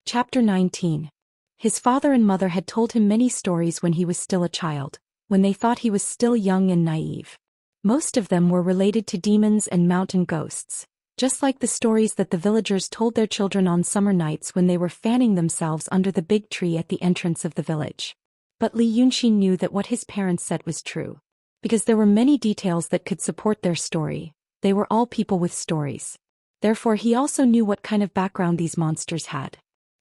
Chapter 19. His father and mother had told him many stories when he was still a child, when they thought he was still young and naive. Most of them were related to demons and mountain ghosts, just like the stories that the villagers told their children on summer nights when they were fanning themselves under the big tree at the entrance of the village. But Li Yunxin knew that what his parents said was true. Because there were many details that could support their story, they were all people with stories. Therefore he also knew what kind of background these monsters had.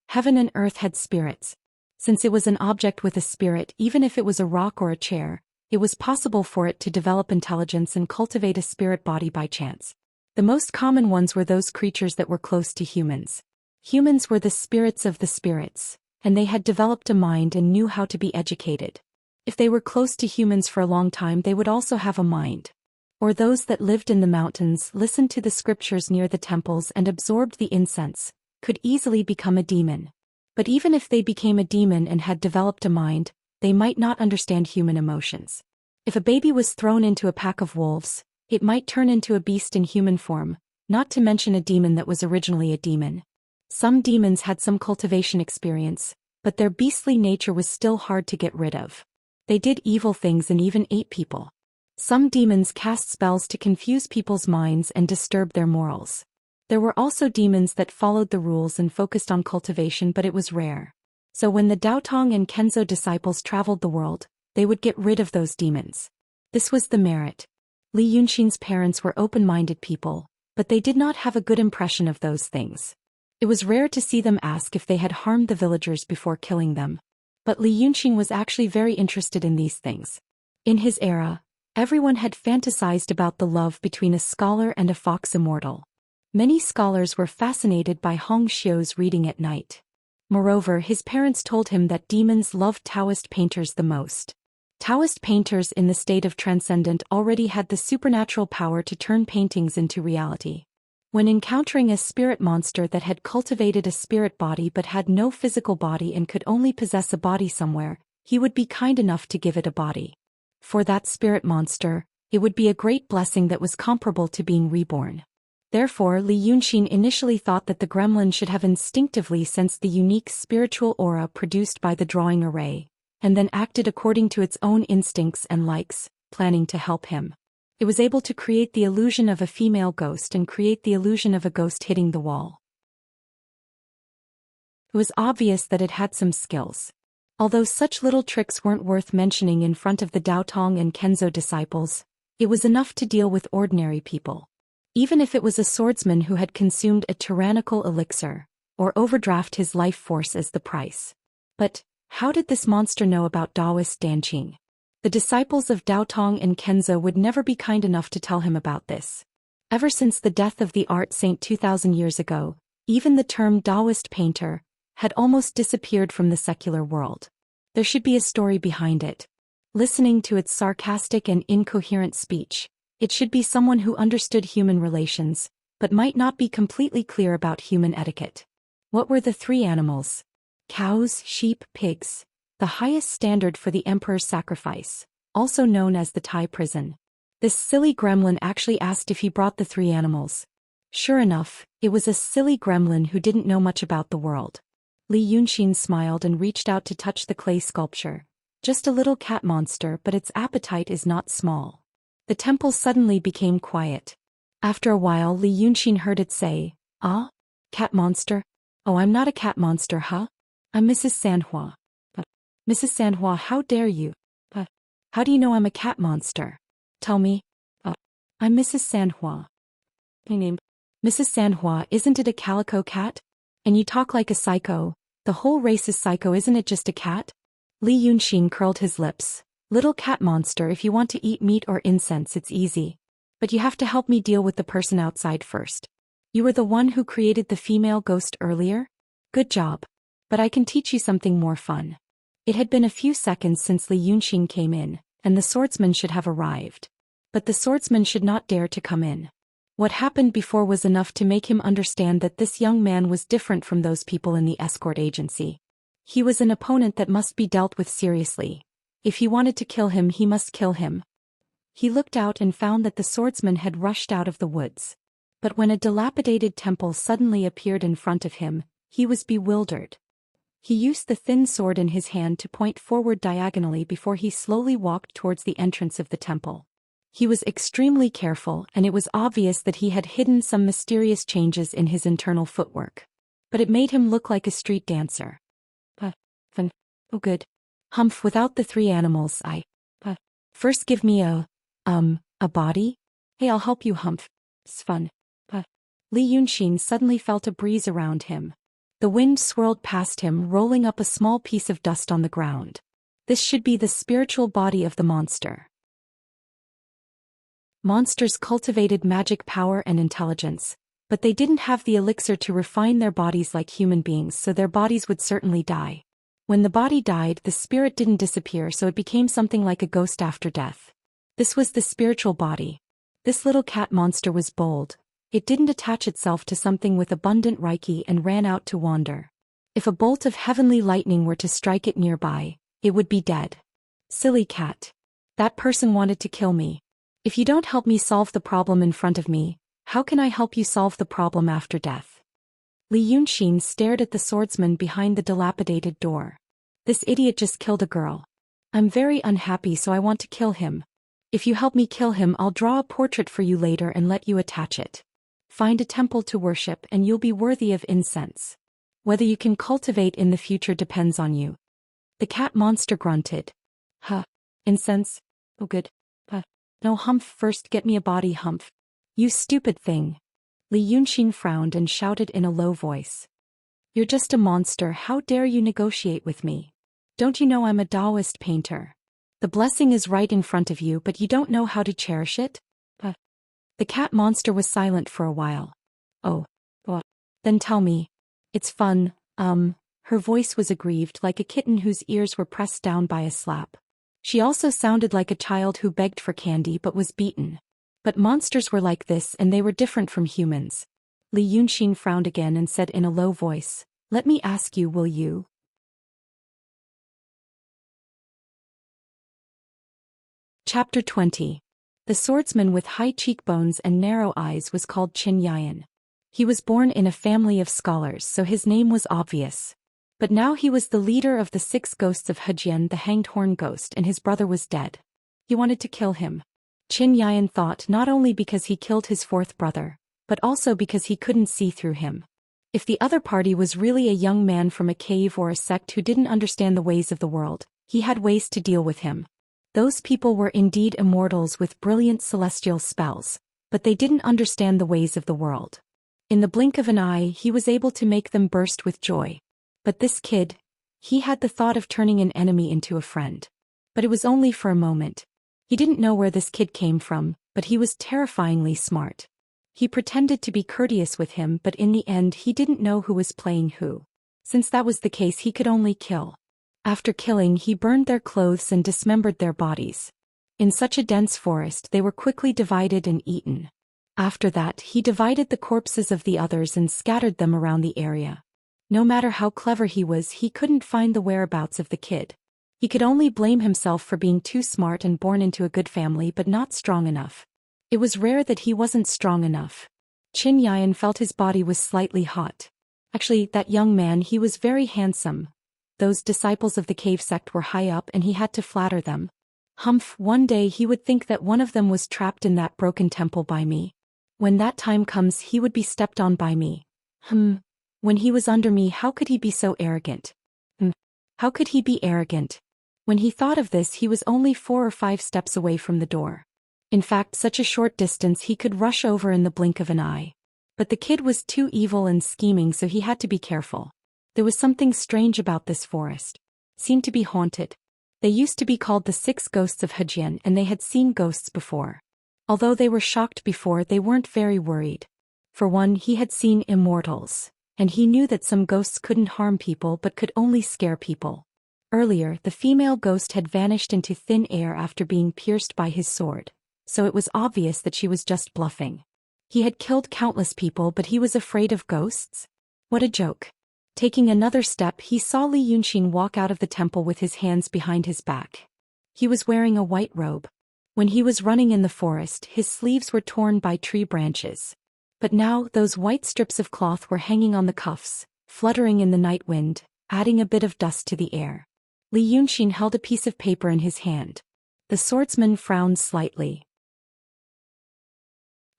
Heaven and earth had spirits. Since it was an object with a spirit, even if it was a rock or a chair, it was possible for it to develop intelligence and cultivate a spirit body by chance. The most common ones were those creatures that were close to humans. Humans were the spirits of the spirits, and they had developed a mind and knew how to be educated. If they were close to humans for a long time, they would also have a mind. Or those that lived in the mountains, listened to the scriptures near the temples and absorbed the incense, could easily become a demon. But even if they became a demon and had developed a mind, they might not understand human emotions. If a baby was thrown into a pack of wolves, it might turn into a beast in human form, not to mention a demon that was originally a demon. Some demons had some cultivation experience, but their beastly nature was still hard to get rid of. They did evil things and even ate people. Some demons cast spells to confuse people's minds and disturb their morals. There were also demons that followed the rules and focused on cultivation, but it was rare. So when the Daotong and Kenzo disciples traveled the world, they would get rid of those demons. This was the merit. Li Yunxin's parents were open-minded people, but they did not have a good impression of those things. It was rare to see them ask if they had harmed the villagers before killing them. But Li Yunxin was actually very interested in these things. In his era, everyone had fantasized about the love between a scholar and a fox immortal. Many scholars were fascinated by Hong Xiu's reading at night. Moreover, his parents told him that demons loved Taoist painters the most. Taoist painters in the state of transcendent already had the supernatural power to turn paintings into reality. When encountering a spirit monster that had cultivated a spirit body but had no physical body and could only possess a body somewhere, he would be kind enough to give it a body. For that spirit monster, it would be a great blessing that was comparable to being reborn. Therefore, Li Yunxin initially thought that the gremlin should have instinctively sensed the unique spiritual aura produced by the drawing array, and then acted according to its own instincts and likes, planning to help him. It was able to create the illusion of a female ghost and create the illusion of a ghost hitting the wall. It was obvious that it had some skills. Although such little tricks weren't worth mentioning in front of the Daotong and Kenzo disciples, it was enough to deal with ordinary people. Even if it was a swordsman who had consumed a tyrannical elixir, or overdraft his life force as the price. But how did this monster know about Daoist Danqing? The disciples of Daotong and Kenzo would never be kind enough to tell him about this. Ever since the death of the art saint 2,000 years ago, even the term Daoist painter had almost disappeared from the secular world. There should be a story behind it. Listening to its sarcastic and incoherent speech, it should be someone who understood human relations, but might not be completely clear about human etiquette. What were the three animals? Cows, sheep, pigs. The highest standard for the emperor's sacrifice, also known as the Thai prison. This silly gremlin actually asked if he brought the three animals. Sure enough, it was a silly gremlin who didn't know much about the world. Li Yunxin smiled and reached out to touch the clay sculpture. Just a little cat monster, but its appetite is not small. The temple suddenly became quiet. After a while, Li Yunxin heard it say, "Ah? Cat monster? Oh, I'm not a cat monster, huh? I'm Mrs. Sanhua." "Mrs. Sanhua, how dare you? How do you know I'm a cat monster? Tell me." "I'm Mrs. Sanhua." "My name?" "Mrs. Sanhua, isn't it a calico cat? And you talk like a psycho. The whole race is psycho, isn't it just a cat?" Li Yunxin curled his lips. "Little cat monster, if you want to eat meat or incense, it's easy. But you have to help me deal with the person outside first. You were the one who created the female ghost earlier? Good job. But I can teach you something more fun." It had been a few seconds since Li Yunxin came in, and the swordsman should have arrived. But the swordsman should not dare to come in. What happened before was enough to make him understand that this young man was different from those people in the escort agency. He was an opponent that must be dealt with seriously. If he wanted to kill him, he must kill him. He looked out and found that the swordsman had rushed out of the woods. But when a dilapidated temple suddenly appeared in front of him, He was bewildered. He used the thin sword in his hand to point forward diagonally before he slowly walked towards the entrance of the temple. He was extremely careful, and it was obvious that he had hidden some mysterious changes in his internal footwork. But it made him look like a street dancer. Fun. Oh good. Humph, without the three animals first give me a body? Hey, I'll help you, Humph. Fun. Li Yunxin suddenly felt a breeze around him. The wind swirled past him, rolling up a small piece of dust on the ground. This should be the spiritual body of the monster. Monsters cultivated magic power and intelligence, but they didn't have the elixir to refine their bodies like human beings, so their bodies would certainly die. When the body died, the spirit didn't disappear, so it became something like a ghost after death. This was the spiritual body. This little cat monster was bold. It didn't attach itself to something with abundant reiki and ran out to wander. If a bolt of heavenly lightning were to strike it nearby, it would be dead. Silly cat. That person wanted to kill me. If you don't help me solve the problem in front of me, how can I help you solve the problem after death? Li Yunxin stared at the swordsman behind the dilapidated door. This idiot just killed a girl. I'm very unhappy, so I want to kill him. If you help me kill him, I'll draw a portrait for you later and let you attach it. Find a temple to worship and you'll be worthy of incense. Whether you can cultivate in the future depends on you. The cat monster grunted. Incense? Oh good. No, Humph, first get me a body, Humph. You stupid thing. Li Yunxin frowned and shouted in a low voice. You're just a monster, how dare you negotiate with me? Don't you know I'm a Daoist painter? The blessing is right in front of you, but you don't know how to cherish it? The cat monster was silent for a while. Oh. Then tell me. It's fun, Her voice was aggrieved, like a kitten whose ears were pressed down by a slap. She also sounded like a child who begged for candy but was beaten. But monsters were like this, and they were different from humans. Li Yunxin frowned again and said in a low voice, "Let me ask you, will you?" Chapter 20. The swordsman with high cheekbones and narrow eyes was called Xianxia. He was born in a family of scholars, so his name was obvious. But now he was the leader of the 6 ghosts of Hejian, the hanged horn ghost, and his brother was dead. He wanted to kill him. Xianxia thought, not only because he killed his 4th brother, but also because he couldn't see through him. If the other party was really a young man from a cave or a sect who didn't understand the ways of the world, he had ways to deal with him. Those people were indeed immortals with brilliant celestial spells, but they didn't understand the ways of the world. In the blink of an eye, he was able to make them burst with joy. But this kid, he had the thought of turning an enemy into a friend. But it was only for a moment. He didn't know where this kid came from, but he was terrifyingly smart. He pretended to be courteous with him, but in the end he didn't know who was playing who. Since that was the case, he could only kill. After killing, he burned their clothes and dismembered their bodies. In such a dense forest, they were quickly divided and eaten. After that, he divided the corpses of the others and scattered them around the area. No matter how clever he was, he couldn't find the whereabouts of the kid. He could only blame himself for being too smart and born into a good family but not strong enough. It was rare that he wasn't strong enough. Xianxia felt his body was slightly hot. Actually, that young man, he was very handsome. Those disciples of the cave sect were high up and he had to flatter them. Humph, one day he would think that one of them was trapped in that broken temple by me. When that time comes, he would be stepped on by me. When he was under me, how could he be so arrogant? How could he be arrogant? When he thought of this, he was only 4 or 5 steps away from the door. In fact, such a short distance he could rush over in the blink of an eye. But the kid was too evil and scheming, so he had to be careful. There was something strange about this forest. It seemed to be haunted. They used to be called the 6 ghosts of Hejian, and they had seen ghosts before. Although they were shocked before, they weren't very worried. For one, he had seen immortals. And he knew that some ghosts couldn't harm people but could only scare people. Earlier, the female ghost had vanished into thin air after being pierced by his sword, so it was obvious that she was just bluffing. He had killed countless people, but he was afraid of ghosts? What a joke. Taking another step, he saw Li Yunxin walk out of the temple with his hands behind his back. He was wearing a white robe. When he was running in the forest, his sleeves were torn by tree branches. But now, those white strips of cloth were hanging on the cuffs, fluttering in the night wind, adding a bit of dust to the air. Li Yunxin held a piece of paper in his hand. The swordsman frowned slightly.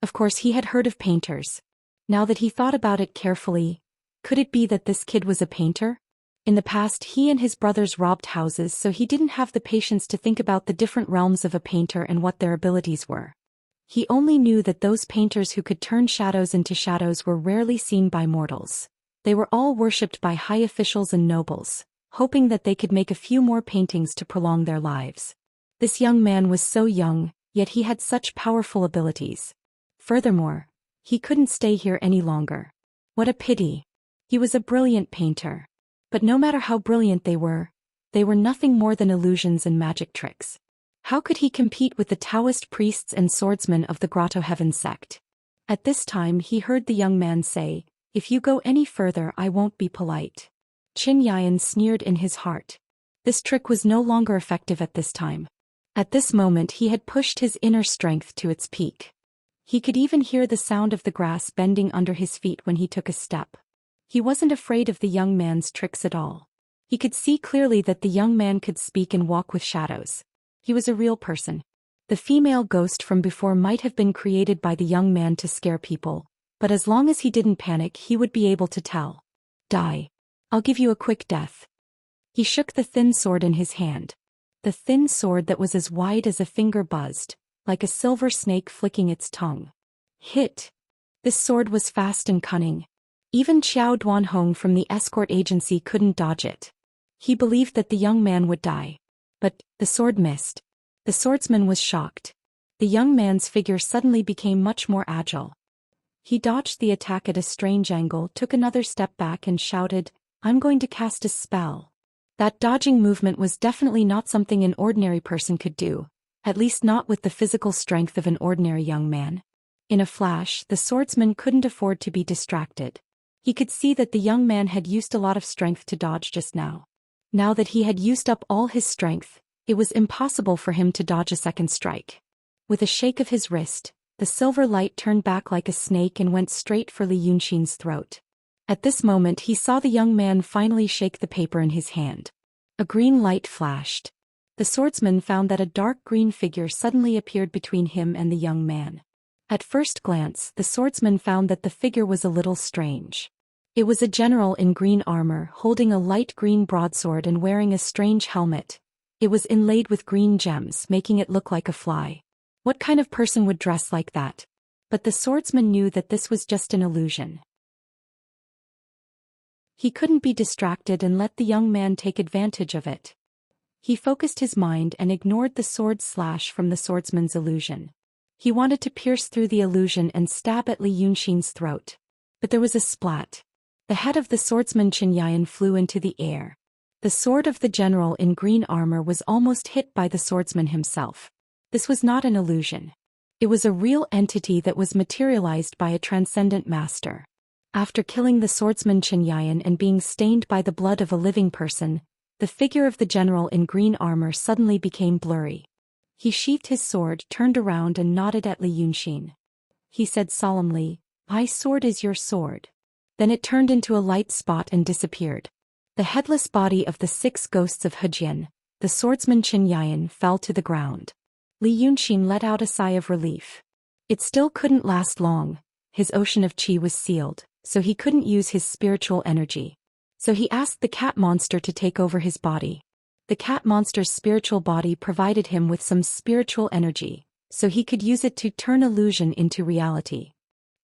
Of course he had heard of painters. Now that he thought about it carefully, could it be that this kid was a painter? In the past he and his brothers robbed houses, so he didn't have the patience to think about the different realms of a painter and what their abilities were. He only knew that those painters who could turn shadows into shadows were rarely seen by mortals. They were all worshipped by high officials and nobles, hoping that they could make a few more paintings to prolong their lives. This young man was so young, yet he had such powerful abilities. Furthermore, he couldn't stay here any longer. What a pity. He was a brilliant painter. But no matter how brilliant they were nothing more than illusions and magic tricks. How could he compete with the Daoist priests and swordsmen of the Grotto Heaven sect? At this time he heard the young man say, "If you go any further I won't be polite." Xianxia sneered in his heart. This trick was no longer effective at this time. At this moment he had pushed his inner strength to its peak. He could even hear the sound of the grass bending under his feet when he took a step. He wasn't afraid of the young man's tricks at all. He could see clearly that the young man could speak and walk with shadows. He was a real person. The female ghost from before might have been created by the young man to scare people, but as long as he didn't panic he would be able to tell. "Die. I'll give you a quick death." He shook the thin sword in his hand. The thin sword that was as wide as a finger buzzed, like a silver snake flicking its tongue. Hit! This sword was fast and cunning. Even Qiao Duanhong from the escort agency couldn't dodge it. He believed that the young man would die. But the sword missed. The swordsman was shocked. The young man's figure suddenly became much more agile. He dodged the attack at a strange angle, took another step back and shouted, "I'm going to cast a spell." That dodging movement was definitely not something an ordinary person could do, at least not with the physical strength of an ordinary young man. In a flash, the swordsman couldn't afford to be distracted. He could see that the young man had used a lot of strength to dodge just now. Now that he had used up all his strength, it was impossible for him to dodge a second strike. With a shake of his wrist, the silver light turned back like a snake and went straight for Li Yunxin's throat. At this moment he saw the young man finally shake the paper in his hand. A green light flashed. The swordsman found that a dark green figure suddenly appeared between him and the young man. At first glance, the swordsman found that the figure was a little strange. It was a general in green armor, holding a light green broadsword and wearing a strange helmet. It was inlaid with green gems, making it look like a fly. What kind of person would dress like that? But the swordsman knew that this was just an illusion. He couldn't be distracted and let the young man take advantage of it. He focused his mind and ignored the sword slash from the swordsman's illusion. He wanted to pierce through the illusion and stab at Li Yunxin's throat. But there was a splat. The head of the swordsman Xianxia flew into the air. The sword of the general in green armor was almost hit by the swordsman himself. This was not an illusion. It was a real entity that was materialized by a transcendent master. After killing the swordsman Xianxia and being stained by the blood of a living person, the figure of the general in green armor suddenly became blurry. He sheathed his sword, turned around and nodded at Li Yunxin. He said solemnly, "My sword is your sword." Then it turned into a light spot and disappeared. The headless body of the 6 ghosts of Hejian, the swordsman Xianxia, fell to the ground. Li Yunxin let out a sigh of relief. It still couldn't last long. His ocean of qi was sealed, so he couldn't use his spiritual energy. So he asked the cat monster to take over his body. The cat monster's spiritual body provided him with some spiritual energy, so he could use it to turn illusion into reality.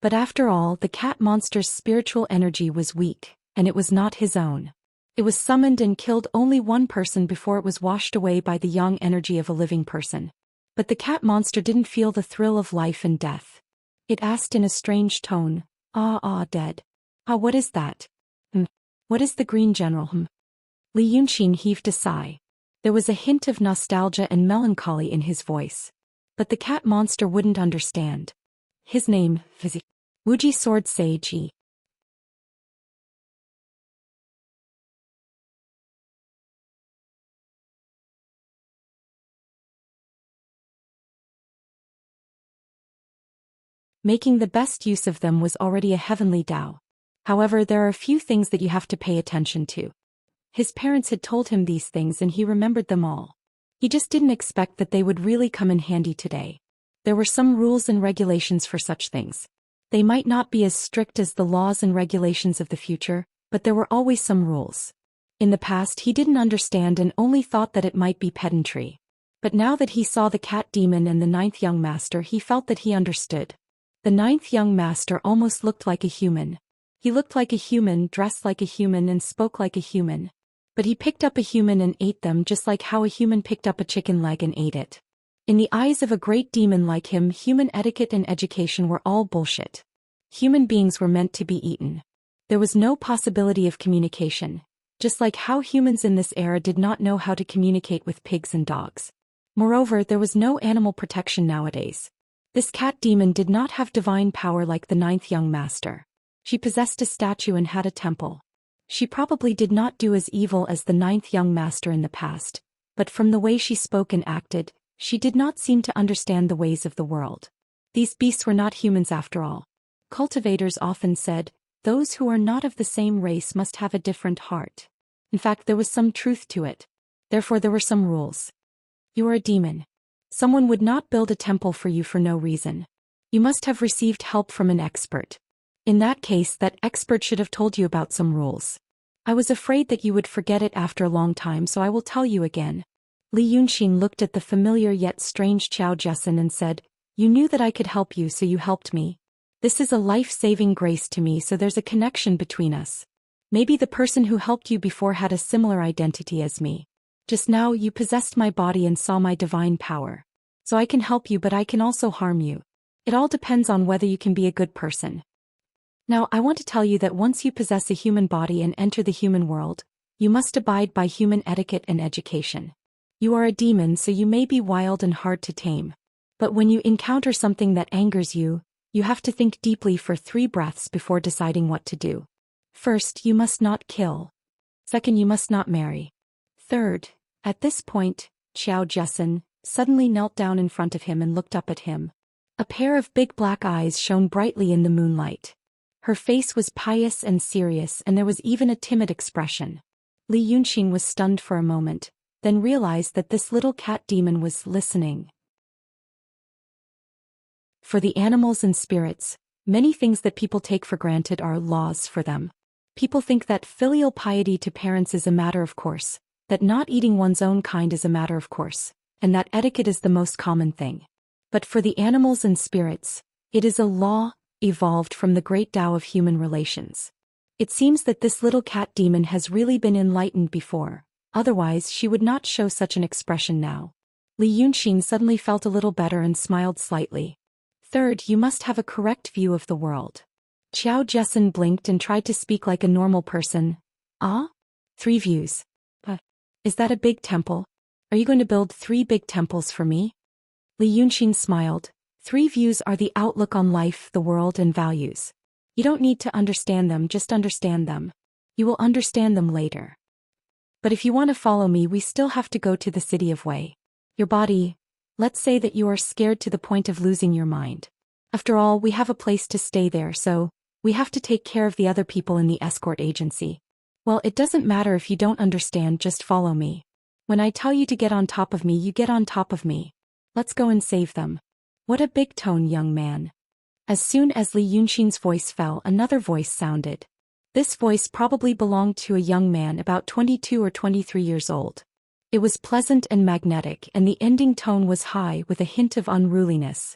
But after all, the cat monster's spiritual energy was weak, and it was not his own. It was summoned and killed only one person before it was washed away by the yang energy of a living person. But the cat monster didn't feel the thrill of life and death. It asked in a strange tone, dead. What is that? What is the green general? Li Yunxin heaved a sigh. There was a hint of nostalgia and melancholy in his voice. But the cat monster wouldn't understand. His name, Wuji Sword Seiji. Making the best use of them was already a heavenly Tao. However, there are a few things that you have to pay attention to. His parents had told him these things and he remembered them all. He just didn't expect that they would really come in handy today. There were some rules and regulations for such things. They might not be as strict as the laws and regulations of the future, but there were always some rules. In the past he didn't understand and only thought that it might be pedantry. But now that he saw the cat demon and the ninth young master, he felt that he understood. The ninth young master almost looked like a human. He looked like a human, dressed like a human, and spoke like a human. But he picked up a human and ate them just like how a human picked up a chicken leg and ate it. In the eyes of a great demon like him, human etiquette and education were all bullshit. Human beings were meant to be eaten. There was no possibility of communication, just like how humans in this era did not know how to communicate with pigs and dogs. Moreover, there was no animal protection nowadays. This cat demon did not have divine power like the ninth young master. She possessed a statue and had a temple. She probably did not do as evil as the ninth young master in the past, but from the way she spoke and acted, she did not seem to understand the ways of the world. These beasts were not humans after all. Cultivators often said, those who are not of the same race must have a different heart. In fact, there was some truth to it. Therefore there were some rules. You are a demon. Someone would not build a temple for you for no reason. You must have received help from an expert. In that case, that expert should have told you about some rules. I was afraid that you would forget it after a long time, so I will tell you again. Li Yunxin looked at the familiar yet strange Zhou Xian and said, you knew that I could help you, so you helped me. This is a life-saving grace to me, so there's a connection between us. Maybe the person who helped you before had a similar identity as me. Just now you possessed my body and saw my divine power. So I can help you, but I can also harm you. It all depends on whether you can be a good person. Now I want to tell you that once you possess a human body and enter the human world, you must abide by human etiquette and education. You are a demon, so you may be wild and hard to tame. But when you encounter something that angers you, you have to think deeply for 3 breaths before deciding what to do. First, you must not kill. Second, you must not marry. Third, at this point, Zhou Xian suddenly knelt down in front of him and looked up at him. A pair of big black eyes shone brightly in the moonlight. Her face was pious and serious, and there was even a timid expression. Li Yunxin was stunned for a moment, then realized that this little cat demon was listening. For the animals and spirits, many things that people take for granted are laws for them. People think that filial piety to parents is a matter of course, that not eating one's own kind is a matter of course, and that etiquette is the most common thing. But for the animals and spirits, it is a law, evolved from the great Tao of human relations. It seems that this little cat demon has really been enlightened before, otherwise she would not show such an expression now. Li Yunxin suddenly felt a little better and smiled slightly. Third, you must have a correct view of the world. Zhou Xian blinked and tried to speak like a normal person. 3 views. Is that a big temple? Are you going to build 3 big temples for me? Li Yunxin smiled. 3 views are the outlook on life, the world, and values. You don't need to understand them, just understand them. You will understand them later. But if you want to follow me, we still have to go to the city of Wei. Your body, let's say that you are scared to the point of losing your mind. After all, we have a place to stay there, so we have to take care of the other people in the escort agency. Well, it doesn't matter if you don't understand, just follow me. When I tell you to get on top of me, you get on top of me. Let's go and save them. What a big tone, young man. As soon as Li Yunxin's voice fell, another voice sounded. This voice probably belonged to a young man about 22 or 23 years old. It was pleasant and magnetic, and the ending tone was high with a hint of unruliness.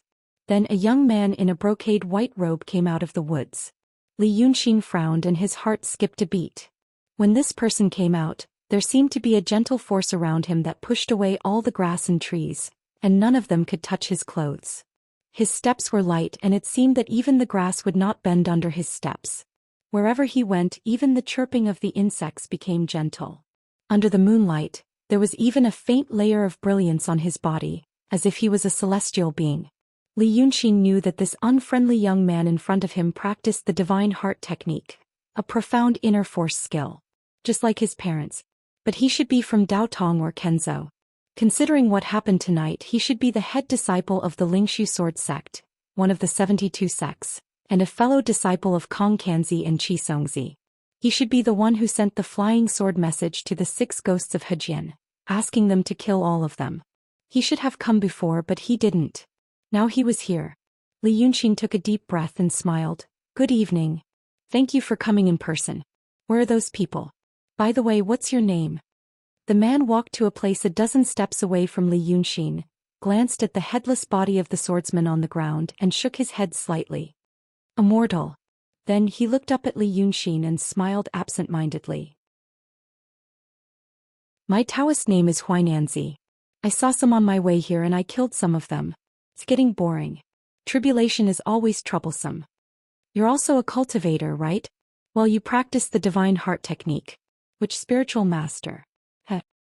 Then a young man in a brocade white robe came out of the woods. Li Yunxin frowned and his heart skipped a beat. When this person came out, there seemed to be a gentle force around him that pushed away all the grass and trees, and none of them could touch his clothes. His steps were light, and it seemed that even the grass would not bend under his steps. Wherever he went, even the chirping of the insects became gentle. Under the moonlight, there was even a faint layer of brilliance on his body, as if he was a celestial being. Li Yunxin knew that this unfriendly young man in front of him practiced the divine heart technique, a profound inner force skill. Just like his parents. But he should be from Daotong or Kenzo. Considering what happened tonight, he should be the head disciple of the Lingshu sword sect, one of the 72 sects, and a fellow disciple of Kong Kanzi and Qi Songzi. He should be the one who sent the flying sword message to the 6 ghosts of Hejian, asking them to kill all of them. He should have come before, but he didn't. Now he was here. Li Yunxin took a deep breath and smiled. Good evening. Thank you for coming in person. Where are those people? By the way, what's your name? The man walked to a place a dozen steps away from Li Yunxin, glanced at the headless body of the swordsman on the ground and shook his head slightly. Immortal. Then he looked up at Li Yunxin and smiled absent-mindedly. My Taoist name is Huainanzi. I saw some on my way here and I killed some of them. It's getting boring. Tribulation is always troublesome. You're also a cultivator, right? Well, you practice the divine heart technique. Which spiritual master?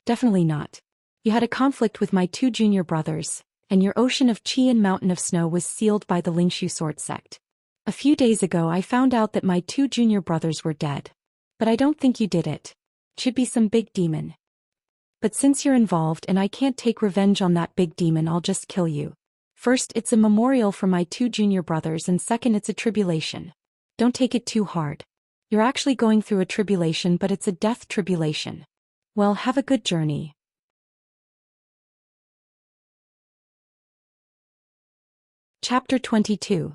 Definitely not. You had a conflict with my 2 junior brothers, and your ocean of qi and mountain of snow was sealed by the Lingshu sword sect. A few days ago I found out that my 2 junior brothers were dead. But I don't think you did it. It should be some big demon. But since you're involved and I can't take revenge on that big demon, I'll just kill you. First, it's a memorial for my 2 junior brothers, and second, it's a tribulation. Don't take it too hard. You're actually going through a tribulation, but it's a death tribulation. Well, have a good journey. Chapter 22.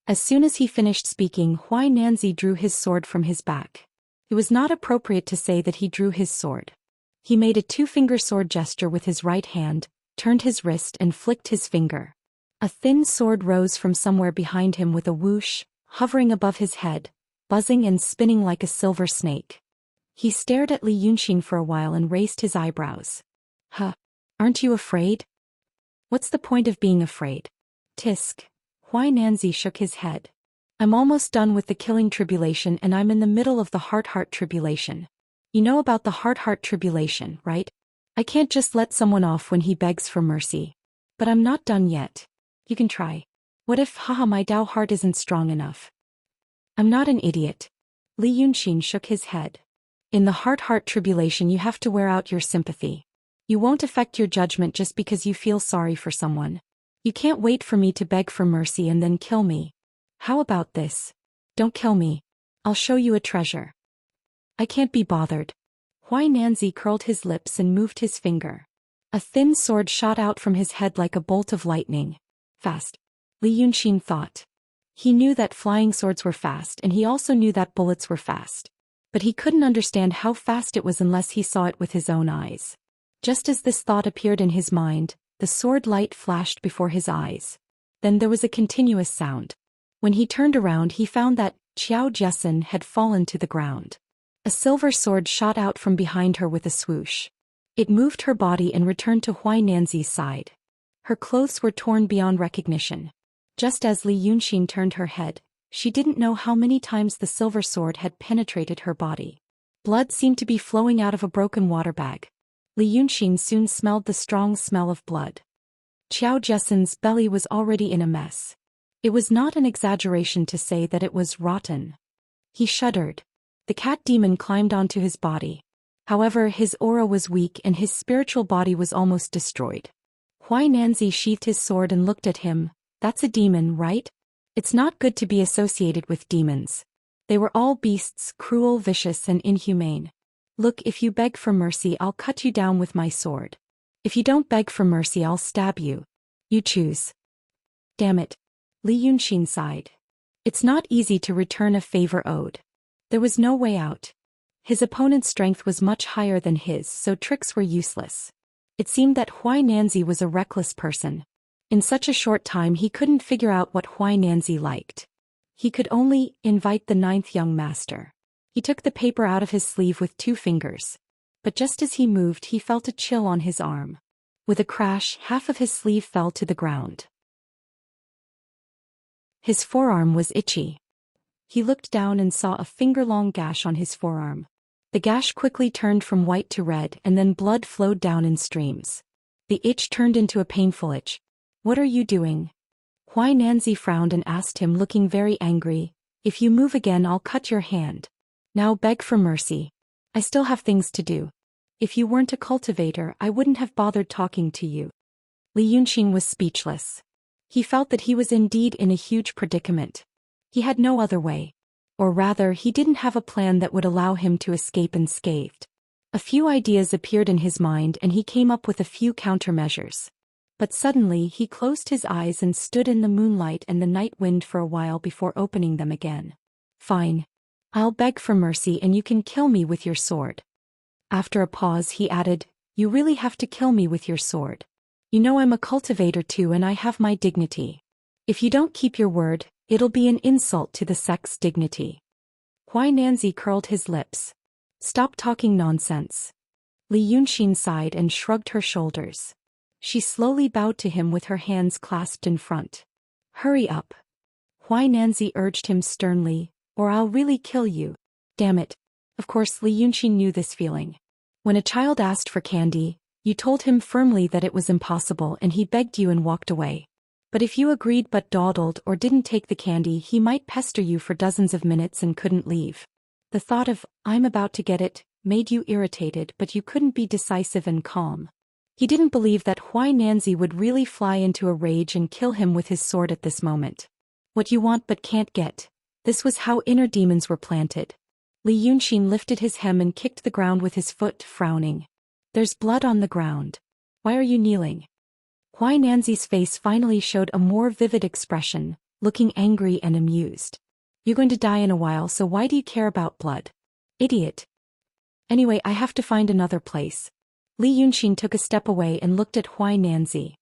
As soon as he finished speaking, Huainanzi drew his sword from his back. It was not appropriate to say that he drew his sword. He made a 2-finger sword gesture with his right hand, turned his wrist and flicked his finger. A thin sword rose from somewhere behind him with a whoosh, hovering above his head, buzzing and spinning like a silver snake. He stared at Li Yunxin for a while and raised his eyebrows. Aren't you afraid? What's the point of being afraid? Tisk. Huainanzi shook his head. I'm almost done with the killing tribulation and I'm in the middle of the heart tribulation. You know about the heart tribulation, right? I can't just let someone off when he begs for mercy. But I'm not done yet. You can try. What if, my Dao heart isn't strong enough? I'm not an idiot. Li Yunxin shook his head. In the heart tribulation you have to wear out your sympathy. You won't affect your judgment just because you feel sorry for someone. You can't wait for me to beg for mercy and then kill me. How about this? Don't kill me. I'll show you a treasure. I can't be bothered. Huainanzi curled his lips and moved his finger. A thin sword shot out from his head like a bolt of lightning. Fast. Li Yunxin thought. He knew that flying swords were fast and he also knew that bullets were fast. But he couldn't understand how fast it was unless he saw it with his own eyes. Just as this thought appeared in his mind, the sword light flashed before his eyes. Then there was a continuous sound. When he turned around he found that Xiao Jiasen had fallen to the ground. A silver sword shot out from behind her with a swoosh. It moved her body and returned to Huainanzi's side. Her clothes were torn beyond recognition. Just as Li Yunxin turned her head, she didn't know how many times the silver sword had penetrated her body. Blood seemed to be flowing out of a broken water bag. Li Yunxin soon smelled the strong smell of blood. Xiao Jiasen's belly was already in a mess. It was not an exaggeration to say that it was rotten. He shuddered. The cat demon climbed onto his body. However, his aura was weak and his spiritual body was almost destroyed. Huainanzi sheathed his sword and looked at him. That's a demon, right? It's not good to be associated with demons. They were all beasts, cruel, vicious, and inhumane. Look, if you beg for mercy, I'll cut you down with my sword. If you don't beg for mercy, I'll stab you. You choose. Damn it. Li Yunxin sighed. It's not easy to return a favor owed. There was no way out. His opponent's strength was much higher than his, so tricks were useless. It seemed that Huainanzi was a reckless person. In such a short time he couldn't figure out what Huainanzi liked. He could only invite the 9th young master. He took the paper out of his sleeve with 2 fingers. But just as he moved he felt a chill on his arm. With a crash, half of his sleeve fell to the ground. His forearm was itchy. He looked down and saw a finger-long gash on his forearm. The gash quickly turned from white to red and then blood flowed down in streams. The itch turned into a painful itch. What are you doing? Huainanzi frowned and asked him, looking very angry. If you move again, I'll cut your hand. Now beg for mercy. I still have things to do. If you weren't a cultivator, I wouldn't have bothered talking to you. Li Yunxin was speechless. He felt that he was indeed in a huge predicament. He had no other way. Or rather, he didn't have a plan that would allow him to escape unscathed. A few ideas appeared in his mind and he came up with a few countermeasures. But suddenly he closed his eyes and stood in the moonlight and the night wind for a while before opening them again. Fine. I'll beg for mercy and you can kill me with your sword. After a pause he added, you really have to kill me with your sword. You know I'm a cultivator too and I have my dignity. If you don't keep your word, it'll be an insult to the sect's dignity. Huainanzi curled his lips. Stop talking nonsense. Li Yunxin sighed and shrugged her shoulders. She slowly bowed to him with her hands clasped in front. Hurry up. Huainanzi urged him sternly, or I'll really kill you. Damn it. Of course Li Yunxin knew this feeling. When a child asked for candy, you told him firmly that it was impossible and he begged you and walked away. But if you agreed but dawdled or didn't take the candy, he might pester you for dozens of minutes and couldn't leave. The thought of, I'm about to get it, made you irritated but you couldn't be decisive and calm. He didn't believe that Huainanzi would really fly into a rage and kill him with his sword at this moment. What you want but can't get. This was how inner demons were planted. Li Yunxin lifted his hem and kicked the ground with his foot, frowning. There's blood on the ground. Why are you kneeling? Huainanzi's face finally showed a more vivid expression, looking angry and amused. You're going to die in a while, so why do you care about blood? Idiot. Anyway, I have to find another place. Li Yunxin took a step away and looked at Huainanzi.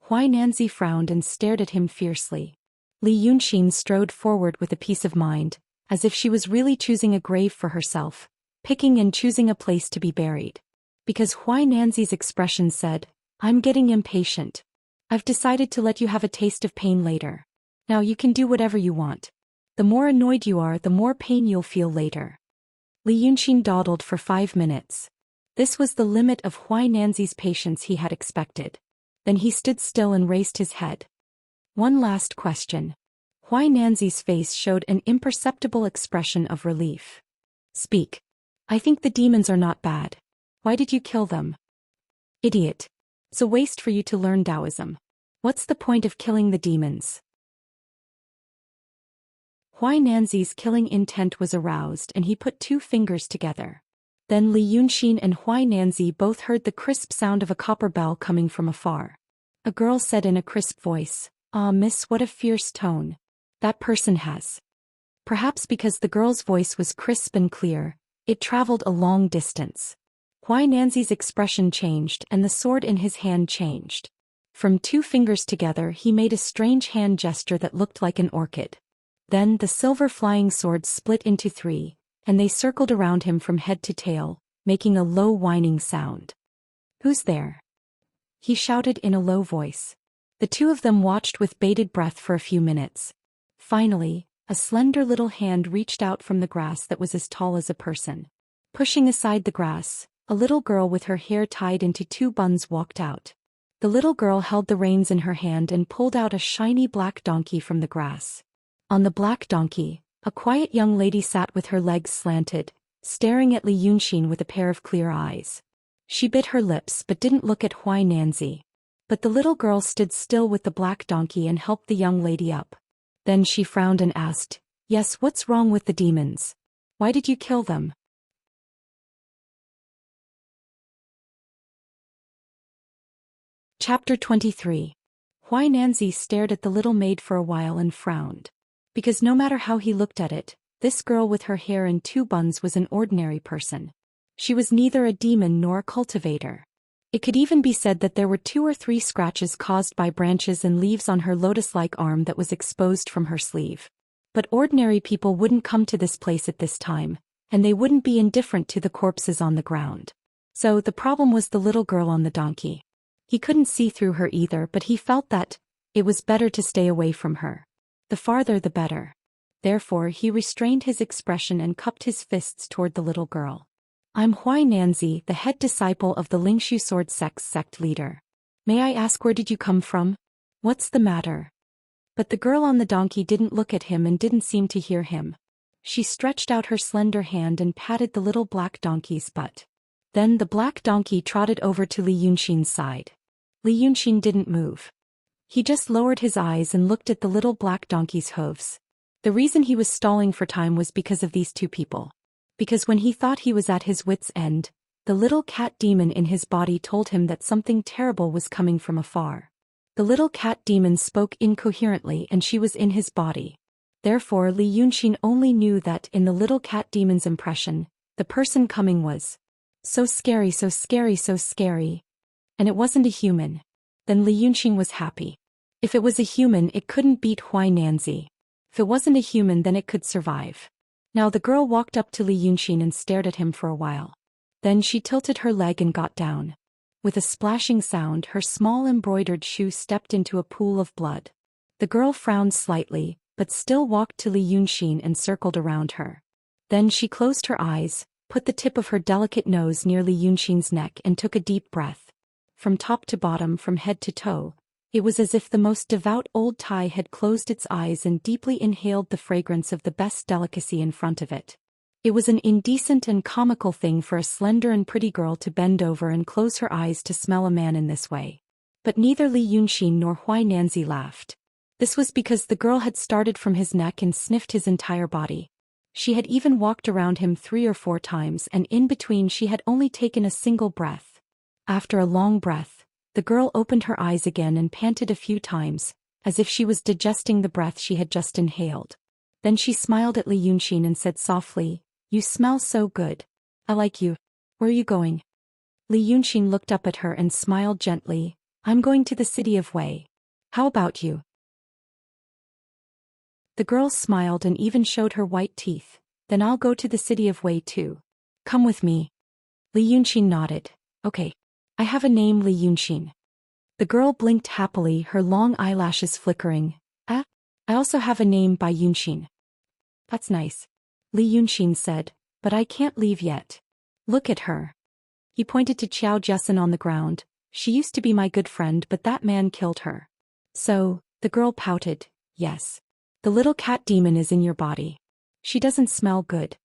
Huainanzi frowned and stared at him fiercely. Li Yunxin strode forward with a peace of mind, as if she was really choosing a grave for herself, picking and choosing a place to be buried. Because Huainanzi's expression said, I'm getting impatient. I've decided to let you have a taste of pain later. Now you can do whatever you want. The more annoyed you are, the more pain you'll feel later. Li Yunxin dawdled for 5 minutes. This was the limit of Huainanzi's patience he had expected. Then he stood still and raised his head. One last question. Huainanzi's face showed an imperceptible expression of relief. Speak. I think the demons are not bad. Why did you kill them? Idiot. It's a waste for you to learn Taoism. What's the point of killing the demons? Huainanzi's killing intent was aroused and he put 2 fingers together. Then Li Yunxin and Huainanzi both heard the crisp sound of a copper bell coming from afar. A girl said in a crisp voice, "Ah, miss, what a fierce tone. That person has." Perhaps because the girl's voice was crisp and clear, it traveled a long distance. Huainanzi's expression changed and the sword in his hand changed. From 2 fingers together he made a strange hand gesture that looked like an orchid. Then the silver flying swords split into 3, and they circled around him from head to tail, making a low whining sound. Who's there? He shouted in a low voice. The 2 of them watched with bated breath for a few minutes. Finally, a slender little hand reached out from the grass that was as tall as a person. Pushing aside the grass, a little girl with her hair tied into 2 buns walked out. The little girl held the reins in her hand and pulled out a shiny black donkey from the grass. On the black donkey, a quiet young lady sat with her legs slanted, staring at Li Yunxin with a pair of clear eyes. She bit her lips but didn't look at Huainanzi. But the little girl stood still with the black donkey and helped the young lady up. Then she frowned and asked, "Yes, what's wrong with the demons? Why did you kill them?" Chapter 23. Huainanzi stared at the little maid for a while and frowned. Because no matter how he looked at it, this girl with her hair in 2 buns was an ordinary person. She was neither a demon nor a cultivator. It could even be said that there were 2 or 3 scratches caused by branches and leaves on her lotus-like arm that was exposed from her sleeve. But ordinary people wouldn't come to this place at this time, and they wouldn't be indifferent to the corpses on the ground. So the problem was the little girl on the donkey. He couldn't see through her either, but he felt that it was better to stay away from her. The farther the better. Therefore he restrained his expression and cupped his fists toward the little girl. "I'm Huainanzi, the head disciple of the Lingshu Sword Sect's sect leader. May I ask, where did you come from? What's the matter?" But the girl on the donkey didn't look at him and didn't seem to hear him. She stretched out her slender hand and patted the little black donkey's butt. Then the black donkey trotted over to Li Yunxin's side. Li Yunxin didn't move. He just lowered his eyes and looked at the little black donkey's hooves. The reason he was stalling for time was because of these two people. Because when he thought he was at his wit's end, the little cat demon in his body told him that something terrible was coming from afar. The little cat demon spoke incoherently and she was in his body. Therefore Li Yunxin only knew that in the little cat demon's impression, the person coming was so scary, so scary, so scary. And it wasn't a human. Then Li Yunxin was happy. If it was a human, it couldn't beat Huai Nanzi. If it wasn't a human, then it could survive. Now the girl walked up to Li Yunxin and stared at him for a while. Then she tilted her leg and got down. With a splashing sound, her small embroidered shoe stepped into a pool of blood. The girl frowned slightly, but still walked to Li Yunxin and circled around her. Then she closed her eyes, put the tip of her delicate nose near Li Yunxin's neck and took a deep breath. From top to bottom, from head to toe, it was as if the most devout old Thai had closed its eyes and deeply inhaled the fragrance of the best delicacy in front of it. It was an indecent and comical thing for a slender and pretty girl to bend over and close her eyes to smell a man in this way. But neither Li Yunxin nor Huai Nanzi laughed. This was because the girl had started from his neck and sniffed his entire body. She had even walked around him 3 or 4 times, and in between she had only taken a single breath. After a long breath, the girl opened her eyes again and panted a few times, as if she was digesting the breath she had just inhaled. Then she smiled at Li Yunxin and said softly, "You smell so good. I like you. Where are you going?" Li Yunxin looked up at her and smiled gently. "I'm going to the city of Wei. How about you?" The girl smiled and even showed her white teeth. "Then I'll go to the city of Wei too. Come with me." Li Yunxin nodded. "Okay. I have a name, Li Yunxin." The girl blinked happily, her long eyelashes flickering. "Ah, I also have a name, Bai Yunxin." "That's nice," Li Yunxin said, "but I can't leave yet. Look at her." He pointed to Qiao Jessen on the ground. "She used to be my good friend, but that man killed her." "So," the girl pouted, "yes. The little cat demon is in your body. She doesn't smell good."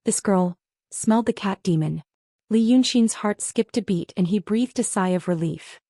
This girl smelled the cat demon. Li Yunxin's heart skipped a beat and he breathed a sigh of relief.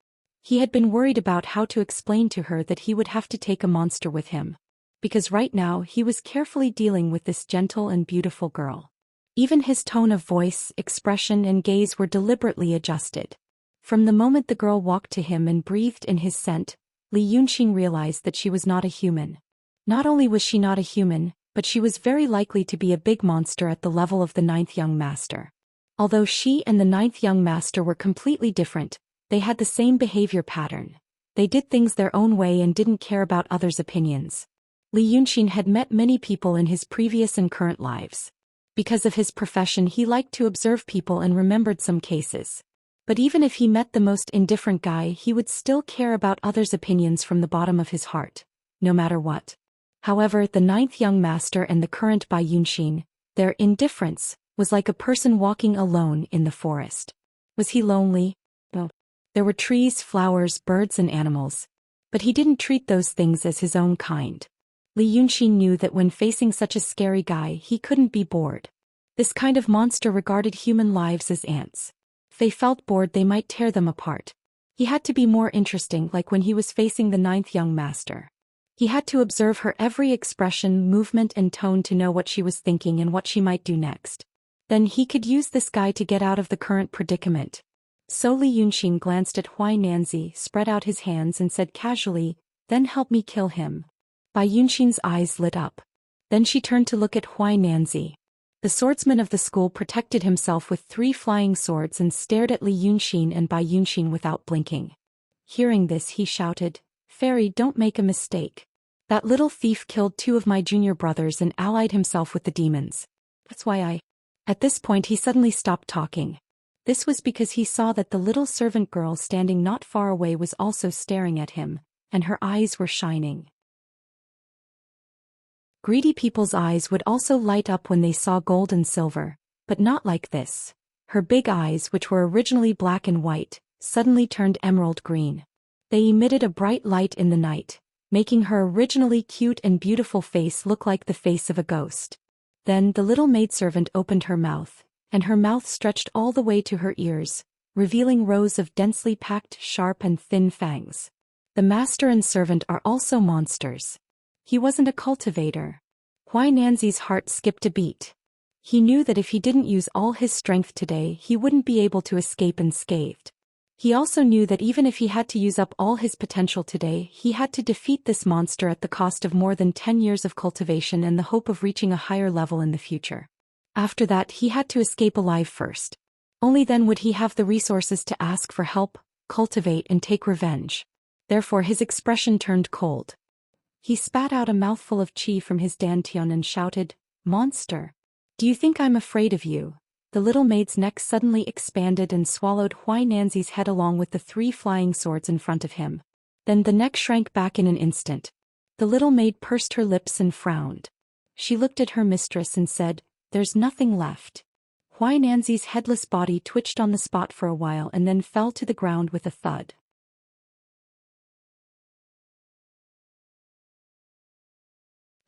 He had been worried about how to explain to her that he would have to take a monster with him. Because right now he was carefully dealing with this gentle and beautiful girl. Even his tone of voice, expression and gaze were deliberately adjusted. From the moment the girl walked to him and breathed in his scent, Li Yunxin realized that she was not a human. Not only was she not a human, but she was very likely to be a big monster at the level of the 9th young master. Although she and the 9th young master were completely different, they had the same behavior pattern. They did things their own way and didn't care about others' opinions. Li Yunxin had met many people in his previous and current lives. Because of his profession, he liked to observe people and remembered some cases. But even if he met the most indifferent guy, he would still care about others' opinions from the bottom of his heart, no matter what. However, the 9th young master and the current Bai Yunxin, their indifference was like a person walking alone in the forest. Was he lonely? No. There were trees, flowers, birds and animals. But he didn't treat those things as his own kind. Li Yunxin knew that when facing such a scary guy, he couldn't be bored. This kind of monster regarded human lives as ants. If they felt bored, they might tear them apart. He had to be more interesting, like when he was facing the 9th young master. He had to observe her every expression, movement and tone to know what she was thinking and what she might do next. Then he could use this guy to get out of the current predicament. So Li Yunxin glanced at Huai Nanzi, spread out his hands and said casually, "Then help me kill him." Bai Yunxin's eyes lit up. Then she turned to look at Huai Nanzi. The swordsman of the school protected himself with 3 flying swords and stared at Li Yunxin and Bai Yunxin without blinking. Hearing this, he shouted, "Fairy, don't make a mistake. That little thief killed 2 of my junior brothers and allied himself with the demons. That's why I..." At this point he suddenly stopped talking. This was because he saw that the little servant girl standing not far away was also staring at him, and her eyes were shining. Greedy people's eyes would also light up when they saw gold and silver, but not like this. Her big eyes, which were originally black and white, suddenly turned emerald green. They emitted a bright light in the night, making her originally cute and beautiful face look like the face of a ghost. Then the little maidservant opened her mouth, and her mouth stretched all the way to her ears, revealing rows of densely packed, sharp and thin fangs. The master and servant are also monsters. He wasn't a cultivator. Huainanzi's heart skipped a beat. He knew that if he didn't use all his strength today, he wouldn't be able to escape unscathed. He also knew that even if he had to use up all his potential today, he had to defeat this monster at the cost of more than 10 years of cultivation and the hope of reaching a higher level in the future. After that, he had to escape alive first. Only then would he have the resources to ask for help, cultivate and take revenge. Therefore his expression turned cold. He spat out a mouthful of qi from his dantian and shouted, "Monster! Do you think I'm afraid of you?" The little maid's neck suddenly expanded and swallowed Huainanzi's head along with the 3 flying swords in front of him. Then the neck shrank back in an instant. The little maid pursed her lips and frowned. She looked at her mistress and said, "There's nothing left." Huainanzi's headless body twitched on the spot for a while and then fell to the ground with a thud.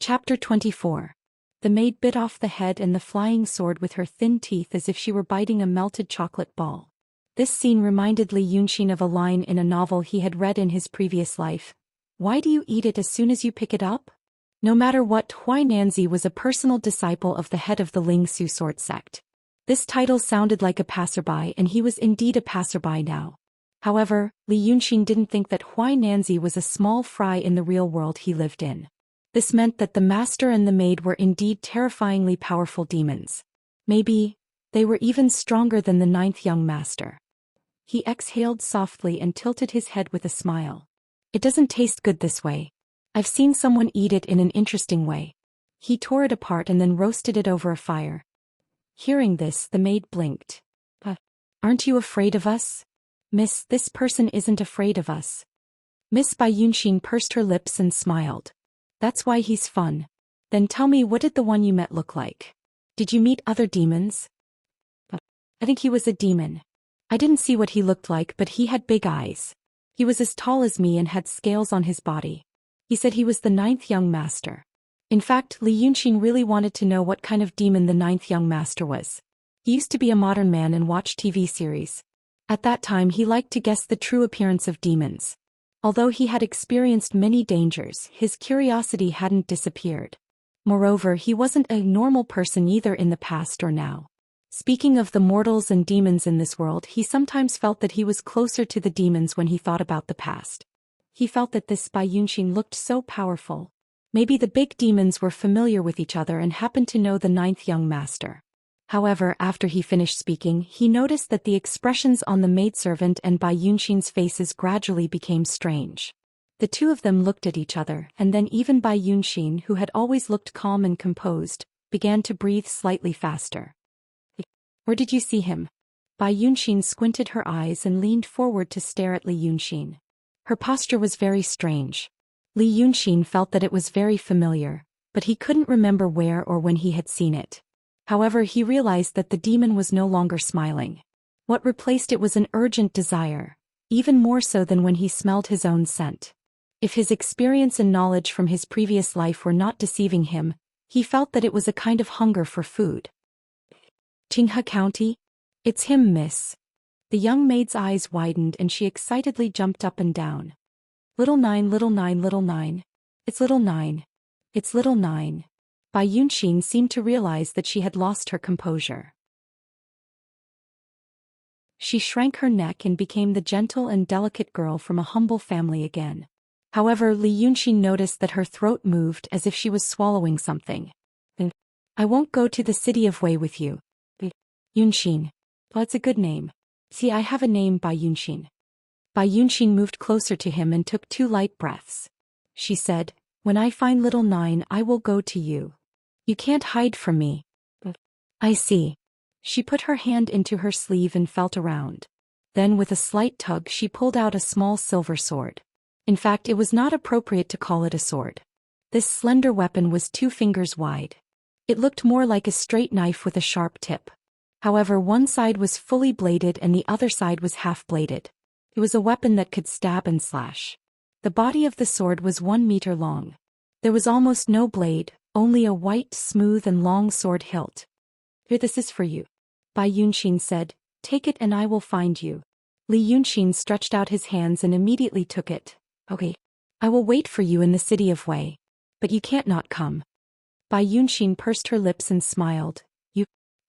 Chapter 24. The maid bit off the head and the flying sword with her thin teeth as if she were biting a melted chocolate ball. This scene reminded Li Yunxin of a line in a novel he had read in his previous life. "Why do you eat it as soon as you pick it up?" No matter what, Huainanzi was a personal disciple of the head of the Lingsu sword sect. This title sounded like a passerby, and he was indeed a passerby now. However, Li Yunxin didn't think that Huainanzi was a small fry in the real world he lived in. This meant that the master and the maid were indeed terrifyingly powerful demons. Maybe they were even stronger than the 9th young master. He exhaled softly and tilted his head with a smile. "It doesn't taste good this way. I've seen someone eat it in an interesting way." He tore it apart and then roasted it over a fire. Hearing this, the maid blinked. Aren't you afraid of us?" "Miss, this person isn't afraid of us." Miss Bai Yunxin pursed her lips and smiled. "That's why he's fun." "Then tell me, what did the one you met look like? Did you meet other demons?" "I think he was a demon. I didn't see what he looked like, but he had big eyes. He was as tall as me and had scales on his body. He said he was the 9th young master." In fact, Li Yunxin really wanted to know what kind of demon the 9th young master was. He used to be a modern man and watch TV series. At that time he liked to guess the true appearance of demons. Although he had experienced many dangers, his curiosity hadn't disappeared. Moreover, he wasn't a normal person either in the past or now. Speaking of the mortals and demons in this world, he sometimes felt that he was closer to the demons when he thought about the past. He felt that this Bai Yunxin looked so powerful. Maybe the big demons were familiar with each other and happened to know the 9th young master. However, after he finished speaking, he noticed that the expressions on the maidservant and Bai Yunxin's faces gradually became strange. The two of them looked at each other, and then even Bai Yunxin, who had always looked calm and composed, began to breathe slightly faster. "Where did you see him?" Bai Yunxin squinted her eyes and leaned forward to stare at Li Yunxin. Her posture was very strange. Li Yunxin felt that it was very familiar, but he couldn't remember where or when he had seen it. However, he realized that the demon was no longer smiling. What replaced it was an urgent desire, even more so than when he smelled his own scent. If his experience and knowledge from his previous life were not deceiving him, he felt that it was a kind of hunger for food. "Qinghe County? It's him, miss." The young maid's eyes widened and she excitedly jumped up and down. "Little nine, little nine, little nine. It's little nine. It's little nine." Bai Yunxin seemed to realize that she had lost her composure. She shrank her neck and became the gentle and delicate girl from a humble family again. However, Li Yunxin noticed that her throat moved as if she was swallowing something. "I won't go to the city of Wei with you." "Yunxin. Well, it's a good name. See, I have a name, Bai Yunxin." Bai Yunxin moved closer to him and took 2 light breaths. She said, "When I find little nine, I will go to you. You can't hide from me." "I see." She put her hand into her sleeve and felt around. Then with a slight tug she pulled out a small silver sword. In fact, it was not appropriate to call it a sword. This slender weapon was 2 fingers wide. It looked more like a straight knife with a sharp tip. However, one side was fully bladed and the other side was half-bladed. It was a weapon that could stab and slash. The body of the sword was 1 meter long. There was almost no blade, only a white, smooth and long sword hilt. "Here, this is for you," Bai Yunxin said. "Take it and I will find you." Li Yunxin stretched out his hands and immediately took it. "Okay. I will wait for you in the city of Wei. But you can't not come." Bai Yunxin pursed her lips and smiled.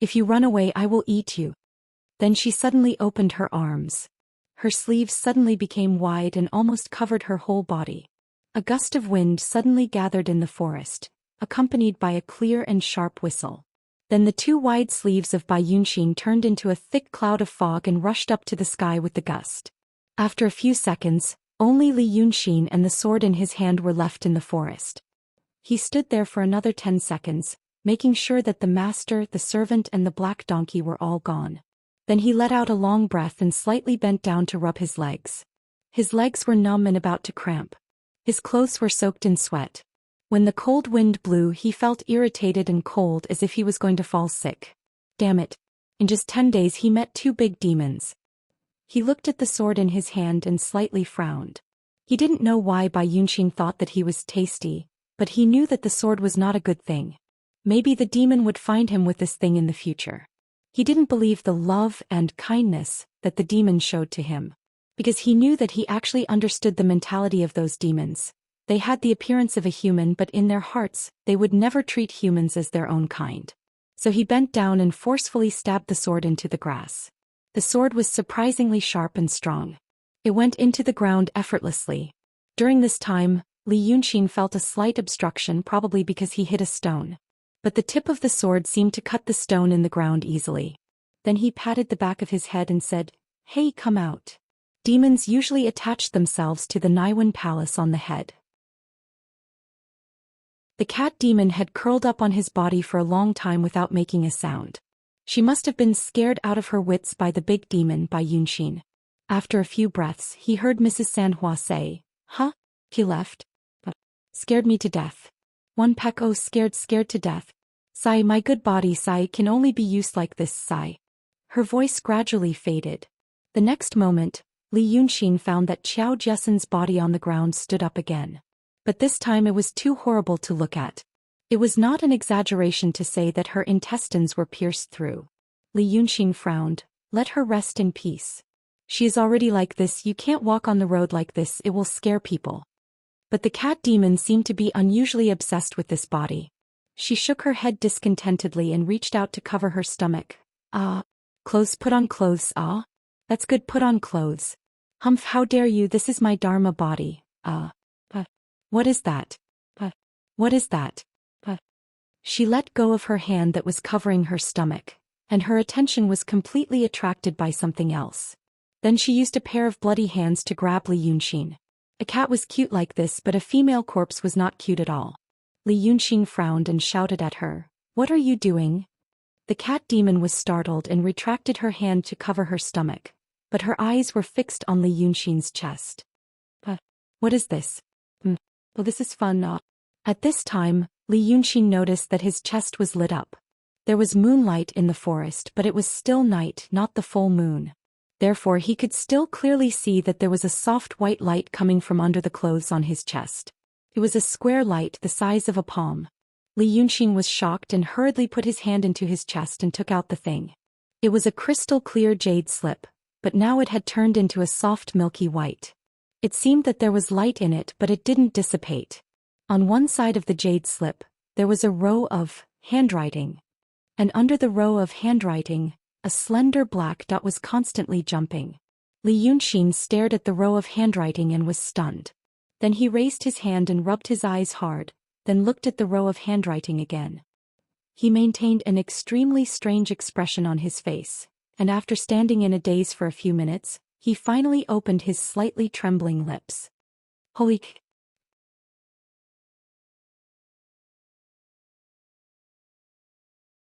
If you run away I will eat you. Then she suddenly opened her arms. Her sleeves suddenly became wide and almost covered her whole body. A gust of wind suddenly gathered in the forest, accompanied by a clear and sharp whistle. Then the two wide sleeves of Bai Yunxin turned into a thick cloud of fog and rushed up to the sky with the gust. After a few seconds, only Li Yunxin and the sword in his hand were left in the forest. He stood there for another 10 seconds, making sure that the master, the servant and the black donkey were all gone. Then he let out a long breath and slightly bent down to rub his legs. His legs were numb and about to cramp. His clothes were soaked in sweat. When the cold wind blew he felt irritated and cold as if he was going to fall sick. Damn it. In just 10 days he met 2 big demons. He looked at the sword in his hand and slightly frowned. He didn't know why Bai Yunxin thought that he was tasty, but he knew that the sword was not a good thing. Maybe the demon would find him with this thing in the future. He didn't believe the love and kindness that the demon showed to him, because he knew that he actually understood the mentality of those demons. They had the appearance of a human, but in their hearts, they would never treat humans as their own kind. So he bent down and forcefully stabbed the sword into the grass. The sword was surprisingly sharp and strong. It went into the ground effortlessly. During this time, Li Yunxin felt a slight obstruction, probably because he hit a stone. But the tip of the sword seemed to cut the stone in the ground easily. Then he patted the back of his head and said, "Hey, come out." Demons usually attached themselves to the Naiwan palace on the head. The cat demon had curled up on his body for a long time without making a sound. She must have been scared out of her wits by the big demon Bai Yunxin. After a few breaths he heard Mrs. Sanhua say, "Huh? He left? Scared me to death. One peck, oh scared to death. Sigh, my good body, sigh can only be used like this, sigh." Her voice gradually faded. The next moment, Li Yunxin found that Qiao Jiasen's body on the ground stood up again. But this time it was too horrible to look at. It was not an exaggeration to say that her intestines were pierced through. Li Yunxin frowned. Let her rest in peace. She is already like this, you can't walk on the road like this, it will scare people. But the cat demon seemed to be unusually obsessed with this body. She shook her head discontentedly and reached out to cover her stomach. Clothes, put on clothes, that's good, put on clothes. Humph, how dare you, this is my Dharma body, what is that? What is that? She let go of her hand that was covering her stomach, and her attention was completely attracted by something else. Then she used a pair of bloody hands to grab Li Yunxin. A cat was cute like this, but a female corpse was not cute at all. Li Yunxin frowned and shouted at her, "What are you doing?" The cat demon was startled and retracted her hand to cover her stomach, but her eyes were fixed on Li Yunxin's chest. What is this? Well, this is fun, At this time, Li Yunxin noticed that his chest was lit up. There was moonlight in the forest, but it was still night, not the full moon. Therefore he could still clearly see that there was a soft white light coming from under the clothes on his chest. It was a square light the size of a palm. Li Yunxin was shocked and hurriedly put his hand into his chest and took out the thing. It was a crystal clear jade slip, but now it had turned into a soft milky white. It seemed that there was light in it, but it didn't dissipate. On one side of the jade slip, there was a row of handwriting. And under the row of handwriting, a slender black dot was constantly jumping. Li Yunxin stared at the row of handwriting and was stunned. Then he raised his hand and rubbed his eyes hard, then looked at the row of handwriting again. He maintained an extremely strange expression on his face, and after standing in a daze for a few minutes, he finally opened his slightly trembling lips. Holy...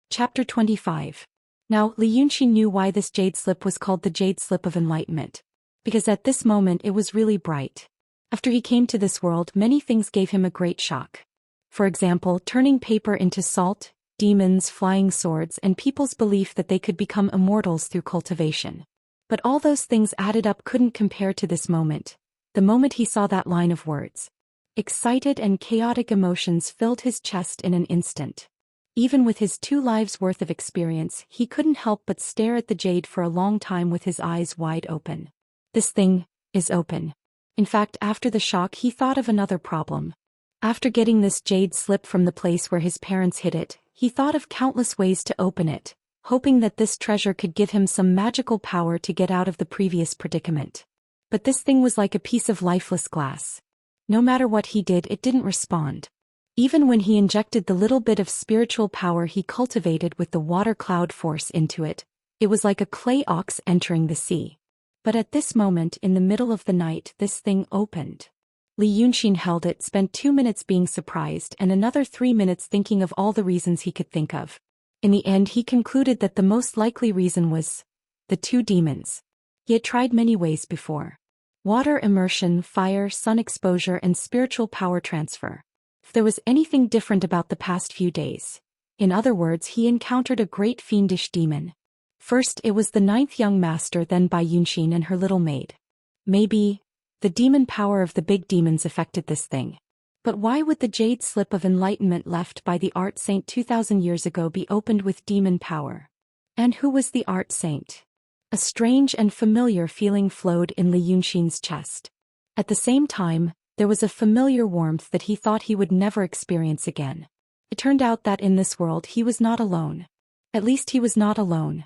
Chapter 25. Now, Li Yunxin knew why this jade slip was called the Jade Slip of Enlightenment. Because at this moment it was really bright. After he came to this world, many things gave him a great shock. For example, turning paper into salt, demons, flying swords, and people's belief that they could become immortals through cultivation. But all those things added up couldn't compare to this moment, the moment he saw that line of words. Excited and chaotic emotions filled his chest in an instant. Even with his 2 lives' worth of experience, he couldn't help but stare at the jade for a long time with his eyes wide open. This thing is open. In fact, after the shock he thought of another problem. After getting this jade slip from the place where his parents hid it, he thought of countless ways to open it, hoping that this treasure could give him some magical power to get out of the previous predicament. But this thing was like a piece of lifeless glass. No matter what he did, it didn't respond. Even when he injected the little bit of spiritual power he cultivated with the water cloud force into it, it was like a clay ox entering the sea. But at this moment in the middle of the night, this thing opened. Li Yunxin held it, spent 2 minutes being surprised and another 3 minutes thinking of all the reasons he could think of. In the end, he concluded that the most likely reason was the 2 demons. He had tried many ways before. Water immersion, fire, sun exposure, and spiritual power transfer. If there was anything different about the past few days, in other words, he encountered a great fiendish demon. First it was the 9th young master, then Bai Yunxin and her little maid. Maybe the demon power of the big demons affected this thing. But why would the jade slip of enlightenment left by the art saint 2000 years ago be opened with demon power? And who was the art saint? A strange and familiar feeling flowed in Li Yunxin's chest. At the same time, there was a familiar warmth that he thought he would never experience again. It turned out that in this world he was not alone. At least he was not alone.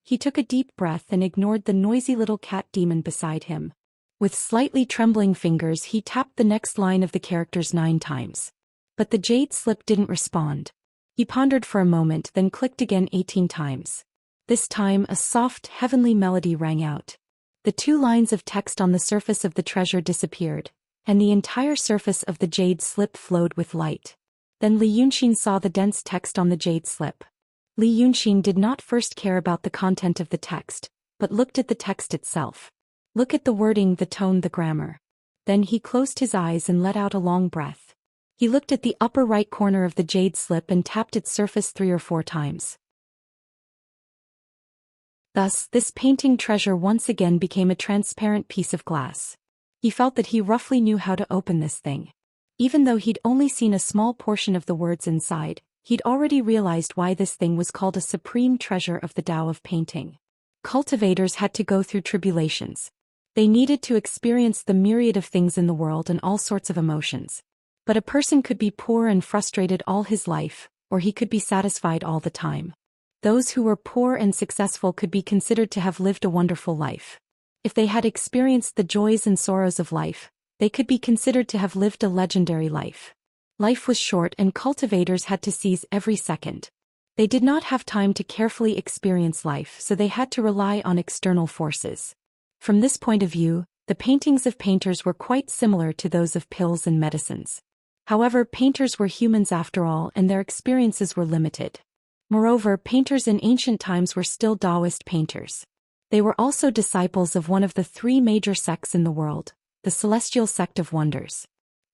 He took a deep breath and ignored the noisy little cat demon beside him. With slightly trembling fingers, he tapped the next line of the characters 9 times. But the jade slip didn't respond. He pondered for a moment, then clicked again 18 times. This time a soft, heavenly melody rang out. The 2 lines of text on the surface of the treasure disappeared, and the entire surface of the jade slip flowed with light. Then Li Yunxin saw the dense text on the jade slip. Li Yunxin did not first care about the content of the text, but looked at the text itself. Look at the wording, the tone, the grammar. Then he closed his eyes and let out a long breath. He looked at the upper right corner of the jade slip and tapped its surface 3 or 4 times. Thus, this painting treasure once again became a transparent piece of glass. He felt that he roughly knew how to open this thing. Even though he'd only seen a small portion of the words inside, he'd already realized why this thing was called a supreme treasure of the Tao of painting. Cultivators had to go through tribulations. They needed to experience the myriad of things in the world and all sorts of emotions. But a person could be poor and frustrated all his life, or he could be satisfied all the time. Those who were poor and successful could be considered to have lived a wonderful life. If they had experienced the joys and sorrows of life, they could be considered to have lived a legendary life. Life was short and cultivators had to seize every second. They did not have time to carefully experience life, so they had to rely on external forces. From this point of view, the paintings of painters were quite similar to those of pills and medicines. However, painters were humans after all, and their experiences were limited. Moreover, painters in ancient times were still Daoist painters. They were also disciples of one of the 3 major sects in the world, the Celestial Sect of Wonders.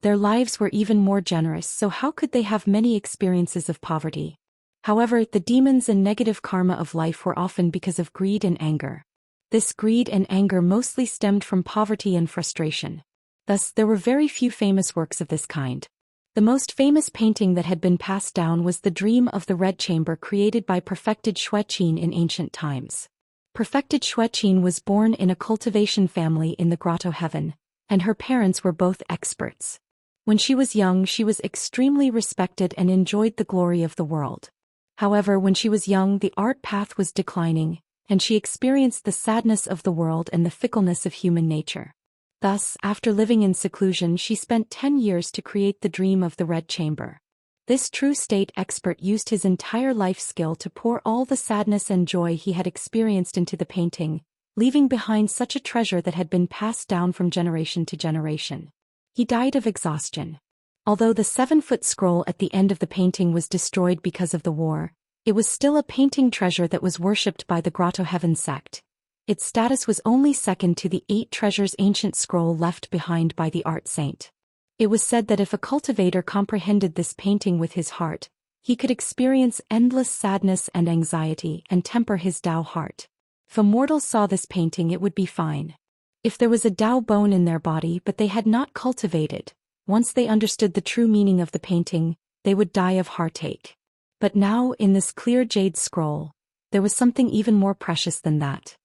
Their lives were even more generous, so how could they have many experiences of poverty? However, the demons and negative karma of life were often because of greed and anger. This greed and anger mostly stemmed from poverty and frustration. Thus, there were very few famous works of this kind. The most famous painting that had been passed down was the Dream of the Red Chamber, created by Perfected Zhou Xian in ancient times. Perfected Zhou Xian was born in a cultivation family in the Grotto Heaven, and her parents were both experts. When she was young, she was extremely respected and enjoyed the glory of the world. However, when she was young, the art path was declining, and she experienced the sadness of the world and the fickleness of human nature. Thus, after living in seclusion, she spent 10 years to create the Dream of the Red Chamber. This true state expert used his entire life skill to pour all the sadness and joy he had experienced into the painting, leaving behind such a treasure that had been passed down from generation to generation. He died of exhaustion. Although the 7-foot scroll at the end of the painting was destroyed because of the war, it was still a painting treasure that was worshipped by the Grotto Heaven sect. Its status was only second to the 8 treasures ancient scroll left behind by the art saint. It was said that if a cultivator comprehended this painting with his heart, he could experience endless sadness and anxiety and temper his Tao heart. If a mortal saw this painting, it would be fine. If there was a Tao bone in their body but they had not cultivated, once they understood the true meaning of the painting, they would die of heartache. But now, in this clear jade scroll, there was something even more precious than that.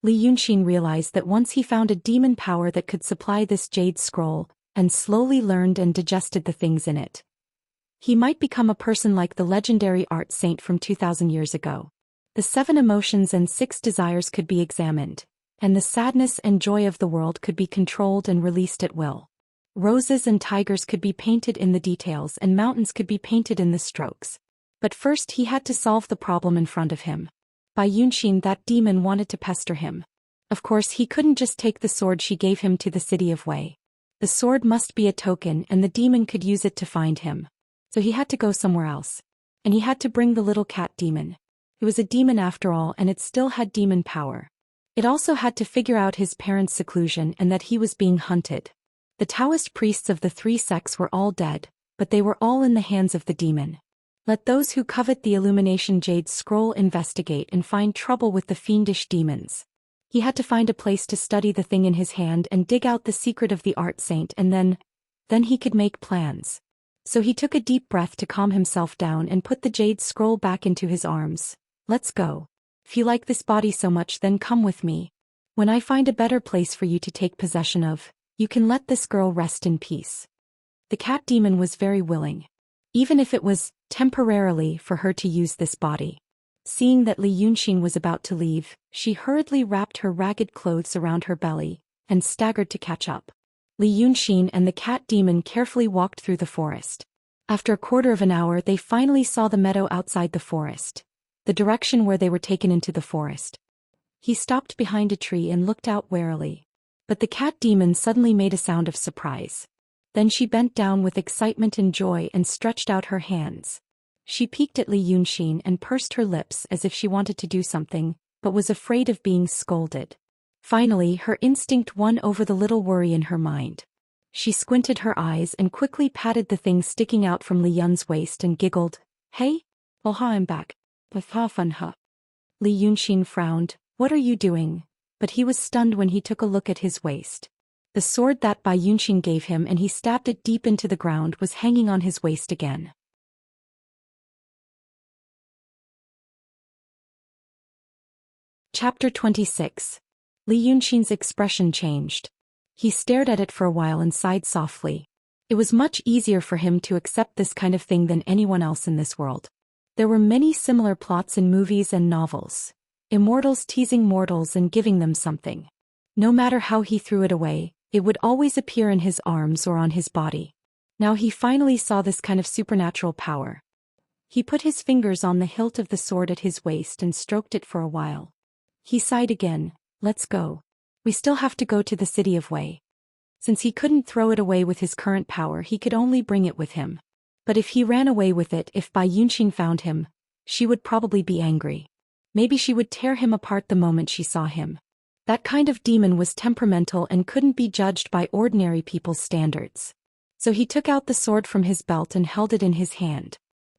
Li Yunxin realized that once he found a demon power that could supply this jade scroll, and slowly learned and digested the things in it. He might become a person like the legendary art saint from 2000 years ago. The 7 emotions and 6 desires could be examined, and the sadness and joy of the world could be controlled and released at will. Roses and tigers could be painted in the details and mountains could be painted in the strokes. But first he had to solve the problem in front of him. Bai Yunxin, that demon, wanted to pester him. Of course he couldn't just take the sword she gave him to the city of Wei. The sword must be a token and the demon could use it to find him. So he had to go somewhere else. And he had to bring the little cat demon. It was a demon after all, and it still had demon power. It also had to figure out his parents' seclusion and that he was being hunted. The Daoist priests of the 3 sects were all dead, but they were all in the hands of the demon. Let those who covet the Illumination Jade Scroll investigate and find trouble with the fiendish demons. He had to find a place to study the thing in his hand and dig out the secret of the art saint, and then he could make plans. So he took a deep breath to calm himself down and put the jade scroll back into his arms. Let's go. If you like this body so much, then come with me. When I find a better place for you to take possession of, you can let this girl rest in peace. The cat demon was very willing. Even if it was temporarily for her to use this body. Seeing that Li Yunxin was about to leave, she hurriedly wrapped her ragged clothes around her belly and staggered to catch up. Li Yunxin and the cat demon carefully walked through the forest. After a quarter of an hour, they finally saw the meadow outside the forest, the direction where they were taken into the forest. He stopped behind a tree and looked out warily. But the cat demon suddenly made a sound of surprise. Then she bent down with excitement and joy and stretched out her hands. She peeked at Li Yunxin and pursed her lips as if she wanted to do something, but was afraid of being scolded. Finally, her instinct won over the little worry in her mind. She squinted her eyes and quickly patted the thing sticking out from Li Yun's waist and giggled. Hey? Oh, I'm back. Li Yunxin frowned. What are you doing? But he was stunned when he took a look at his waist. The sword that Bai Yunxin gave him and he stabbed it deep into the ground was hanging on his waist again. Chapter 26. Li Yunxin's expression changed. He stared at it for a while and sighed softly. It was much easier for him to accept this kind of thing than anyone else in this world. There were many similar plots in movies and novels. Immortals teasing mortals and giving them something. No matter how he threw it away, it would always appear in his arms or on his body. Now he finally saw this kind of supernatural power. He put his fingers on the hilt of the sword at his waist and stroked it for a while. He sighed again. Let's go. We still have to go to the city of Wei. Since he couldn't throw it away with his current power, he could only bring it with him. But if he ran away with it, if Bai Yunxin found him, she would probably be angry. Maybe she would tear him apart the moment she saw him. That kind of demon was temperamental and couldn't be judged by ordinary people's standards. So he took out the sword from his belt and held it in his hand.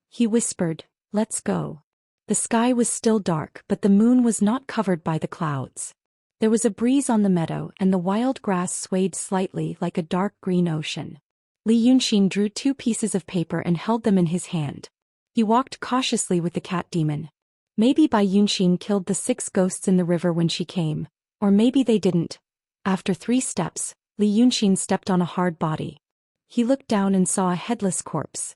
He whispered, "Let's go." The sky was still dark, but the moon was not covered by the clouds. There was a breeze on the meadow and the wild grass swayed slightly like a dark green ocean. Li Yunxin drew 2 pieces of paper and held them in his hand. He walked cautiously with the cat demon. Maybe Bai Yunxin killed the 6 ghosts in the river when she came, or maybe they didn't. After 3 steps, Li Yunxin stepped on a hard body. He looked down and saw a headless corpse.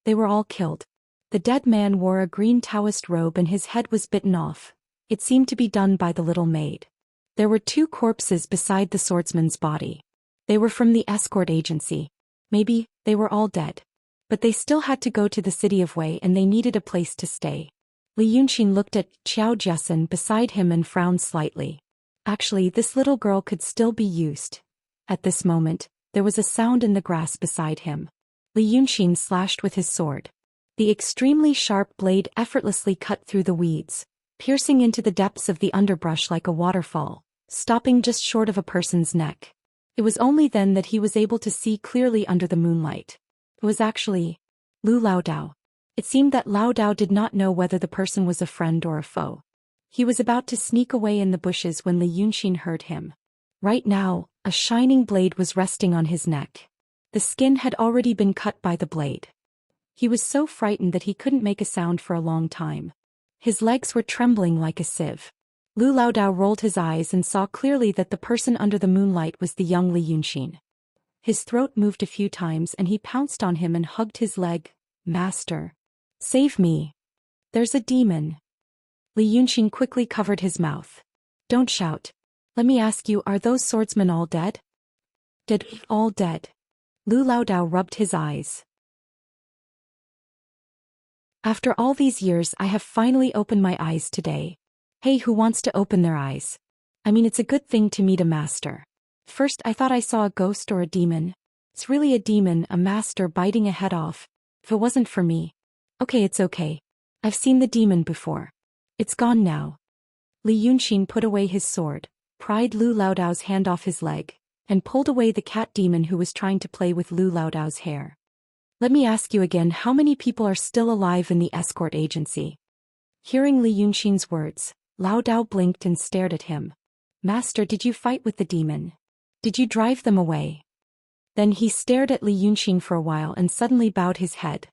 They were all killed. The dead man wore a green Daoist robe and his head was bitten off. It seemed to be done by the little maid. There were 2 corpses beside the swordsman's body. They were from the escort agency. Maybe they were all dead. But they still had to go to the city of Wei and they needed a place to stay. Li Yunxin looked at Xiao Jiasen beside him and frowned slightly. Actually, this little girl could still be used. At this moment, there was a sound in the grass beside him. Li Yunxin slashed with his sword. The extremely sharp blade effortlessly cut through the weeds, piercing into the depths of the underbrush like a waterfall, stopping just short of a person's neck. It was only then that he was able to see clearly under the moonlight. It was actually Lu Laodao. It seemed that Laodao did not know whether the person was a friend or a foe. He was about to sneak away in the bushes when Li Yunxin heard him. Right now, a shining blade was resting on his neck. The skin had already been cut by the blade. He was so frightened that he couldn't make a sound for a long time. His legs were trembling like a sieve. Lu Laodao rolled his eyes and saw clearly that the person under the moonlight was the young Li Yunxin. His throat moved a few times and he pounced on him and hugged his leg. Master. Save me. There's a demon. Li Yunxin quickly covered his mouth. Don't shout. Let me ask you, are those swordsmen all dead? Dead, all dead. Lu Laodao rubbed his eyes. After all these years I have finally opened my eyes today. Hey, who wants to open their eyes? I mean, it's a good thing to meet a master. First I thought I saw a ghost or a demon. It's really a demon, a master biting a head off. If it wasn't for me. Okay, it's okay. I've seen the demon before. It's gone now. Li Yunxin put away his sword, pried Lu Laodao's hand off his leg, and pulled away the cat demon who was trying to play with Lu Laodao's hair. Let me ask you again, how many people are still alive in the escort agency? Hearing Li Yunxin's words, Laodao blinked and stared at him. Master, did you fight with the demon? Did you drive them away? Then he stared at Li Yunxin for a while and suddenly bowed his head.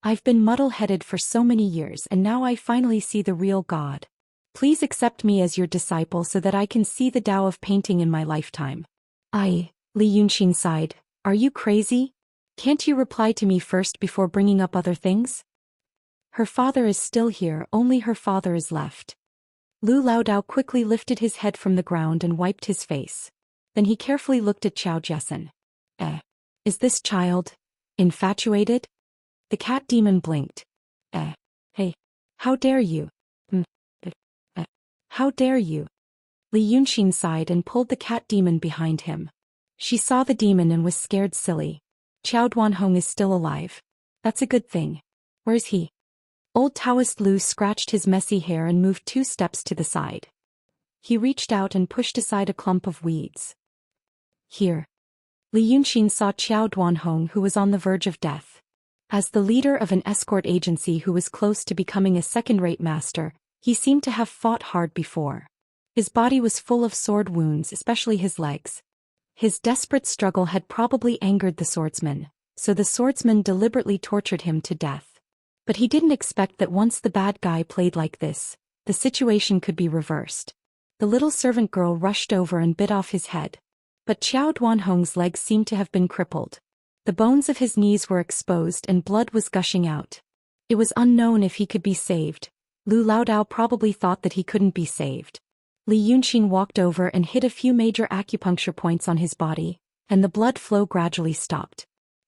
I've been muddle-headed for so many years and now I finally see the real God. Please accept me as your disciple so that I can see the Tao of painting in my lifetime. Li Yunxin sighed. Are you crazy? Can't you reply to me first before bringing up other things? Her father is still here, only her father is left. Lu Laodao quickly lifted his head from the ground and wiped his face. Then he carefully looked at Xiao Jessen. Is this child infatuated? The cat demon blinked. Hey, how dare you? How dare you? Li Yunxin sighed and pulled the cat demon behind him. She saw the demon and was scared silly. Qiao Duanhong is still alive. That's a good thing. Where's he? Old Taoist Lu scratched his messy hair and moved 2 steps to the side. He reached out and pushed aside a clump of weeds. Here. Li Yunxin saw Qiao Duanhong, who was on the verge of death. As the leader of an escort agency who was close to becoming a second-rate master, he seemed to have fought hard before. His body was full of sword wounds, especially his legs. His desperate struggle had probably angered the swordsman, so the swordsman deliberately tortured him to death. But he didn't expect that once the bad guy played like this, the situation could be reversed. The little servant girl rushed over and bit off his head. But Qiao Duanhong's legs seemed to have been crippled. The bones of his knees were exposed and blood was gushing out. It was unknown if he could be saved. Lu Laodao probably thought that he couldn't be saved. Li Yunxin walked over and hit a few major acupuncture points on his body, and the blood flow gradually stopped.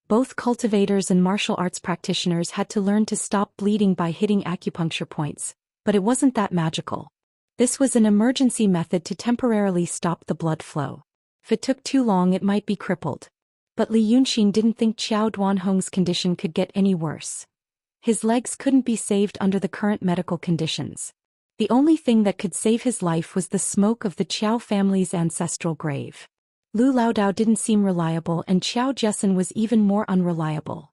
Both cultivators and martial arts practitioners had to learn to stop bleeding by hitting acupuncture points, but it wasn't that magical. This was an emergency method to temporarily stop the blood flow. If it took too long it might be crippled. But Li Yunxin didn't think Qiao Duanhong's condition could get any worse. His legs couldn't be saved under the current medical conditions. The only thing that could save his life was the smoke of the Qiao family's ancestral grave. Lu Laodao didn't seem reliable and Xiao Jessen was even more unreliable.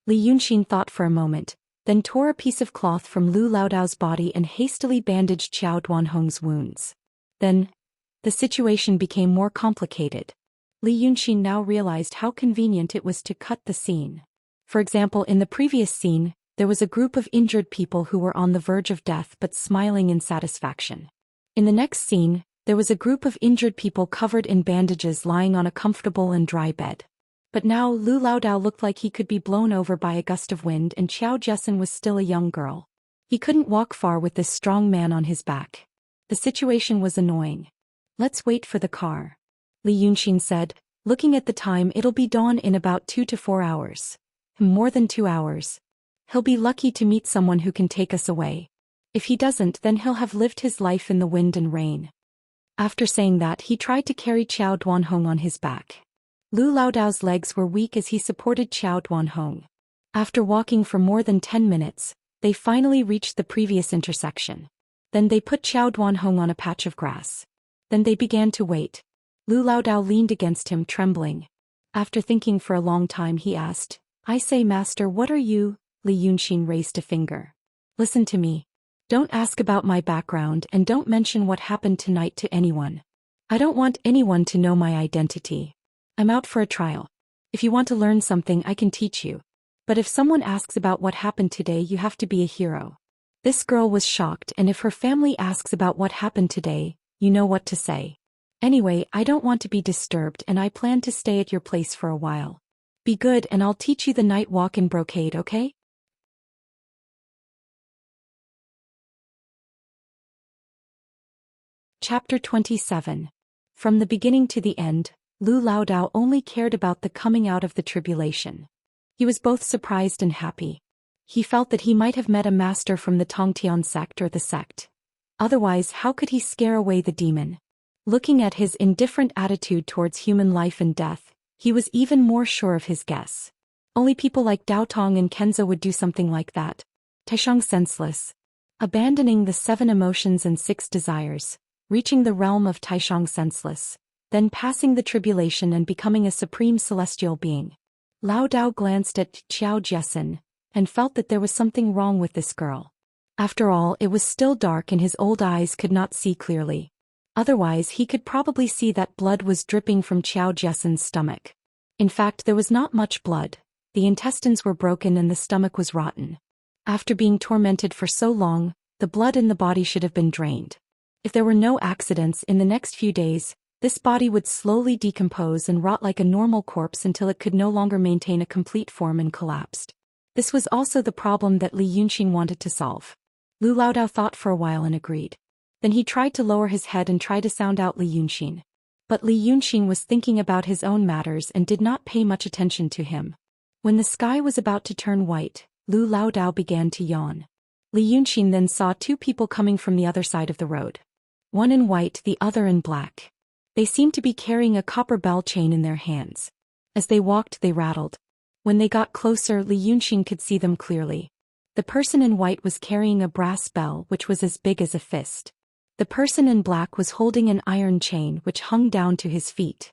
Li Yunxin thought for a moment, then tore a piece of cloth from Lu Laodao's body and hastily bandaged Qiao Duanhong's wounds. Then, the situation became more complicated. Li Yunxin now realized how convenient it was to cut the scene. For example, in the previous scene, there was a group of injured people who were on the verge of death but smiling in satisfaction. In the next scene, there was a group of injured people covered in bandages lying on a comfortable and dry bed. But now Lu Laodao looked like he could be blown over by a gust of wind and Xiao Jessen was still a young girl. He couldn't walk far with this strong man on his back. The situation was annoying. Let's wait for the car. Li Yunxin said, looking at the time, it'll be dawn in about 2 to 4 hours. More than 2 hours. He'll be lucky to meet someone who can take us away. If he doesn't, then he'll have lived his life in the wind and rain. After saying that, he tried to carry Qiao Duanhong on his back. Lu Laodao's legs were weak as he supported Qiao Duanhong. After walking for more than 10 minutes, they finally reached the previous intersection. Then they put Qiao Duanhong on a patch of grass. Then they began to wait. Lu Laodao leaned against him, trembling. After thinking for a long time, he asked, I say, master, what are you? Li Yunxin raised a finger. Listen to me. Don't ask about my background and don't mention what happened tonight to anyone. I don't want anyone to know my identity. I'm out for a trial. If you want to learn something, I can teach you. But if someone asks about what happened today, you have to be a hero. This girl was shocked, and if her family asks about what happened today, you know what to say. Anyway, I don't want to be disturbed and I plan to stay at your place for a while. Be good and I'll teach you the night walk in brocade, okay? Chapter 27. From the beginning to the end, Lu Laodao only cared about the coming out of the tribulation. He was both surprised and happy. He felt that he might have met a master from the Tongtian sect or the sect. Otherwise, how could he scare away the demon? Looking at his indifferent attitude towards human life and death, he was even more sure of his guess. Only people like Dao Tong and Kenzo would do something like that. Taishang senseless. Abandoning the 7 emotions and 6 desires, reaching the realm of Taishang senseless, then passing the tribulation and becoming a supreme celestial being. Lao Dao glanced at Xiao Jiesin, and felt that there was something wrong with this girl. After all, it was still dark and his old eyes could not see clearly. Otherwise he could probably see that blood was dripping from Xiao Jiesin's stomach. In fact, there was not much blood. The intestines were broken and the stomach was rotten. After being tormented for so long, the blood in the body should have been drained. If there were no accidents in the next few days, this body would slowly decompose and rot like a normal corpse until it could no longer maintain a complete form and collapsed. This was also the problem that Li Yunxin wanted to solve. Lu Laodao thought for a while and agreed. Then he tried to lower his head and try to sound out Li Yunxin. But Li Yunxin was thinking about his own matters and did not pay much attention to him. When the sky was about to turn white, Lu Laodao began to yawn. Li Yunxin then saw 2 people coming from the other side of the road. One in white, the other in black. They seemed to be carrying a copper bell chain in their hands. As they walked, they rattled. When they got closer, Li Yunxin could see them clearly. The person in white was carrying a brass bell which was as big as a fist. The person in black was holding an iron chain which hung down to his feet.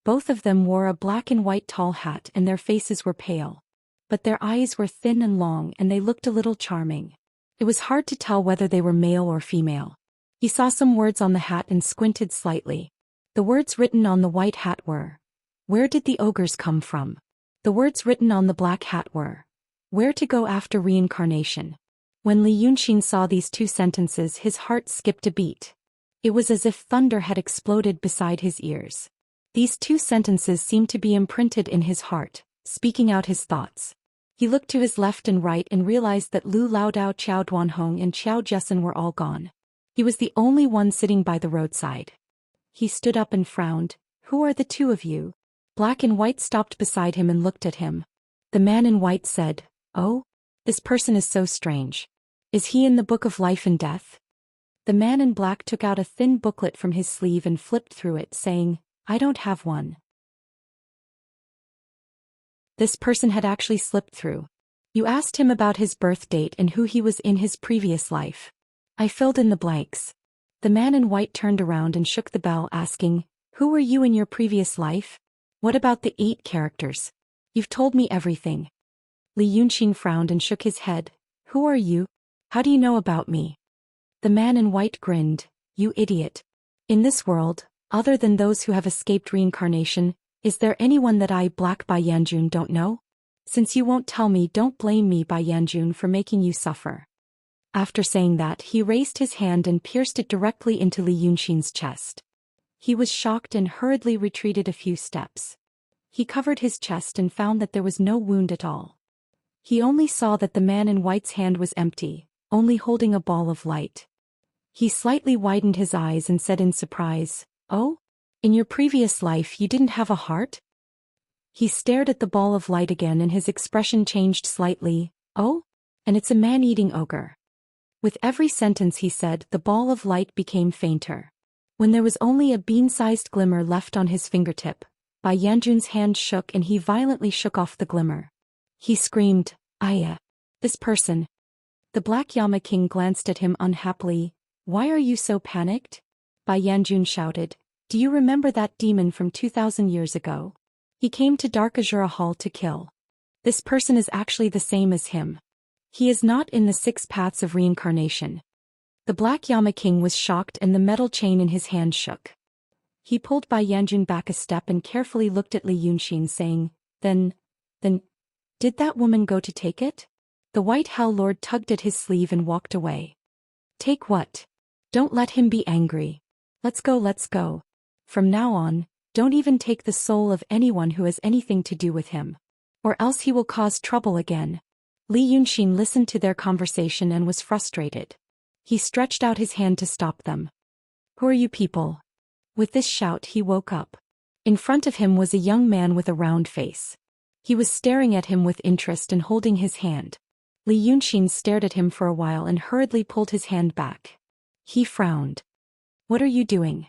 Both of them wore a black and white tall hat and their faces were pale. But their eyes were thin and long and they looked a little charming. It was hard to tell whether they were male or female. He saw some words on the hat and squinted slightly. The words written on the white hat were, "Where did the ogres come from?" The words written on the black hat were, "Where to go after reincarnation?" When Li Yunxin saw these 2 sentences, his heart skipped a beat. It was as if thunder had exploded beside his ears. These 2 sentences seemed to be imprinted in his heart, speaking out his thoughts. He looked to his left and right and realized that Lu Laodao, Qiao Duanhong and Xiao Jiesin were all gone. He was the only one sitting by the roadside. He stood up and frowned. "Who are the 2 of you?" Black and white stopped beside him and looked at him. The man in white said, "Oh? This person is so strange. Is he in the book of life and death?" The man in black took out a thin booklet from his sleeve and flipped through it, saying, "I don't have one." This person had actually slipped through. "You asked him about his birth date and who he was in his previous life. I filled in the blanks." The man in white turned around and shook the bell, asking, "Who were you in your previous life? What about the 8 characters? You've told me everything." Li Yunxin frowned and shook his head. "Who are you? How do you know about me?" The man in white grinned. "You idiot. In this world, other than those who have escaped reincarnation, is there anyone that I, Black Bai Yanjun, don't know? Since you won't tell me, don't blame me, Bai Yanjun, for making you suffer." After saying that, he raised his hand and pierced it directly into Li Yunxin's chest. He was shocked and hurriedly retreated a few steps. He covered his chest and found that there was no wound at all. He only saw that the man in white's hand was empty, only holding a ball of light. He slightly widened his eyes and said in surprise, "Oh? In your previous life you didn't have a heart?" He stared at the ball of light again and his expression changed slightly. "Oh? And it's a man-eating ogre." With every sentence he said, the ball of light became fainter. When there was only a bean-sized glimmer left on his fingertip, Bai Yanjun's hand shook and he violently shook off the glimmer. He screamed, "Aya! This person!" The Black Yama King glanced at him unhappily. "Why are you so panicked?" Bai Yanjun shouted, "Do you remember that demon from 2,000 years ago? He came to Dark Azura Hall to kill. This person is actually the same as him. He is not in the 6 paths of reincarnation." The Black Yama King was shocked and the metal chain in his hand shook. He pulled Bai Yanjun back a step and carefully looked at Li Yunxin, saying, Then, did that woman go to take it?" The White Hell Lord tugged at his sleeve and walked away. "Take what? Don't let him be angry. Let's go, let's go." From now on, don't even take the soul of anyone who has anything to do with him. Or else he will cause trouble again. Li Yunxin listened to their conversation and was frustrated. He stretched out his hand to stop them. Who are you people? With this shout he woke up. In front of him was a young man with a round face. He was staring at him with interest and holding his hand. Li Yunxin stared at him for a while and hurriedly pulled his hand back. He frowned. What are you doing?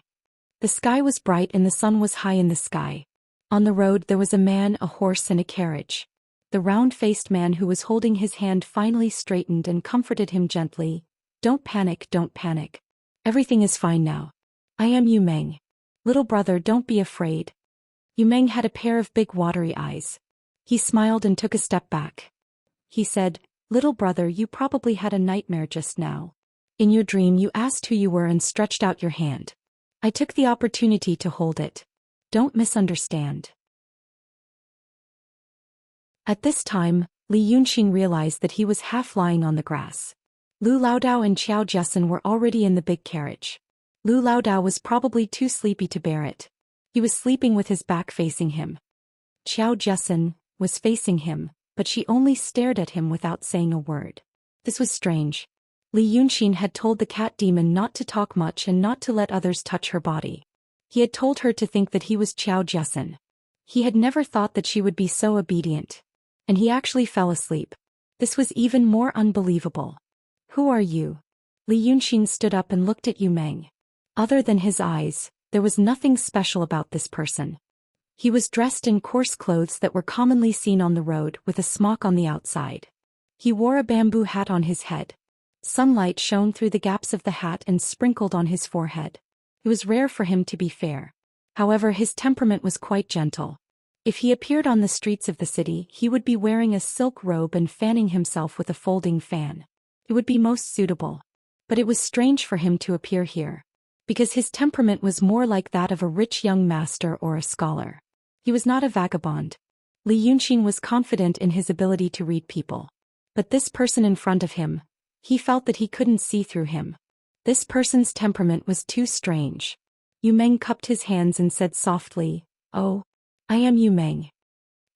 The sky was bright and the sun was high in the sky. On the road there was a man, a horse and a carriage. The round-faced man who was holding his hand finally straightened and comforted him gently. Don't panic, don't panic. Everything is fine now. I am Yu Meng. Little brother, don't be afraid. Yu Meng had a pair of big watery eyes. He smiled and took a step back. He said, Little brother, you probably had a nightmare just now. In your dream you asked who you were and stretched out your hand. I took the opportunity to hold it. Don't misunderstand. At this time, Li Yunxin realized that he was half lying on the grass. Lu Laodao and Qiao Jiasen were already in the big carriage. Lu Laodao was probably too sleepy to bear it. He was sleeping with his back facing him. Qiao Jiasen was facing him, but she only stared at him without saying a word. This was strange. Li Yunxin had told the cat demon not to talk much and not to let others touch her body. He had told her to think that he was Qiao Jiasen. He had never thought that she would be so obedient. And he actually fell asleep. This was even more unbelievable. Who are you? Li Yunxin stood up and looked at Yu Meng. Other than his eyes, there was nothing special about this person. He was dressed in coarse clothes that were commonly seen on the road with a smock on the outside. He wore a bamboo hat on his head. Sunlight shone through the gaps of the hat and sprinkled on his forehead. It was rare for him to be fair. However, his temperament was quite gentle. If he appeared on the streets of the city, he would be wearing a silk robe and fanning himself with a folding fan. It would be most suitable. But it was strange for him to appear here, because his temperament was more like that of a rich young master or a scholar. He was not a vagabond. Li Yunxin was confident in his ability to read people. But this person in front of him, he felt that he couldn't see through him. This person's temperament was too strange. Yu Meng cupped his hands and said softly, Oh, I am Yu Meng.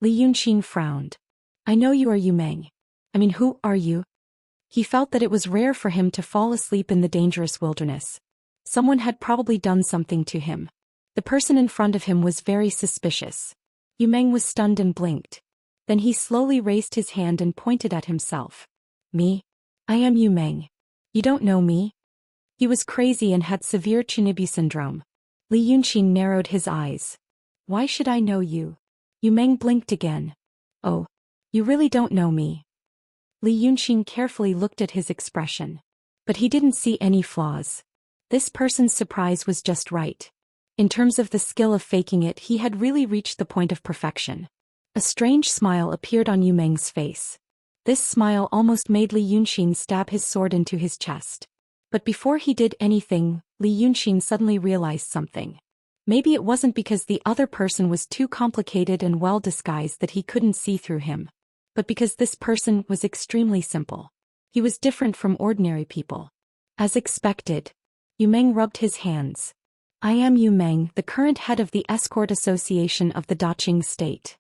Li Yunxin frowned. I know you are Yu Meng. I mean, who are you? He felt that it was rare for him to fall asleep in the dangerous wilderness. Someone had probably done something to him. The person in front of him was very suspicious. Yu Meng was stunned and blinked. Then he slowly raised his hand and pointed at himself. Me? I am Yu Meng. You don't know me? He was crazy and had severe Chunibu syndrome. Li Yunxin narrowed his eyes. Why should I know you? Yu Meng blinked again. Oh, you really don't know me. Li Yunxin carefully looked at his expression. But he didn't see any flaws. This person's surprise was just right. In terms of the skill of faking it, he had really reached the point of perfection. A strange smile appeared on Yu Meng's face. This smile almost made Li Yunxin stab his sword into his chest. But before he did anything, Li Yunxin suddenly realized something. Maybe it wasn't because the other person was too complicated and well disguised that he couldn't see through him, but because this person was extremely simple. He was different from ordinary people. As expected, Yu Meng rubbed his hands. I am Yu Meng, the current head of the Escort Association of the Daqing State.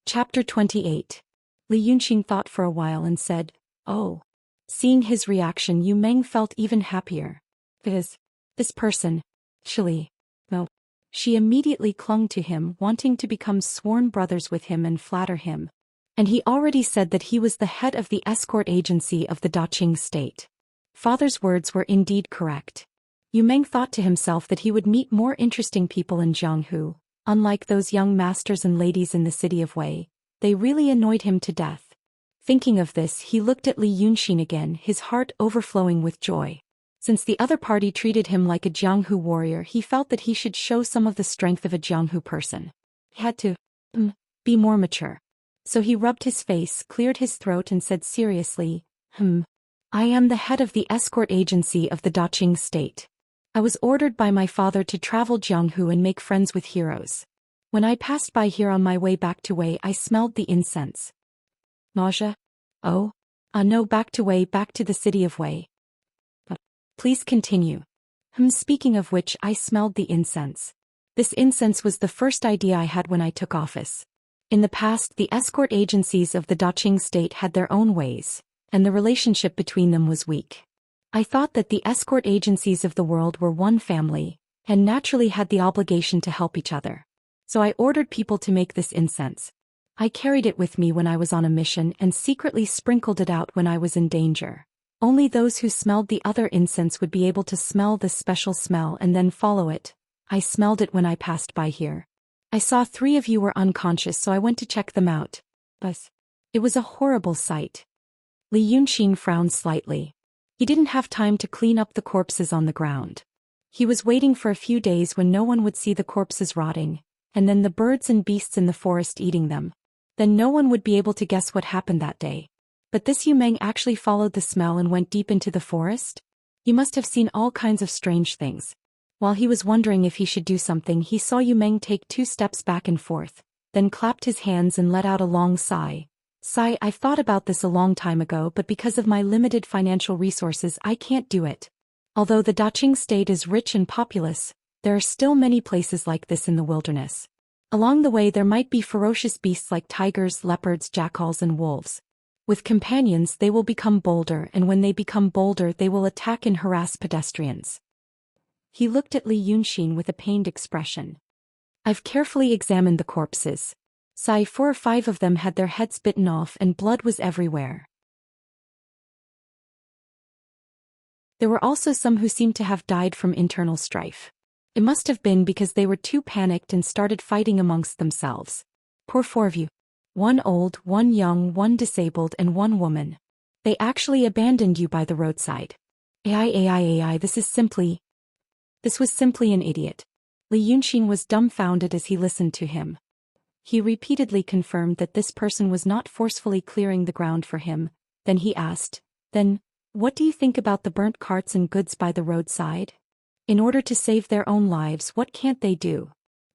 Chapter 28. Li Yunxin thought for a while and said, Oh. Seeing his reaction, Yu Meng felt even happier. This person, Shili. No. She immediately clung to him, wanting to become sworn brothers with him and flatter him. And he already said that he was the head of the escort agency of the Daqing state. Father's words were indeed correct. Yu Meng thought to himself that he would meet more interesting people in Jianghu. Unlike those young masters and ladies in the city of Wei, they really annoyed him to death. Thinking of this, he looked at Li Yunxin again, his heart overflowing with joy. Since the other party treated him like a Jianghu warrior, he felt that he should show some of the strength of a Jianghu person. He had to be more mature. So he rubbed his face, cleared his throat and said seriously, I am the head of the escort agency of the Daqing state. I was ordered by my father to travel Jianghu and make friends with heroes. When I passed by here on my way back to Wei, I smelled the incense. Nausea? Oh? No, back to the city of Wei. Please continue. Speaking of which, I smelled the incense. This incense was the first idea I had when I took office. In the past, the escort agencies of the Daoist state had their own ways, and the relationship between them was weak. I thought that the escort agencies of the world were one family, and naturally had the obligation to help each other. So I ordered people to make this incense. I carried it with me when I was on a mission and secretly sprinkled it out when I was in danger. Only those who smelled the other incense would be able to smell this special smell and then follow it. I smelled it when I passed by here. I saw 3 of you were unconscious, so I went to check them out. But it was a horrible sight. Xianxia frowned slightly. He didn't have time to clean up the corpses on the ground. He was waiting for a few days when no one would see the corpses rotting, and then the birds and beasts in the forest eating them. Then no one would be able to guess what happened that day. But this Yu Meng actually followed the smell and went deep into the forest? He must have seen all kinds of strange things. While he was wondering if he should do something, he saw Yu Meng take 2 steps back and forth, then clapped his hands and let out a long sigh. I've thought about this a long time ago, but because of my limited financial resources I can't do it. Although the Daoist state is rich and populous, there are still many places like this in the wilderness. Along the way there might be ferocious beasts like tigers, leopards, jackals and wolves. With companions they will become bolder, and when they become bolder they will attack and harass pedestrians. He looked at Xianxia with a pained expression. I've carefully examined the corpses. 4 or 5 of them had their heads bitten off and blood was everywhere. There were also some who seemed to have died from internal strife. It must have been because they were too panicked and started fighting amongst themselves. Poor 4 of you. 1 old, 1 young, 1 disabled and 1 woman. They actually abandoned you by the roadside. This was simply an idiot. Xianxia was dumbfounded as he listened to him. He repeatedly confirmed that this person was not forcefully clearing the ground for him. Then he asked, "Then, what do you think about the burnt carts and goods by the roadside? In order to save their own lives, what can't they do?"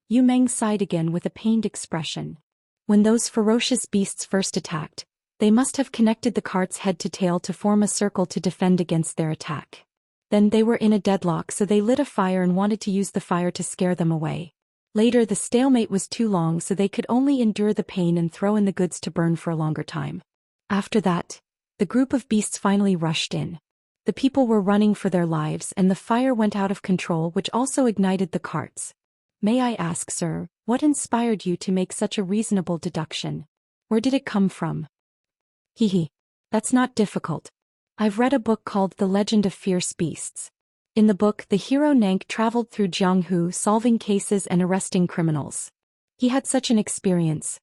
Yu Meng sighed again with a pained expression. When those ferocious beasts first attacked, they must have connected the carts head to tail to form a circle to defend against their attack. Then they were in a deadlock, so they lit a fire and wanted to use the fire to scare them away. Later the stalemate was too long, so they could only endure the pain and throw in the goods to burn for a longer time. After that, the group of beasts finally rushed in. The people were running for their lives and the fire went out of control, which also ignited the carts. May I ask, sir, what inspired you to make such a reasonable deduction? Where did it come from? That's not difficult. I've read a book called The Legend of Fierce Beasts. In the book, the hero Nank traveled through Jianghu solving cases and arresting criminals. He had such an experience.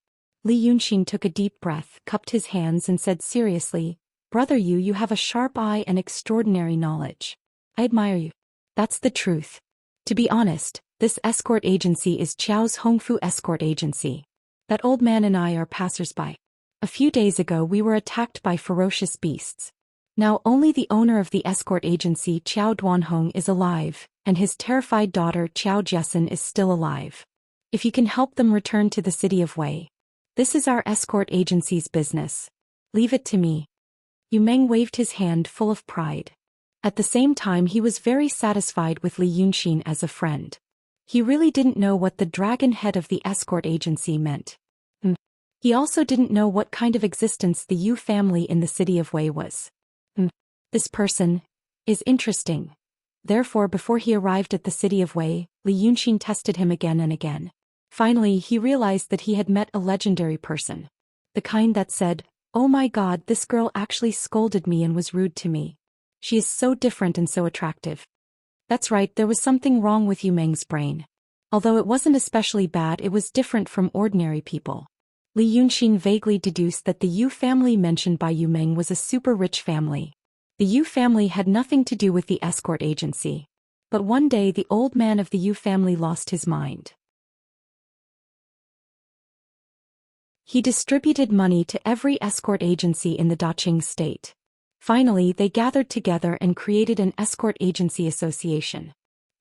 Xianxia took a deep breath, cupped his hands and said seriously, "Brother Yu, you have a sharp eye and extraordinary knowledge. I admire you." That's the truth. To be honest, this escort agency is Qiao's Hongfu escort agency. That old man and I are passers-by. A few days ago we were attacked by ferocious beasts. Now only the owner of the escort agency, Qiao Duanhong, is alive, and his terrified daughter Qiao Jiasen is still alive. If you can help them return to the city of Wei. This is our escort agency's business. Leave it to me. Yu Meng waved his hand full of pride. At the same time he was very satisfied with Xianxia as a friend. He really didn't know what the dragon head of the escort agency meant. He also didn't know what kind of existence the Yu family in the city of Wei was. This person is interesting. Therefore, before he arrived at the city of Wei, Xianxia tested him again and again. Finally, he realized that he had met a legendary person. The kind that said, "Oh my God, this girl actually scolded me and was rude to me. She is so different and so attractive." That's right, there was something wrong with Yu Meng's brain. Although it wasn't especially bad, it was different from ordinary people. Xianxia vaguely deduced that the Yu family mentioned by Yu Meng was a super rich family. The Yu family had nothing to do with the escort agency. But one day the old man of the Yu family lost his mind. He distributed money to every escort agency in the Daoist state. Finally, they gathered together and created an escort agency association.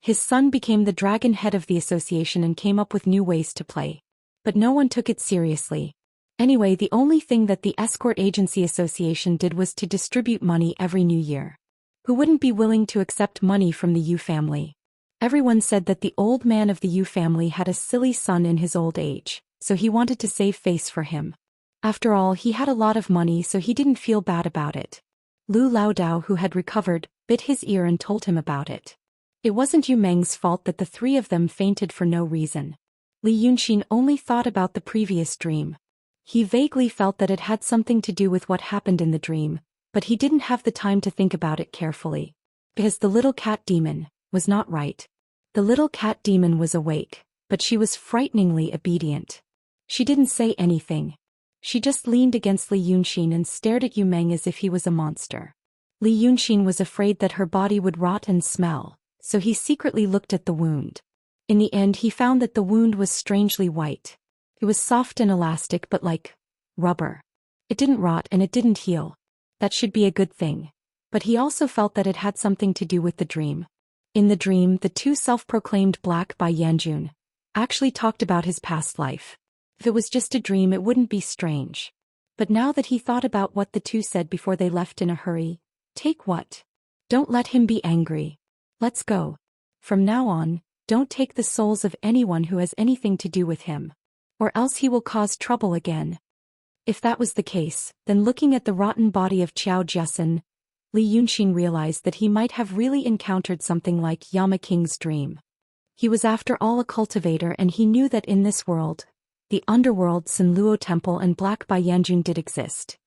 His son became the dragon head of the association and came up with new ways to play. But no one took it seriously. Anyway, the only thing that the Escort Agency Association did was to distribute money every new year. Who wouldn't be willing to accept money from the Yu family? Everyone said that the old man of the Yu family had a silly son in his old age, so he wanted to save face for him. After all, he had a lot of money, so he didn't feel bad about it. Lu Laodao, who had recovered, bit his ear and told him about it. It wasn't Yu Meng's fault that the three of them fainted for no reason. Li Yunxin only thought about the previous dream. He vaguely felt that it had something to do with what happened in the dream, but he didn't have the time to think about it carefully. Because the little cat demon was not right. The little cat demon was awake, but she was frighteningly obedient. She didn't say anything. She just leaned against Li Yunxin and stared at Yu Meng as if he was a monster. Li Yunxin was afraid that her body would rot and smell, so he secretly looked at the wound. In the end, he found that the wound was strangely white. It was soft and elastic, but like rubber. It didn't rot and it didn't heal. That should be a good thing. But he also felt that it had something to do with the dream. In the dream, the two self-proclaimed Black Bai Yanjun actually talked about his past life. If it was just a dream, it wouldn't be strange. But now that he thought about what the two said before they left in a hurry, take what? Don't let him be angry. Let's go. From now on, don't take the souls of anyone who has anything to do with him. Or else he will cause trouble again. If that was the case, then looking at the rotten body of Qiao Jiasen, Li Yunxin realized that he might have really encountered something like Yama King's dream. He was after all a cultivator, and he knew that in this world, the underworld Sanluo Temple and Black Bai Yanjun did exist.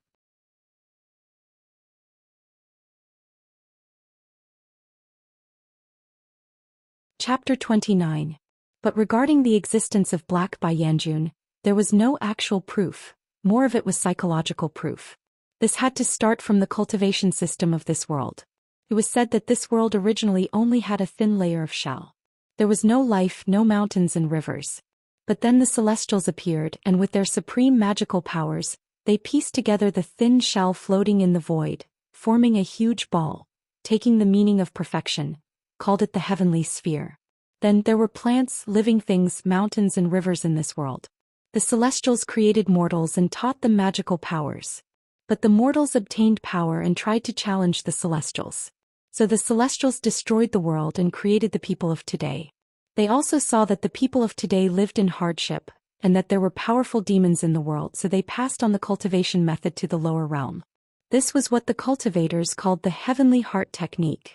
Chapter 29. But regarding the existence of Black Bai Yanjun, there was no actual proof, more of it was psychological proof. This had to start from the cultivation system of this world. It was said that this world originally only had a thin layer of shell. There was no life, no mountains and rivers. But then the Celestials appeared, and with their supreme magical powers, they pieced together the thin shell floating in the void, forming a huge ball, taking the meaning of perfection, called it the heavenly sphere. Then there were plants, living things, mountains and rivers in this world. The Celestials created mortals and taught them magical powers. But the mortals obtained power and tried to challenge the Celestials. So the Celestials destroyed the world and created the people of today. They also saw that the people of today lived in hardship, and that there were powerful demons in the world, so they passed on the cultivation method to the lower realm. This was what the cultivators called the Heavenly Heart Technique.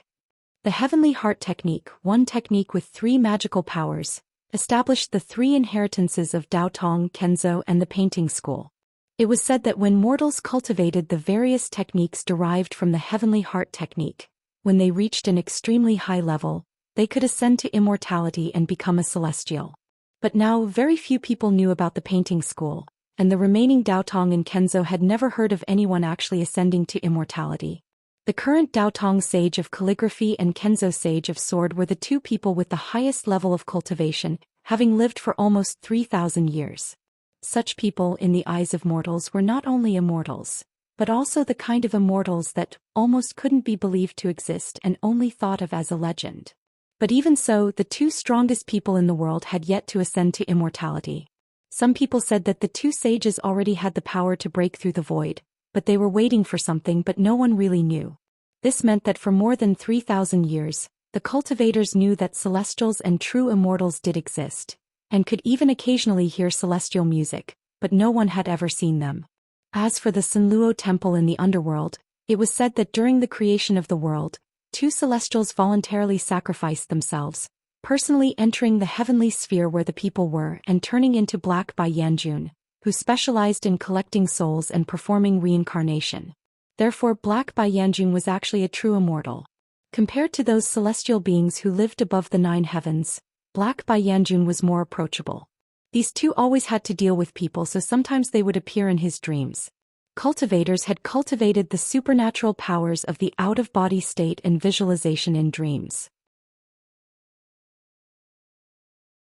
The Heavenly Heart Technique, one technique with 3 magical powers, established the 3 inheritances of Daotong, Kenzo, and the painting school. It was said that when mortals cultivated the various techniques derived from the Heavenly Heart Technique, when they reached an extremely high level, they could ascend to immortality and become a celestial. But now very few people knew about the painting school, and the remaining Daotong and Kenzo had never heard of anyone actually ascending to immortality. The current Daotong Sage of Calligraphy and Kenzo Sage of Sword were the 2 people with the highest level of cultivation, having lived for almost 3,000 years. Such people, in the eyes of mortals, were not only immortals, but also the kind of immortals that almost couldn't be believed to exist and only thought of as a legend. But even so, the 2 strongest people in the world had yet to ascend to immortality. Some people said that the 2 sages already had the power to break through the void, but they were waiting for something, but no one really knew. This meant that for more than 3,000 years, the cultivators knew that celestials and true immortals did exist, and could even occasionally hear celestial music, but no one had ever seen them. As for the Sanluo Temple in the underworld, it was said that during the creation of the world, 2 celestials voluntarily sacrificed themselves, personally entering the heavenly sphere where the people were and turning into Black Bai Yanjun, who specialized in collecting souls and performing reincarnation. Therefore, Black Bai Yanjun was actually a true immortal. Compared to those celestial beings who lived above the 9 heavens, Black Bai Yanjun was more approachable. These 2 always had to deal with people, so sometimes they would appear in his dreams. Cultivators had cultivated the supernatural powers of the out-of-body state and visualization in dreams.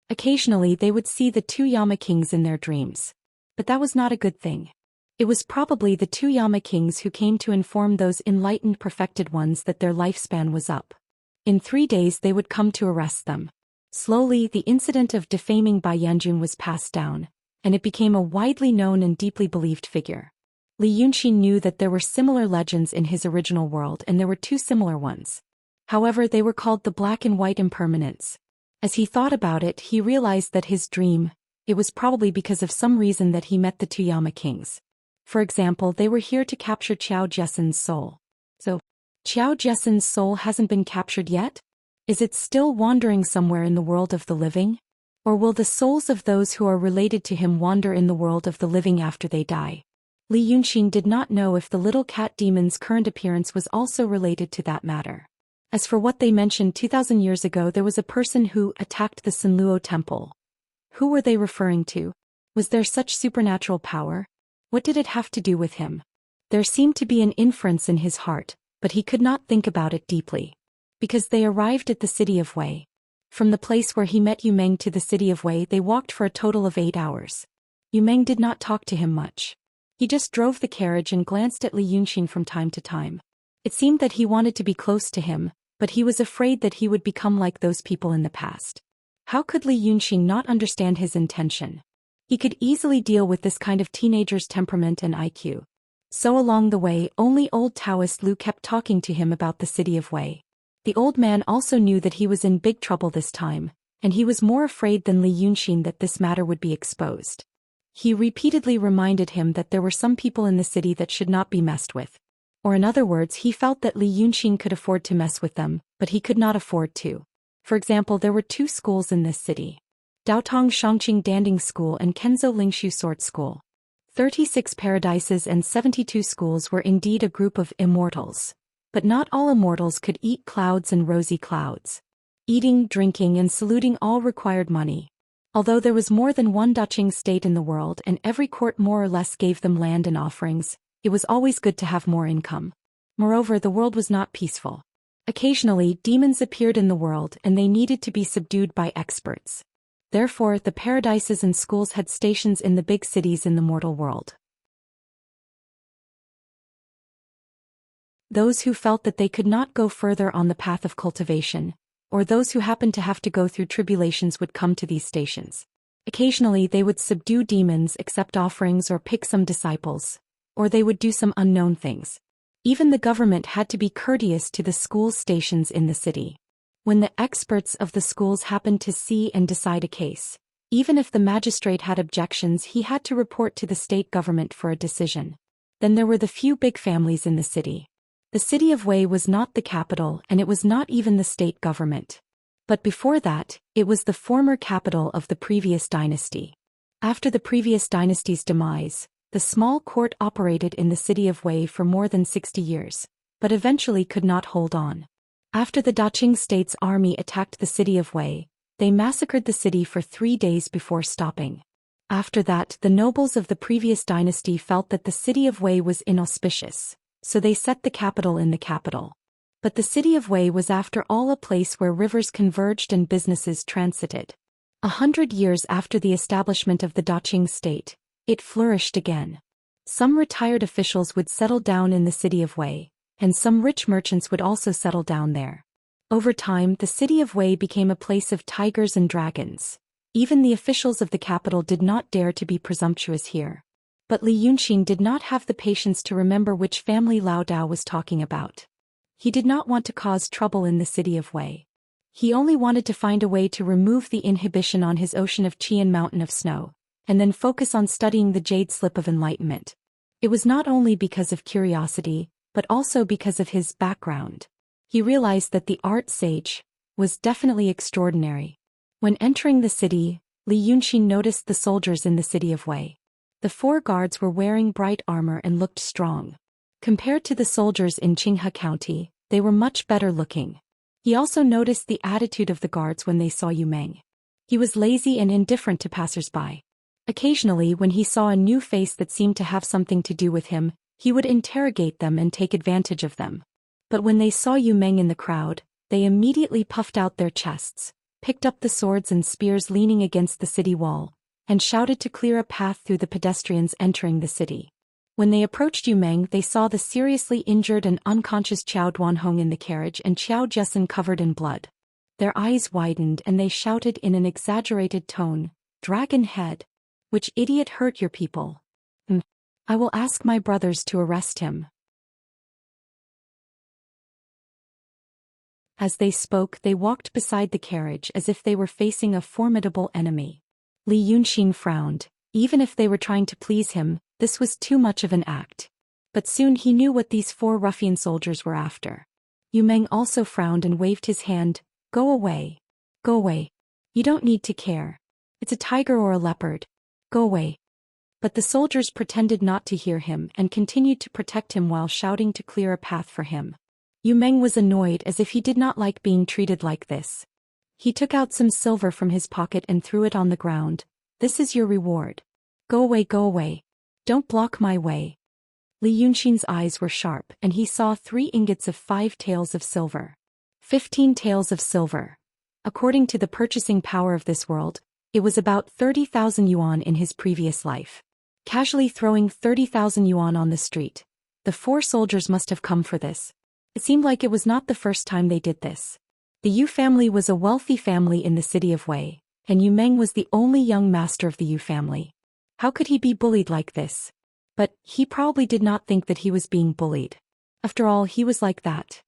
Occasionally they would see the 2 Yama Kings in their dreams. But that was not a good thing. It was probably the 2 Yama Kings who came to inform those enlightened perfected ones that their lifespan was up. In 3 days they would come to arrest them. Slowly the incident of defaming Bai Yanjun was passed down, and it became a widely known and deeply believed figure. Li Yunxin knew that there were similar legends in his original world and there were two similar ones. However, they were called the Black and White Impermanents. As he thought about it, he realized that his dream, it was probably because of some reason that he met the two Yama kings. For example, they were here to capture Qiao Jessen's soul. So, Qiao Jessen's soul hasn't been captured yet? Is it still wandering somewhere in the world of the living? Or will the souls of those who are related to him wander in the world of the living after they die? Li Yunxin did not know if the little cat demon's current appearance was also related to that matter. As for what they mentioned 2,000 years ago, there was a person who attacked the Sanluo temple. Who were they referring to? Was there such supernatural power? What did it have to do with him? There seemed to be an inference in his heart, but he could not think about it deeply. Because they arrived at the city of Wei. From the place where he met Yu Meng to the city of Wei, they walked for a total of 8 hours. Yu Meng did not talk to him much. He just drove the carriage and glanced at Li Yunxin from time to time. It seemed that he wanted to be close to him, but he was afraid that he would become like those people in the past. How could Li Yunxin not understand his intention? He could easily deal with this kind of teenager's temperament and IQ. So along the way, only old Daoist Lu kept talking to him about the city of Wei. The old man also knew that he was in big trouble this time, and he was more afraid than Li Yunxin that this matter would be exposed. He repeatedly reminded him that there were some people in the city that should not be messed with. Or in other words, he felt that Li Yunxin could afford to mess with them, but he could not afford to. For example, there were 2 schools in this city. Daotong Shangqing Danding School and Kenzo Lingshu Sword School. 36 paradises and 72 schools were indeed a group of immortals. But not all immortals could eat clouds and rosy clouds. Eating, drinking, and saluting all required money. Although there was more than one Daqing state in the world and every court more or less gave them land and offerings, it was always good to have more income. Moreover, the world was not peaceful. Occasionally, demons appeared in the world and they needed to be subdued by experts. Therefore, the paradises and schools had stations in the big cities in the mortal world. Those who felt that they could not go further on the path of cultivation, or those who happened to have to go through tribulations would come to these stations. Occasionally they would subdue demons, accept offerings, or pick some disciples, or they would do some unknown things. Even the government had to be courteous to the school stations in the city. When the experts of the schools happened to see and decide a case, even if the magistrate had objections, he had to report to the state government for a decision. Then there were the few big families in the city. The city of Wei was not the capital and it was not even the state government. But before that, it was the former capital of the previous dynasty. After the previous dynasty's demise, the small court operated in the city of Wei for more than 60 years, but eventually could not hold on. After the Daqing state's army attacked the city of Wei, they massacred the city for 3 days before stopping. After that, the nobles of the previous dynasty felt that the city of Wei was inauspicious. So they set the capital in the capital. But the city of Wei was after all a place where rivers converged and businesses transited. 100 years after the establishment of the Daqing state, it flourished again. Some retired officials would settle down in the city of Wei, and some rich merchants would also settle down there. Over time, the city of Wei became a place of tigers and dragons. Even the officials of the capital did not dare to be presumptuous here. But Li Yunxin did not have the patience to remember which family Lao Dao was talking about. He did not want to cause trouble in the city of Wei. He only wanted to find a way to remove the inhibition on his ocean of Qi and mountain of snow, and then focus on studying the jade slip of enlightenment. It was not only because of curiosity, but also because of his background. He realized that the art sage was definitely extraordinary. When entering the city, Li Yunxin noticed the soldiers in the city of Wei. The 4 guards were wearing bright armor and looked strong. Compared to the soldiers in Qinghe County, they were much better looking. He also noticed the attitude of the guards when they saw Yu Meng. He was lazy and indifferent to passers-by. Occasionally, when he saw a new face that seemed to have something to do with him, he would interrogate them and take advantage of them. But when they saw Yu Meng in the crowd, they immediately puffed out their chests, picked up the swords and spears leaning against the city wall, and shouted to clear a path through the pedestrians entering the city. When they approached Yu Meng, they saw the seriously injured and unconscious Qiao Duanhong in the carriage and Qiao Jessen covered in blood. Their eyes widened and they shouted in an exaggerated tone, "Dragon head!" Which idiot hurt your people? I will ask my brothers to arrest him. As they spoke, they walked beside the carriage as if they were facing a formidable enemy. Li Yunxin frowned. Even if they were trying to please him, this was too much of an act. But soon he knew what these 4 ruffian soldiers were after. Yu Meng also frowned and waved his hand. Go away. Go away. You don't need to care. It's a tiger or a leopard. Go away. But the soldiers pretended not to hear him and continued to protect him while shouting to clear a path for him. Yu Meng was annoyed as if he did not like being treated like this. He took out some silver from his pocket and threw it on the ground. This is your reward. Go away, go away. Don't block my way. Li Yunxin's eyes were sharp and he saw 3 ingots of 5 taels of silver. 15 taels of silver. According to the purchasing power of this world, it was about 30,000 yuan in his previous life. Casually throwing 30,000 yuan on the street. The 4 soldiers must have come for this. It seemed like it was not the first time they did this. The Yu family was a wealthy family in the city of Wei, and Yu Meng was the only young master of the Yu family. How could he be bullied like this? But he probably did not think that he was being bullied. After all, he was like that.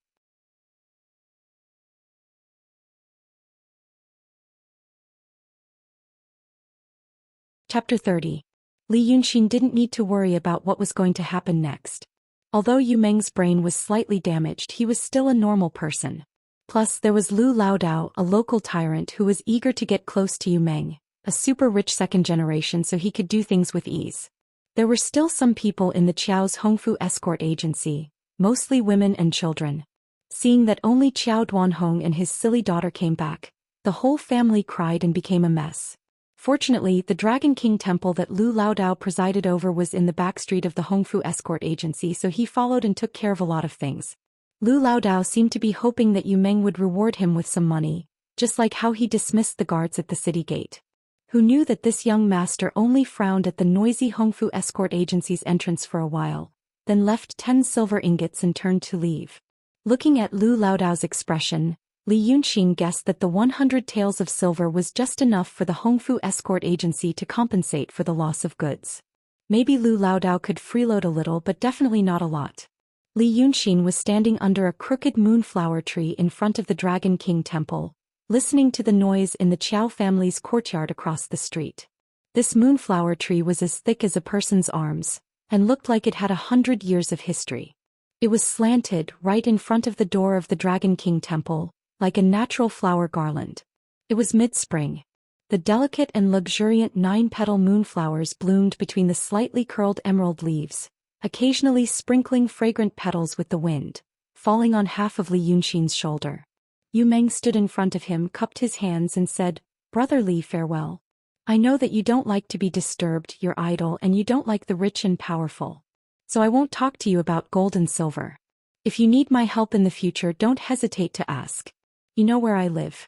Chapter 30. Li Yunxin didn't need to worry about what was going to happen next. Although Yu Meng's brain was slightly damaged, he was still a normal person. Plus, there was Lu Laodao, a local tyrant who was eager to get close to Yu Meng, a super rich second generation, so he could do things with ease. There were still some people in the Qiao's Hongfu escort agency, mostly women and children. Seeing that only Qiao Duanhong and his silly daughter came back, the whole family cried and became a mess. Fortunately, the Dragon King temple that Lu Laodao presided over was in the backstreet of the Hongfu escort agency, so he followed and took care of a lot of things. Lu Laodao seemed to be hoping that Yu Meng would reward him with some money, just like how he dismissed the guards at the city gate. Who knew that this young master only frowned at the noisy Hongfu escort agency's entrance for a while, then left 10 silver ingots and turned to leave. Looking at Lu Laodao's expression, Li Yunxin guessed that the 100 taels of silver was just enough for the Hongfu escort agency to compensate for the loss of goods. Maybe Lu Laodao could freeload a little, but definitely not a lot. Li Yunxin was standing under a crooked moonflower tree in front of the Dragon King temple, listening to the noise in the Qiao family's courtyard across the street. This moonflower tree was as thick as a person's arms, and looked like it had 100 years of history. It was slanted right in front of the door of the Dragon King temple, like a natural flower garland. It was mid-spring. The delicate and luxuriant 9-petal moonflowers bloomed between the slightly curled emerald leaves, occasionally sprinkling fragrant petals with the wind, falling on half of Li Yunxin's shoulder. Yu Meng stood in front of him, cupped his hands and said, "Brother Li, farewell. I know that you don't like to be disturbed, you're idle, and you don't like the rich and powerful. So I won't talk to you about gold and silver. If you need my help in the future, don't hesitate to ask. You know where I live."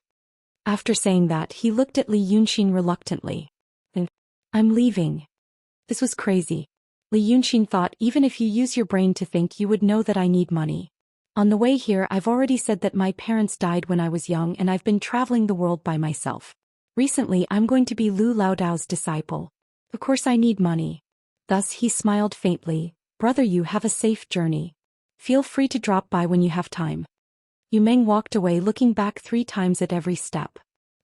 After saying that, he looked at Li Yunxin reluctantly. "I'm leaving." This was crazy. Li Yunxin thought even if you use your brain to think, you would know that I need money. On the way here, I've already said that my parents died when I was young and I've been traveling the world by myself. Recently, I'm going to be Lu Laodao's disciple. Of course I need money. Thus he smiled faintly. "Brother, you have a safe journey. Feel free to drop by when you have time." Yu Meng walked away, looking back 3 times at every step.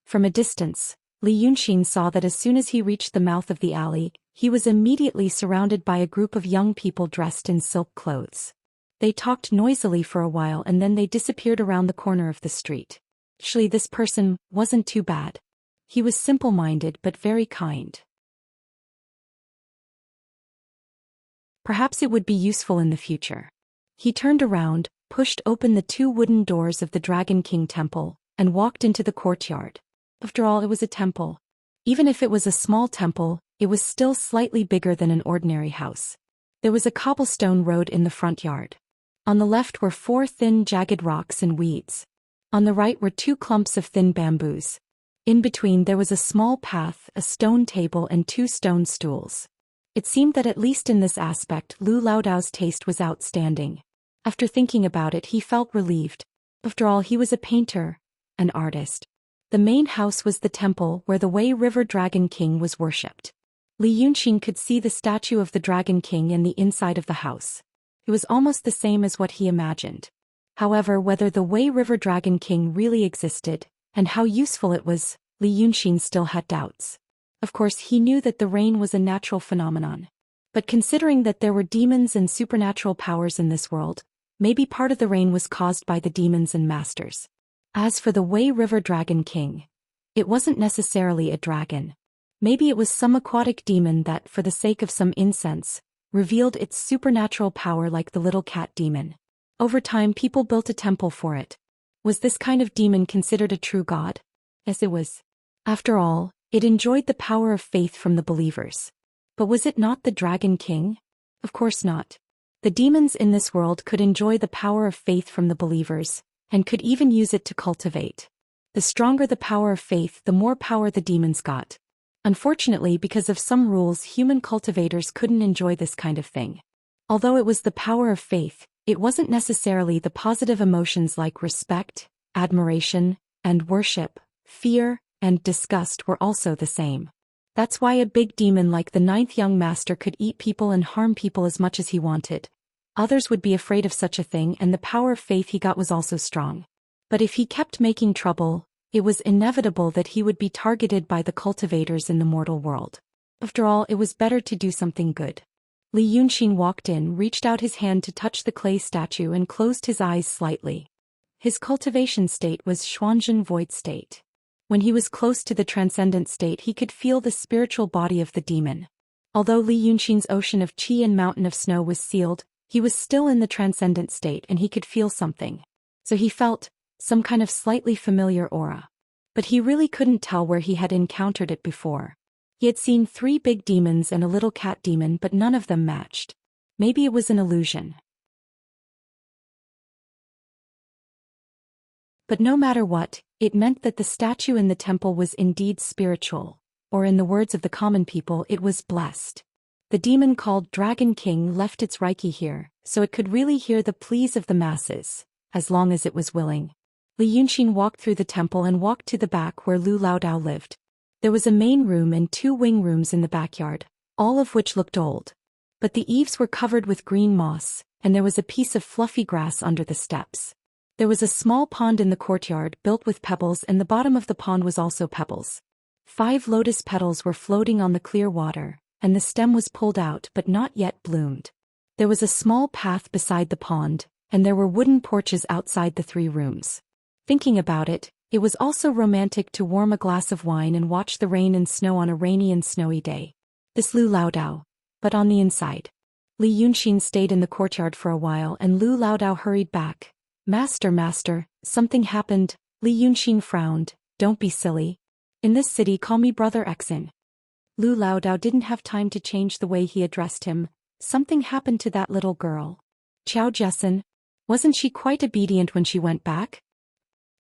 From a distance, Li Yunxin saw that as soon as he reached the mouth of the alley, he was immediately surrounded by a group of young people dressed in silk clothes. They talked noisily for a while and then they disappeared around the corner of the street. Actually, this person wasn't too bad. He was simple-minded but very kind. Perhaps it would be useful in the future. He turned around, pushed open the 2 wooden doors of the Dragon King temple, and walked into the courtyard. After all, it was a temple. Even if it was a small temple, it was still slightly bigger than an ordinary house. There was a cobblestone road in the front yard. On the left were 4 thin jagged rocks and weeds. On the right were 2 clumps of thin bamboos. In between there was a small path, a stone table and 2 stone stools. It seemed that at least in this aspect Lu Laodao's taste was outstanding. After thinking about it, he felt relieved. After all, he was a painter, an artist. The main house was the temple where the Wei River Dragon King was worshipped. Li Yunxin could see the statue of the Dragon King in the inside of the house. It was almost the same as what he imagined. However, whether the Wei River Dragon King really existed, and how useful it was, Li Yunxin still had doubts. Of course, he knew that the rain was a natural phenomenon. But considering that there were demons and supernatural powers in this world, maybe part of the rain was caused by the demons and masters. As for the Wei River Dragon King, it wasn't necessarily a dragon. Maybe it was some aquatic demon that, for the sake of some incense, revealed its supernatural power like the little cat demon. Over time, people built a temple for it. Was this kind of demon considered a true god? Yes, it was. After all, it enjoyed the power of faith from the believers. But was it not the Dragon King? Of course not. The demons in this world could enjoy the power of faith from the believers, and could even use it to cultivate. The stronger the power of faith, the more power the demons got. Unfortunately, because of some rules, human cultivators couldn't enjoy this kind of thing. Although it was the power of faith, it wasn't necessarily the positive emotions like respect, admiration, and worship. Fear and disgust were also the same. That's why a big demon like the ninth young master could eat people and harm people as much as he wanted. Others would be afraid of such a thing, and the power of faith he got was also strong. But if he kept making trouble, it was inevitable that he would be targeted by the cultivators in the mortal world. After all, it was better to do something good. Li Yunxin walked in, reached out his hand to touch the clay statue and closed his eyes slightly. His cultivation state was Xuanzhen void state. When he was close to the transcendent state, he could feel the spiritual body of the demon. Although Li Yunxin's ocean of qi and mountain of snow was sealed, he was still in the transcendent state and he could feel something. So he felt some kind of slightly familiar aura. But he really couldn't tell where he had encountered it before. He had seen 3 big demons and a little cat demon, but none of them matched. Maybe it was an illusion. But no matter what, it meant that the statue in the temple was indeed spiritual, or in the words of the common people, it was blessed. The demon called Dragon King left its Reiki here, so it could really hear the pleas of the masses, as long as it was willing. Li Yunxin walked through the temple and walked to the back where Lu Laodao lived. There was a main room and 2 wing rooms in the backyard, all of which looked old. But the eaves were covered with green moss, and there was a piece of fluffy grass under the steps. There was a small pond in the courtyard built with pebbles, and the bottom of the pond was also pebbles. 5 lotus petals were floating on the clear water, and the stem was pulled out but not yet bloomed. There was a small path beside the pond, and there were wooden porches outside the 3 rooms. Thinking about it, it was also romantic to warm a glass of wine and watch the rain and snow on a rainy and snowy day. This Lu Laodao, but on the inside. Li Yunxin stayed in the courtyard for a while, and Lu Laodao hurried back. Master, something happened." Li Yunxin frowned. "Don't be silly. In this city, call me Brother Exin." Lu Laodao didn't have time to change the way he addressed him. Something happened to that little girl. Xiao Jessen. Wasn't she quite obedient when she went back?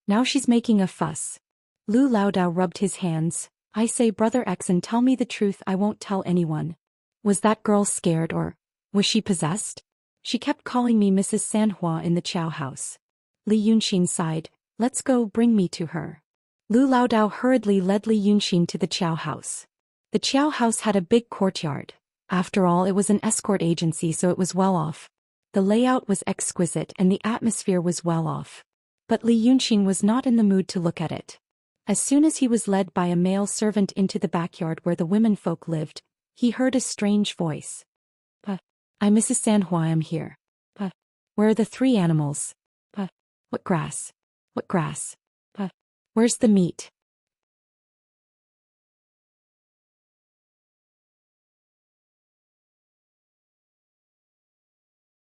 Now she's making a fuss. Lu Laodao rubbed his hands. "I say, Brother Exin, tell me the truth, I won't tell anyone. Was that girl scared, or was she possessed? She kept calling me Mrs. Sanhua in the Chow house." Li Yunxin sighed. "Let's go, bring me to her." Lu Laodao hurriedly led Li Yunxin to the Chow house. The Chow house had a big courtyard. After all, it was an escort agency, so it was well off. The layout was exquisite and the atmosphere was well off. But Li Yunxin was not in the mood to look at it. As soon as he was led by a male servant into the backyard where the womenfolk lived, he heard a strange voice. "I'm Mrs. Sanhua, I'm here. Where are the 3 animals? What grass? What grass? Where's the meat?"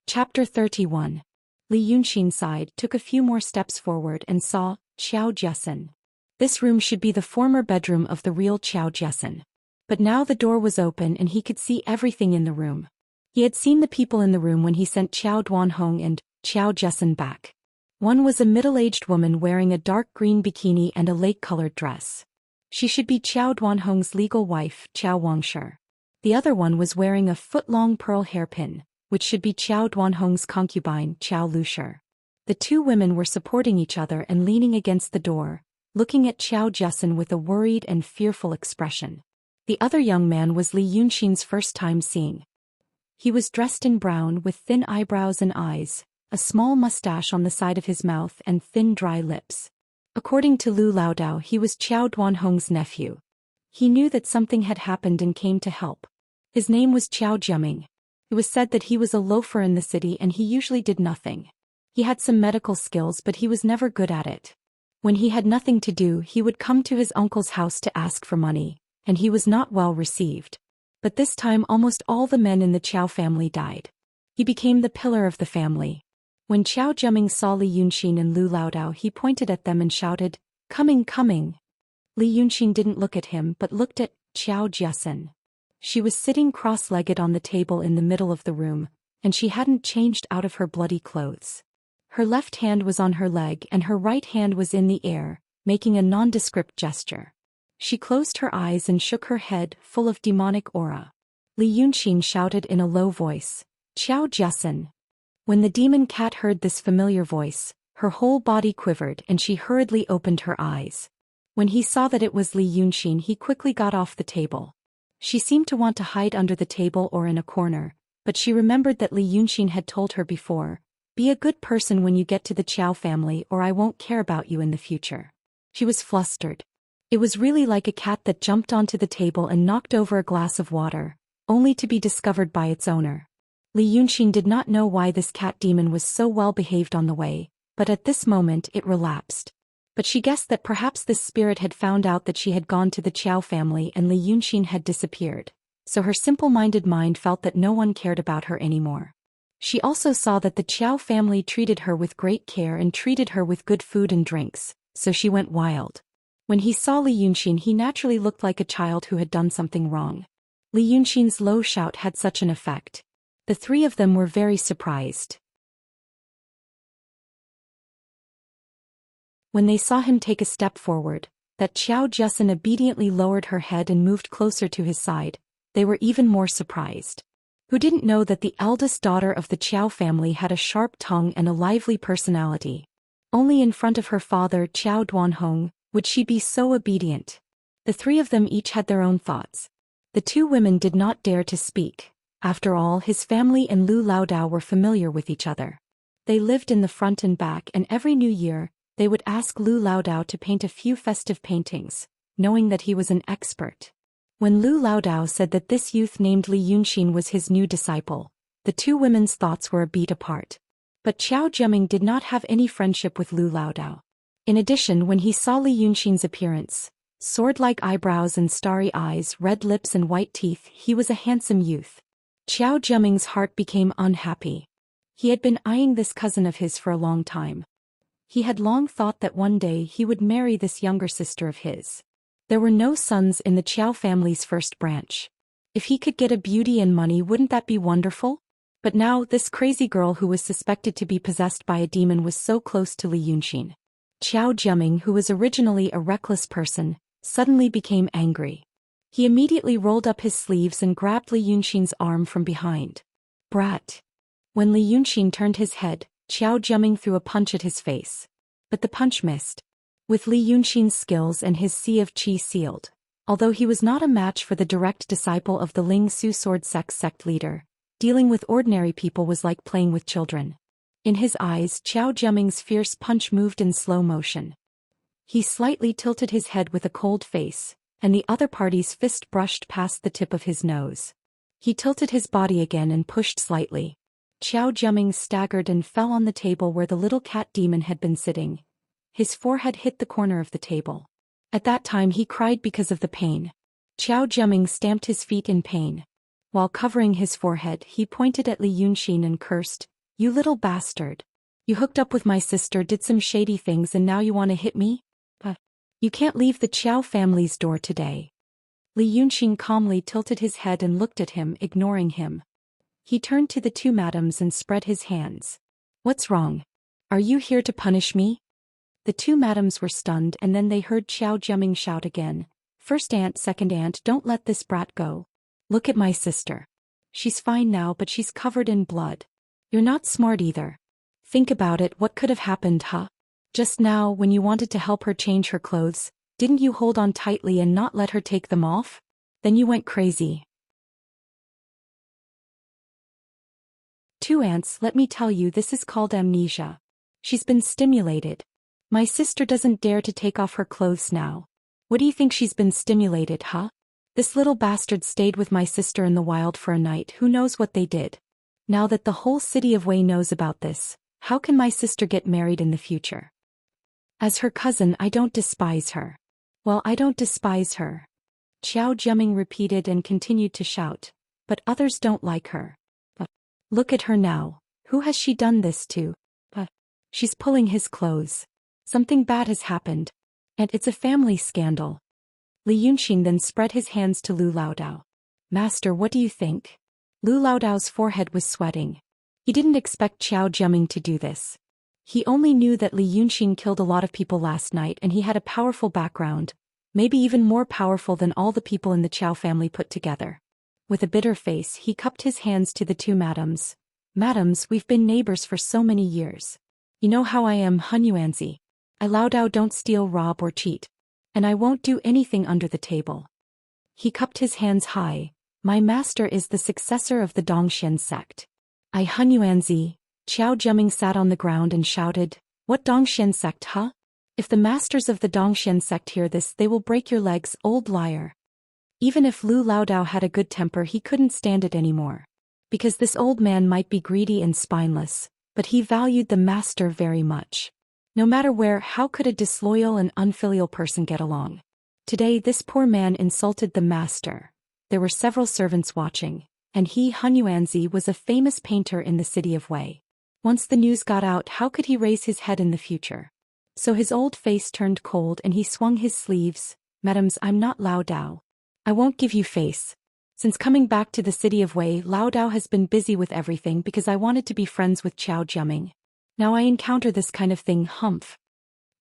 Chapter 31. Li Yunxin sighed, took a few more steps forward and saw Xiao Jessen. This room should be the former bedroom of the real Xiao Jessen. But now the door was open and he could see everything in the room. He had seen the people in the room when he sent Xiao Duanhong and Xiao Jessen back. One was a middle-aged woman wearing a dark green bikini and a lake-colored dress. She should be Xiao Duanhong's legal wife, Xiao Wangshi. The other one was wearing a foot-long pearl hairpin, which should be Xiao Duanhong's concubine, Xiao Lushi. The 2 women were supporting each other and leaning against the door, looking at Xiao Jessen with a worried and fearful expression. The other young man was Li Yunxin's first time seeing. He was dressed in brown with thin eyebrows and eyes, a small mustache on the side of his mouth and thin dry lips. According to Lu Laodao, he was Qiao Duanhong's nephew. He knew that something had happened and came to help. His name was Qiao Jiaming. It was said that he was a loafer in the city and he usually did nothing. He had some medical skills but he was never good at it. When he had nothing to do, he would come to his uncle's house to ask for money, and he was not well received. But this time almost all the men in the Qiao family died. He became the pillar of the family. When Qiao Jiaming saw Li Yunxin and Lu Laodao, he pointed at them and shouted, "Coming, coming!" Li Yunxin didn't look at him but looked at Qiao Jiasen. She was sitting cross-legged on the table in the middle of the room, and she hadn't changed out of her bloody clothes. Her left hand was on her leg and her right hand was in the air, making a nondescript gesture. She closed her eyes and shook her head, full of demonic aura. Li Yunxin shouted in a low voice, "Qiao Jiasen." When the demon cat heard this familiar voice, her whole body quivered and she hurriedly opened her eyes. When he saw that it was Li Yunxin, he quickly got off the table. She seemed to want to hide under the table or in a corner, but she remembered that Li Yunxin had told her before, "Be a good person when you get to the Qiao family or I won't care about you in the future." She was flustered. It was really like a cat that jumped onto the table and knocked over a glass of water, only to be discovered by its owner. Li Yunxin did not know why this cat demon was so well behaved on the way, but at this moment it relapsed. But she guessed that perhaps this spirit had found out that she had gone to the Qiao family and Li Yunxin had disappeared, so her simple-minded mind felt that no one cared about her anymore. She also saw that the Qiao family treated her with great care and treated her with good food and drinks, so she went wild. When he saw Li Yunxin, he naturally looked like a child who had done something wrong. Li Yunxin's low shout had such an effect. The three of them were very surprised. When they saw him take a step forward, that Qiao Jiasen obediently lowered her head and moved closer to his side, they were even more surprised. Who didn't know that the eldest daughter of the Qiao family had a sharp tongue and a lively personality? Only in front of her father, Qiao Duanhong, would she be so obedient. The three of them each had their own thoughts. The two women did not dare to speak. After all, his family and Lu Laodao were familiar with each other. They lived in the front and back, and every new year, they would ask Lu Laodao to paint a few festive paintings, knowing that he was an expert. When Lu Laodao said that this youth named Li Yunxin was his new disciple, the two women's thoughts were a beat apart. But Qiao Jiaming did not have any friendship with Lu Laodao. In addition, when he saw Li Yunxin's appearance, sword-like eyebrows and starry eyes, red lips and white teeth, he was a handsome youth. Qiao Jiaming's heart became unhappy. He had been eyeing this cousin of his for a long time. He had long thought that one day he would marry this younger sister of his. There were no sons in the Qiao family's first branch. If he could get a beauty and money, wouldn't that be wonderful? But now, this crazy girl who was suspected to be possessed by a demon was so close to Li Yunxin. Qiao Jiaming, who was originally a reckless person, suddenly became angry. He immediately rolled up his sleeves and grabbed Li Yunxin's arm from behind. "Brat!" When Li Yunxin turned his head, Qiao Jiaming threw a punch at his face. But the punch missed. With Li Yunxin's skills and his sea of qi sealed, although he was not a match for the direct disciple of the Ling Su sword sect leader, dealing with ordinary people was like playing with children. In his eyes, Qiao Jiaming's fierce punch moved in slow motion. He slightly tilted his head with a cold face, and the other party's fist brushed past the tip of his nose. He tilted his body again and pushed slightly. Qiao Jiaming staggered and fell on the table where the little cat demon had been sitting. His forehead hit the corner of the table. At that time he cried because of the pain. Qiao Jiaming stamped his feet in pain. While covering his forehead, he pointed at Li Yunxin and cursed, "You little bastard. You hooked up with my sister, did some shady things, and now you want to hit me? You can't leave the Qiao family's door today." Li Yunxin calmly tilted his head and looked at him, ignoring him. He turned to the two madams and spread his hands. "What's wrong? Are you here to punish me?" The two madams were stunned, and then they heard Qiao Jiaming shout again, "First aunt, second aunt, don't let this brat go. Look at my sister. She's fine now, but she's covered in blood. You're not smart either. Think about it, what could have happened, huh? Just now, when you wanted to help her change her clothes, didn't you hold on tightly and not let her take them off? Then you went crazy. 2 aunts, let me tell you, this is called amnesia. She's been stimulated. My sister doesn't dare to take off her clothes now. What do you think she's been stimulated, huh? This little bastard stayed with my sister in the wild for a night, who knows what they did. Now that the whole city of Wei knows about this, how can my sister get married in the future? As her cousin, I don't despise her. Well, I don't despise her. Xiao Jiaming repeated and continued to shout. But others don't like her. Look at her now. Who has she done this to? She's pulling his clothes. Something bad has happened. And it's a family scandal. Li Yunxin then spread his hands to Lu Laodao. Master, what do you think? Lu Laodao's forehead was sweating. He didn't expect Xiao Jiaming to do this. He only knew that Li Yunxin killed a lot of people last night and he had a powerful background, maybe even more powerful than all the people in the Qiao family put together. With a bitter face, he cupped his hands to the 2 madams. Madams, we've been neighbors for so many years. You know how I am, Hunyuanzi. I Laodao don't steal, rob or cheat. And I won't do anything under the table. He cupped his hands high. My master is the successor of the Dongxian sect. I Hunyuanzi. Xiao Jiaming sat on the ground and shouted, What Dongxian sect, huh? If the masters of the Dongxian sect hear this, they will break your legs, old liar. Even if Lu Laodao had a good temper, he couldn't stand it anymore. Because this old man might be greedy and spineless, but he valued the master very much. No matter where, how could a disloyal and unfilial person get along? Today this poor man insulted the master. There were several servants watching, and he, Hunyuanzi, was a famous painter in the city of Wei. Once the news got out, how could he raise his head in the future? So his old face turned cold and he swung his sleeves. Madams, I'm not Laodao. I won't give you face. Since coming back to the city of Wei, Laodao has been busy with everything because I wanted to be friends with Xiao Jiaming. Now I encounter this kind of thing, humph.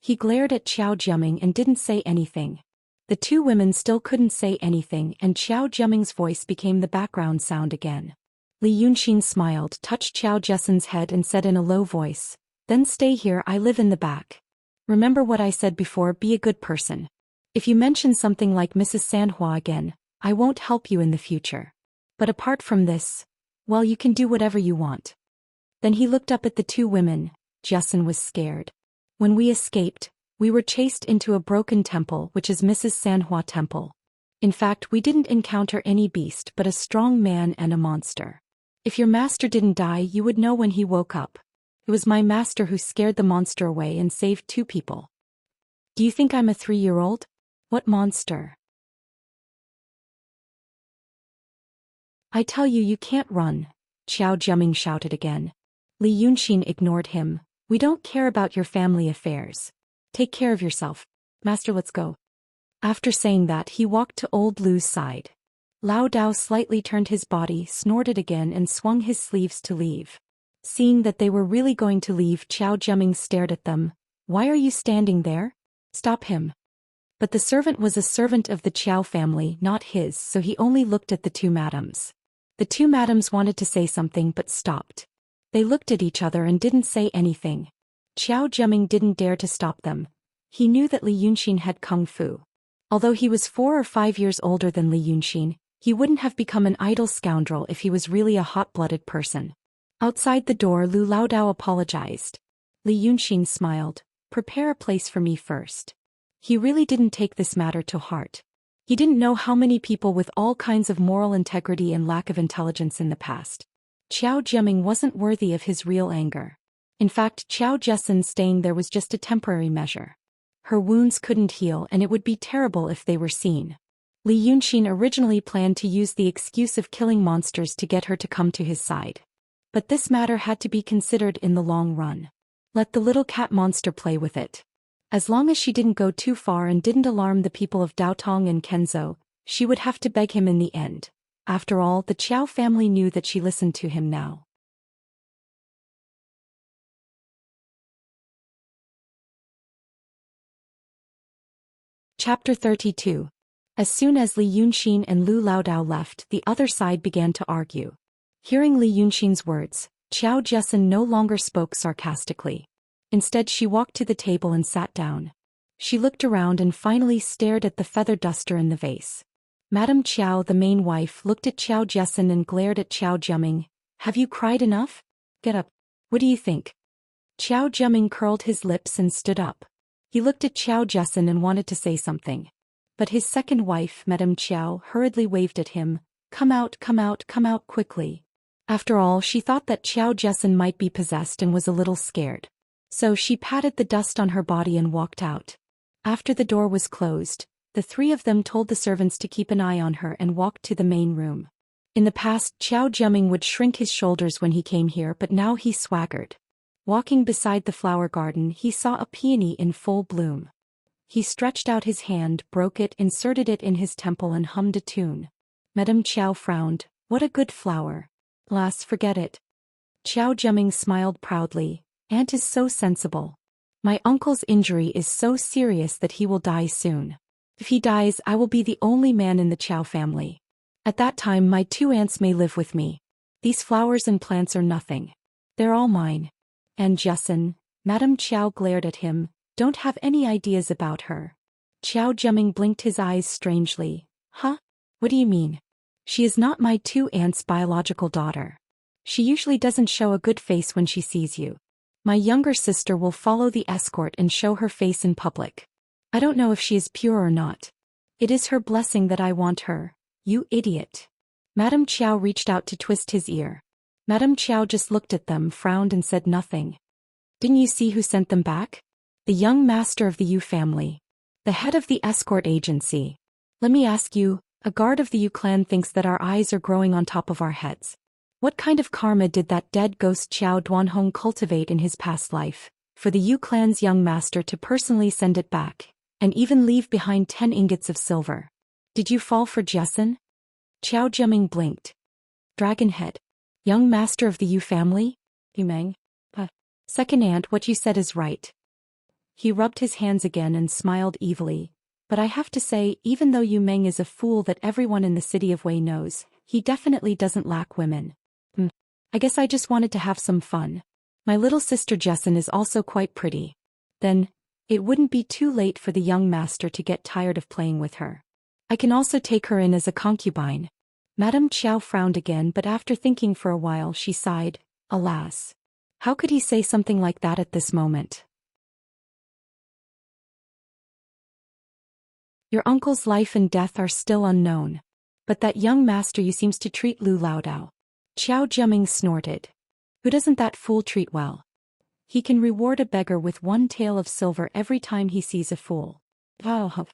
He glared at Xiao Jiaming and didn't say anything. The 2 women still couldn't say anything and Xiao Jiaming's voice became the background sound again. Li Yunxin smiled, touched Xiao Jessen's head and said in a low voice, Then stay here, I live in the back. Remember what I said before, be a good person. If you mention something like Mrs. Sanhua again, I won't help you in the future. But apart from this, well, you can do whatever you want. Then he looked up at the 2 women. Jessen was scared. When we escaped, we were chased into a broken temple, which is Mrs. Sanhua Temple. In fact, we didn't encounter any beast but a strong man and a monster. If your master didn't die, you would know when he woke up. It was my master who scared the monster away and saved 2 people. Do you think I'm a 3-year-old? What monster? I tell you, you can't run, Xiao Jiaming shouted again. Li Yunxin ignored him. We don't care about your family affairs. Take care of yourself. Master, let's go. After saying that, he walked to old Lu's side. Laodao slightly turned his body, snorted again and swung his sleeves to leave. Seeing that they were really going to leave, Xiao Jiaming stared at them. Why are you standing there? Stop him. But the servant was a servant of the Qiao family, not his, so he only looked at the 2 madams. The 2 madams wanted to say something but stopped. They looked at each other and didn't say anything. Xiao Jiaming didn't dare to stop them. He knew that Li Yunxin had kung fu. Although he was 4 or 5 years older than Li Yunxin, he wouldn't have become an idle scoundrel if he was really a hot-blooded person. Outside the door, Lu Laodao apologized. Li Yunxin smiled. Prepare a place for me first. He really didn't take this matter to heart. He didn't know how many people with all kinds of moral integrity and lack of intelligence in the past. Xiao Jiaming wasn't worthy of his real anger. In fact, Xiao Jessen staying there was just a temporary measure. Her wounds couldn't heal and it would be terrible if they were seen. Li Yunxin originally planned to use the excuse of killing monsters to get her to come to his side. But this matter had to be considered in the long run. Let the little cat monster play with it. As long as she didn't go too far and didn't alarm the people of Daotong and Kenzhou, she would have to beg him in the end. After all, the Qiao family knew that she listened to him now. Chapter 32. As soon as Li Yunxin and Lu Laodao left, the other side began to argue. Hearing Li Yunxin's words, Xiao Jessen no longer spoke sarcastically. Instead, she walked to the table and sat down. She looked around and finally stared at the feather duster in the vase. Madame Qiao, the main wife, looked at Qiao Jiasen and glared at Qiao Jiaming. Have you cried enough? Get up. What do you think? Qiao Jiaming curled his lips and stood up. He looked at Qiao Jiasen and wanted to say something. But his second wife, Madame Qiao, hurriedly waved at him. Come out, come out, come out quickly. After all, she thought that Qiao Jiasen might be possessed and was a little scared. So she patted the dust on her body and walked out. After the door was closed, the three of them told the servants to keep an eye on her and walked to the main room. In the past, Qiao Jiaming would shrink his shoulders when he came here, but now he swaggered. Walking beside the flower garden, he saw a peony in full bloom. He stretched out his hand, broke it, inserted it in his temple and hummed a tune. Madame Qiao frowned. What a good flower. Lass, forget it. Qiao Jiaming smiled proudly. Aunt is so sensible. My uncle's injury is so serious that he will die soon. If he dies, I will be the only man in the Qiao family. At that time my two aunts may live with me. These flowers and plants are nothing. They're all mine. And Jiasen, Madame Qiao glared at him, don't have any ideas about her. Qiao Jiaming blinked his eyes strangely. Huh? What do you mean? She is not my two aunts' biological daughter. She usually doesn't show a good face when she sees you. My younger sister will follow the escort and show her face in public. I don't know if she is pure or not. It is her blessing that I want her. You idiot. Madame Qiao reached out to twist his ear. Madame Qiao just looked at them, frowned and said nothing. Didn't you see who sent them back? The young master of the Yu family. The head of the escort agency. Let me ask you, a guard of the Yu clan thinks that our eyes are growing on top of our heads. What kind of karma did that dead ghost Qiao Duanhong cultivate in his past life, for the Yu clan's young master to personally send it back, and even leave behind 10 ingots of silver? Did you fall for Jiasen? Qiao Jiaming blinked. Dragon head. Young master of the Yu family? Yumeng. Second aunt, what you said is right. He rubbed his hands again and smiled evilly. But I have to say, even though Yu Meng is a fool that everyone in the city of Wei knows, he definitely doesn't lack women. I guess I just wanted to have some fun. My little sister Jiasen is also quite pretty. Then, it wouldn't be too late for the young master to get tired of playing with her. I can also take her in as a concubine. Madame Qiao frowned again, but after thinking for a while she sighed. Alas. How could he say something like that at this moment? Your uncle's life and death are still unknown. But that young master you seems to treat Lu Laodao. Qiao Jiaming snorted. Who doesn't that fool treat well? He can reward a beggar with 1 tael of silver every time he sees a fool. Wow.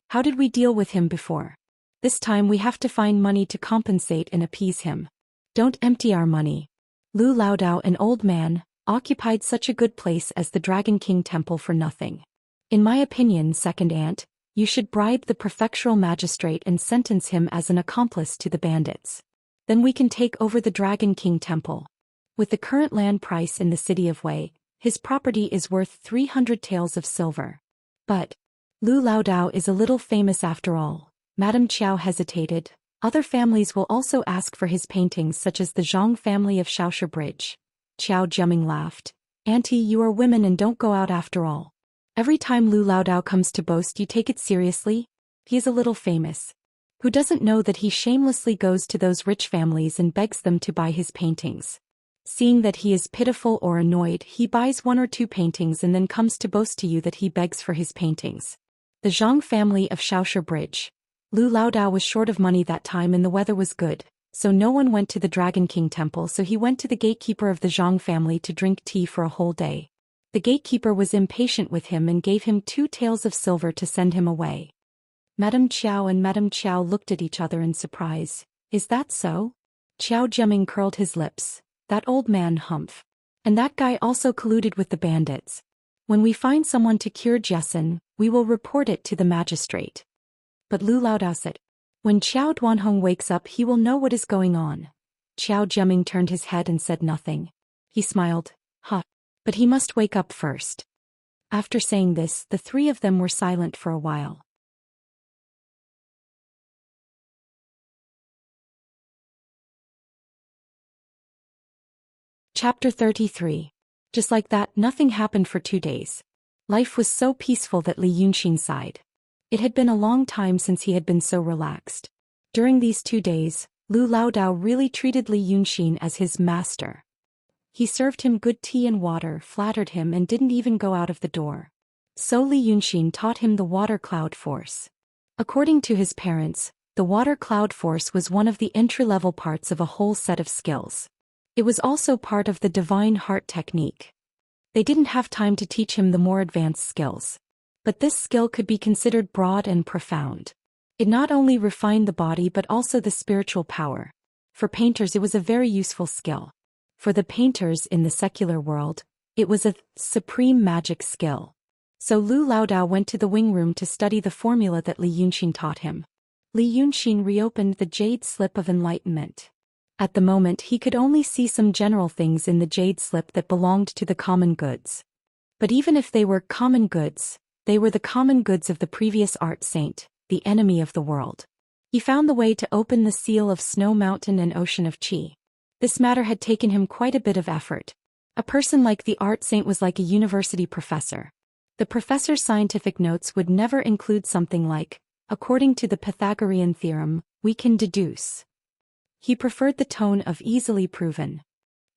How did we deal with him before? This time we have to find money to compensate and appease him. Don't empty our money. Lu Laodao, an old man, occupied such a good place as the Dragon King Temple for nothing. In my opinion, second aunt, you should bribe the prefectural magistrate and sentence him as an accomplice to the bandits. Then we can take over the Dragon King Temple. With the current land price in the city of Wei, his property is worth 300 taels of silver. But Lu Laodao is a little famous after all. Madame Qiao hesitated. Other families will also ask for his paintings, such as the Zhang family of Xianxia Bridge. Qiao Jiaming laughed. Auntie, you are women and don't go out after all. Every time Lu Laodao comes to boast, you take it seriously? He is a little famous. Who doesn't know that he shamelessly goes to those rich families and begs them to buy his paintings? Seeing that he is pitiful or annoyed, he buys 1 or 2 paintings and then comes to boast to you that he begs for his paintings. The Zhang family of Xianxia Bridge. Lu Laodao was short of money that time and the weather was good, so no one went to the Dragon King Temple, so he went to the gatekeeper of the Zhang family to drink tea for a whole day. The gatekeeper was impatient with him and gave him 2 taels of silver to send him away. Madame Qiao and Madame Qiao looked at each other in surprise. Is that so? Qiao Jiaming curled his lips. That old man Humph. And that guy also colluded with the bandits. When we find someone to cure Jiasen, we will report it to the magistrate. But Lu Laodao said, when Qiao Duanhong wakes up he will know what is going on. Qiao Jiaming turned his head and said nothing. He smiled. But he must wake up first. After saying this, the 3 of them were silent for a while. Chapter 33. Just like that, nothing happened for 2 days. Life was so peaceful that Li Yunxin sighed. It had been a long time since he had been so relaxed. During these 2 days, Lu Laodao really treated Li Yunxin as his master. He served him good tea and water, flattered him and didn't even go out of the door. So Li Yunxin taught him the water cloud force. According to his parents, the water cloud force was one of the entry-level parts of a whole set of skills. It was also part of the divine heart technique. They didn't have time to teach him the more advanced skills. But this skill could be considered broad and profound. It not only refined the body but also the spiritual power. For painters it was a very useful skill. For the painters in the secular world, it was a supreme magic skill. So Lu Laodao went to the wing room to study the formula that Li Yunxin taught him. Li Yunxin reopened the jade slip of enlightenment. At the moment he could only see some general things in the jade slip that belonged to the common goods. But even if they were common goods, they were the common goods of the previous art saint, the enemy of the world. He found the way to open the seal of Snow Mountain and Ocean of Qi. This matter had taken him quite a bit of effort. A person like the art saint was like a university professor. The professor's scientific notes would never include something like, according to the Pythagorean theorem, we can deduce. He preferred the tone of easily proven.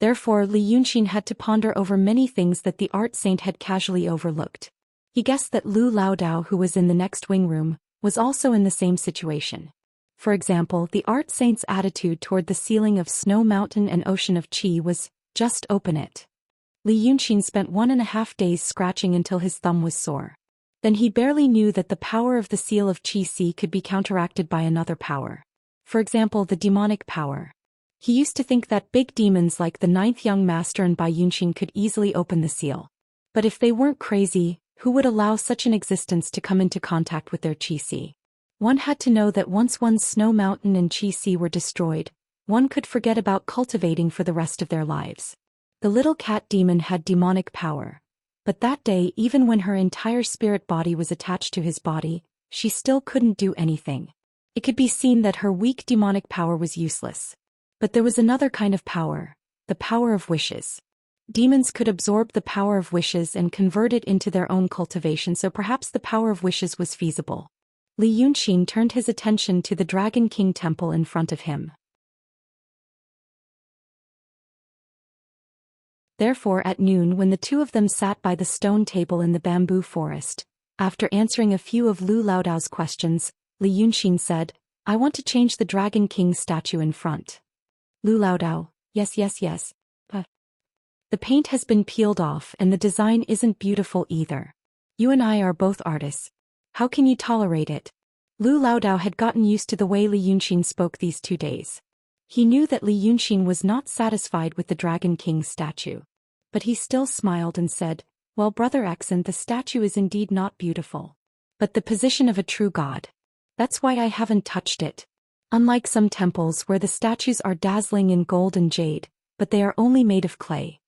Therefore Li Yunxin had to ponder over many things that the art saint had casually overlooked. He guessed that Lu Laodao, who was in the next wing room, was also in the same situation. For example, the art saint's attitude toward the ceiling of Snow Mountain and Ocean of Qi was, just open it. Li Yunxin spent 1.5 days scratching until his thumb was sore. Then he barely knew that the power of the seal of Qi could be counteracted by another power. For example, the demonic power. He used to think that big demons like the 9th young master and Bai Yunxin could easily open the seal. But if they weren't crazy, who would allow such an existence to come into contact with their Qi? One had to know that once one's Snow Mountain and Qi were destroyed, one could forget about cultivating for the rest of their lives. The little cat demon had demonic power. But that day, even when her entire spirit body was attached to his body, she still couldn't do anything. It could be seen that her weak demonic power was useless. But there was another kind of power, the power of wishes. Demons could absorb the power of wishes and convert it into their own cultivation, so perhaps the power of wishes was feasible. Li Yunxin turned his attention to the Dragon King temple in front of him. Therefore at noon, when the two of them sat by the stone table in the bamboo forest, after answering a few of Lu Laodao's questions, Li Yunxin said, I want to change the Dragon King statue in front. Lu Laodao, yes. The paint has been peeled off and the design isn't beautiful either. You and I are both artists. How can you tolerate it? Lu Laodao had gotten used to the way Li Yunxin spoke these 2 days. He knew that Li Yunxin was not satisfied with the Dragon King's statue. But he still smiled and said, well, Brother Exon, the statue is indeed not beautiful. But the position of a true god. That's why I haven't touched it. Unlike some temples where the statues are dazzling in gold and jade, but they are only made of clay.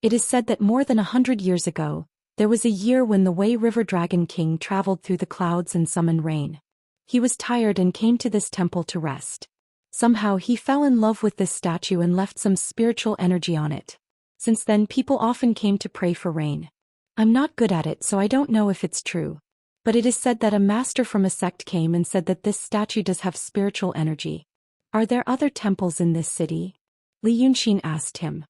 It is said that more than 100 years ago, there was a year when the Wei River Dragon King traveled through the clouds and summoned rain. He was tired and came to this temple to rest. Somehow he fell in love with this statue and left some spiritual energy on it. Since then people often came to pray for rain. I'm not good at it, so I don't know if it's true. But it is said that a master from a sect came and said that this statue does have spiritual energy. Are there other temples in this city? Li Yunxin asked him.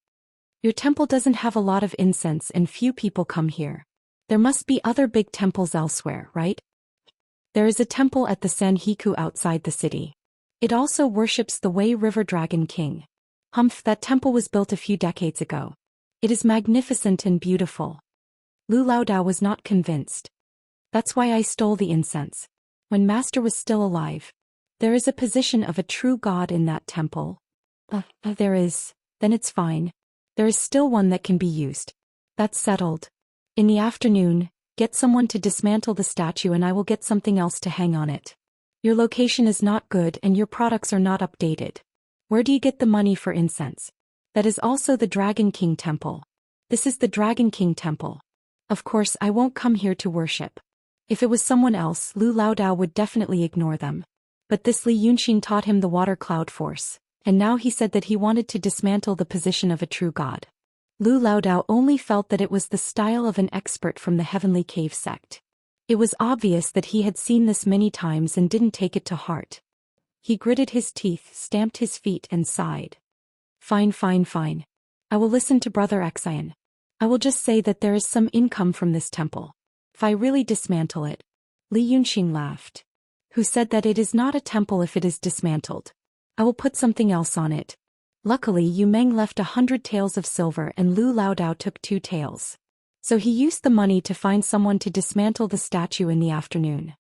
Your temple doesn't have a lot of incense and few people come here. There must be other big temples elsewhere, right? There is a temple at the Sanhiku outside the city. It also worships the Wei River Dragon King. That temple was built a few decades ago. It is magnificent and beautiful. Lu Laodao was not convinced. That's why I stole the incense. When Master was still alive. There is a position of a true god in that temple. There is. Then it's fine. There is still one that can be used. That's settled. In the afternoon, get someone to dismantle the statue and I will get something else to hang on it. Your location is not good and your products are not updated. Where do you get the money for incense? That is also the Dragon King temple. This is the Dragon King temple. Of course I won't come here to worship. If it was someone else, Lu Laodao would definitely ignore them. But this Li Yunxin taught him the water cloud force, and now he said that he wanted to dismantle the position of a true god. Lu Laodao only felt that it was the style of an expert from the Heavenly Cave sect. It was obvious that he had seen this many times and didn't take it to heart. He gritted his teeth, stamped his feet and sighed. Fine, fine, fine. I will listen to Brother Xian. I will just say that there is some income from this temple. If I really dismantle it. Li Yunxin laughed. Who said that it is not a temple if it is dismantled? I will put something else on it. Luckily Yu Meng left 100 taels of silver and Lu Laodao took 2 taels. So he used the money to find someone to dismantle the statue in the afternoon.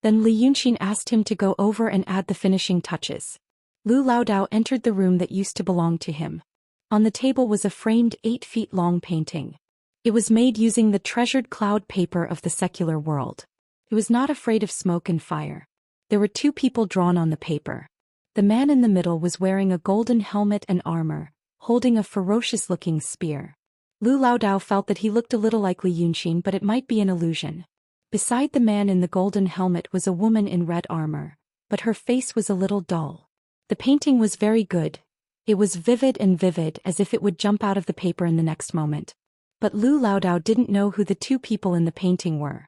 Then Li Yunxin asked him to go over and add the finishing touches. Lu Laodao entered the room that used to belong to him. On the table was a framed 8 feet long painting. It was made using the treasured cloud paper of the secular world. It was not afraid of smoke and fire. There were 2 people drawn on the paper. The man in the middle was wearing a golden helmet and armor, holding a ferocious-looking spear. Lu Laodao felt that he looked a little like Li Yunxin, but it might be an illusion. Beside the man in the golden helmet was a woman in red armor, but her face was a little dull. The painting was very good. It was vivid and vivid, as if it would jump out of the paper in the next moment. But Lu Laodao didn't know who the 2 people in the painting were.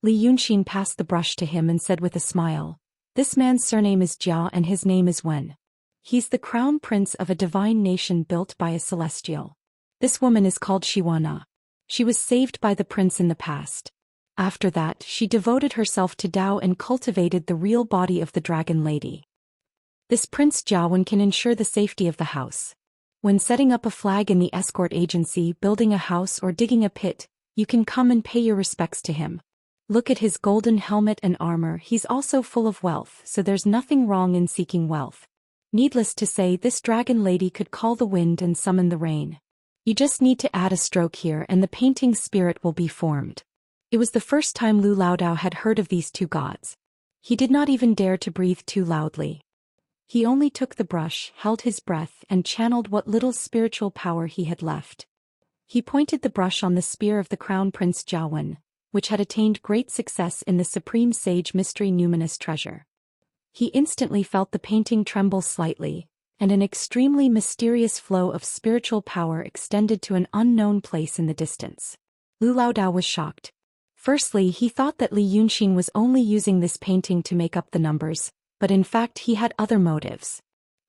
Li Yunxin passed the brush to him and said with a smile, "This man's surname is Jia and his name is Wen. He's the crown prince of a divine nation built by a celestial. This woman is called Xiwana. She was saved by the prince in the past. After that, she devoted herself to Dao and cultivated the real body of the dragon lady. This Prince Jiawen can ensure the safety of the house. When setting up a flag in the escort agency, building a house or digging a pit, you can come and pay your respects to him. Look at his golden helmet and armor, he's also full of wealth, so there's nothing wrong in seeking wealth. Needless to say, this dragon lady could call the wind and summon the rain. You just need to add a stroke here and the painting's spirit will be formed." It was the first time Lu Laodao had heard of these 2 gods. He did not even dare to breathe too loudly. He only took the brush, held his breath, and channeled what little spiritual power he had left. He pointed the brush on the spear of the crown prince Jiawen, which had attained great success in the supreme sage mystery numinous treasure. He instantly felt the painting tremble slightly, and an extremely mysterious flow of spiritual power extended to an unknown place in the distance. Lu Laodao was shocked. Firstly, he thought that Li Yunxin was only using this painting to make up the numbers, but in fact he had other motives.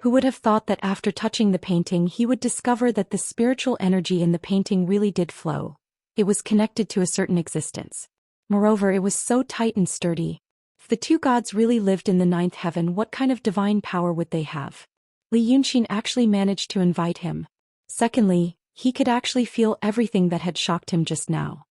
Who would have thought that after touching the painting he would discover that the spiritual energy in the painting really did flow. It was connected to a certain existence. Moreover, it was so tight and sturdy. If the 2 gods really lived in the 9th heaven, what kind of divine power would they have? Li Yunxin actually managed to invite him. Secondly, he could actually feel everything that had shocked him just now.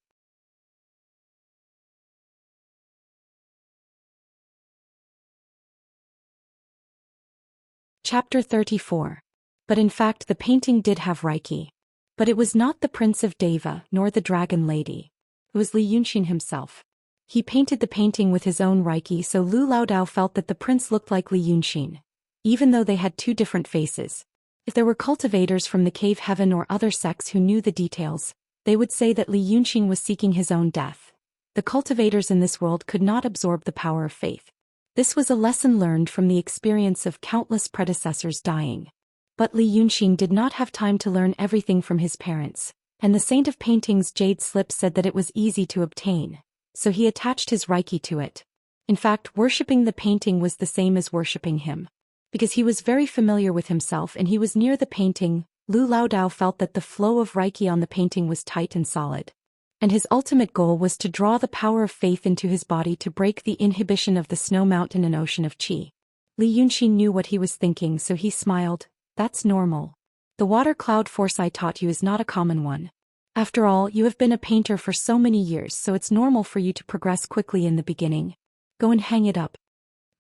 Chapter 34. But in fact the painting did have Reiki. But it was not the Prince of Deva nor the Dragon Lady. It was Li Yunxin himself. He painted the painting with his own Reiki, so Lu Laodao felt that the prince looked like Li Yunxin, even though they had 2 different faces. If there were cultivators from the cave heaven or other sects who knew the details, they would say that Li Yunxin was seeking his own death. The cultivators in this world could not absorb the power of faith. This was a lesson learned from the experience of countless predecessors dying. But Li Yunxin did not have time to learn everything from his parents, and the Saint of Painting's jade slip said that it was easy to obtain, so he attached his Reiki to it. In fact, worshipping the painting was the same as worshipping him. Because he was very familiar with himself and he was near the painting, Lu Laodao felt that the flow of Reiki on the painting was tight and solid. And his ultimate goal was to draw the power of faith into his body to break the inhibition of the snow mountain and ocean of qi. Li Yunxin knew what he was thinking, so he smiled. That's normal. The water cloud force I taught you is not a common one. After all, you have been a painter for so many years, so it's normal for you to progress quickly in the beginning. Go and hang it up.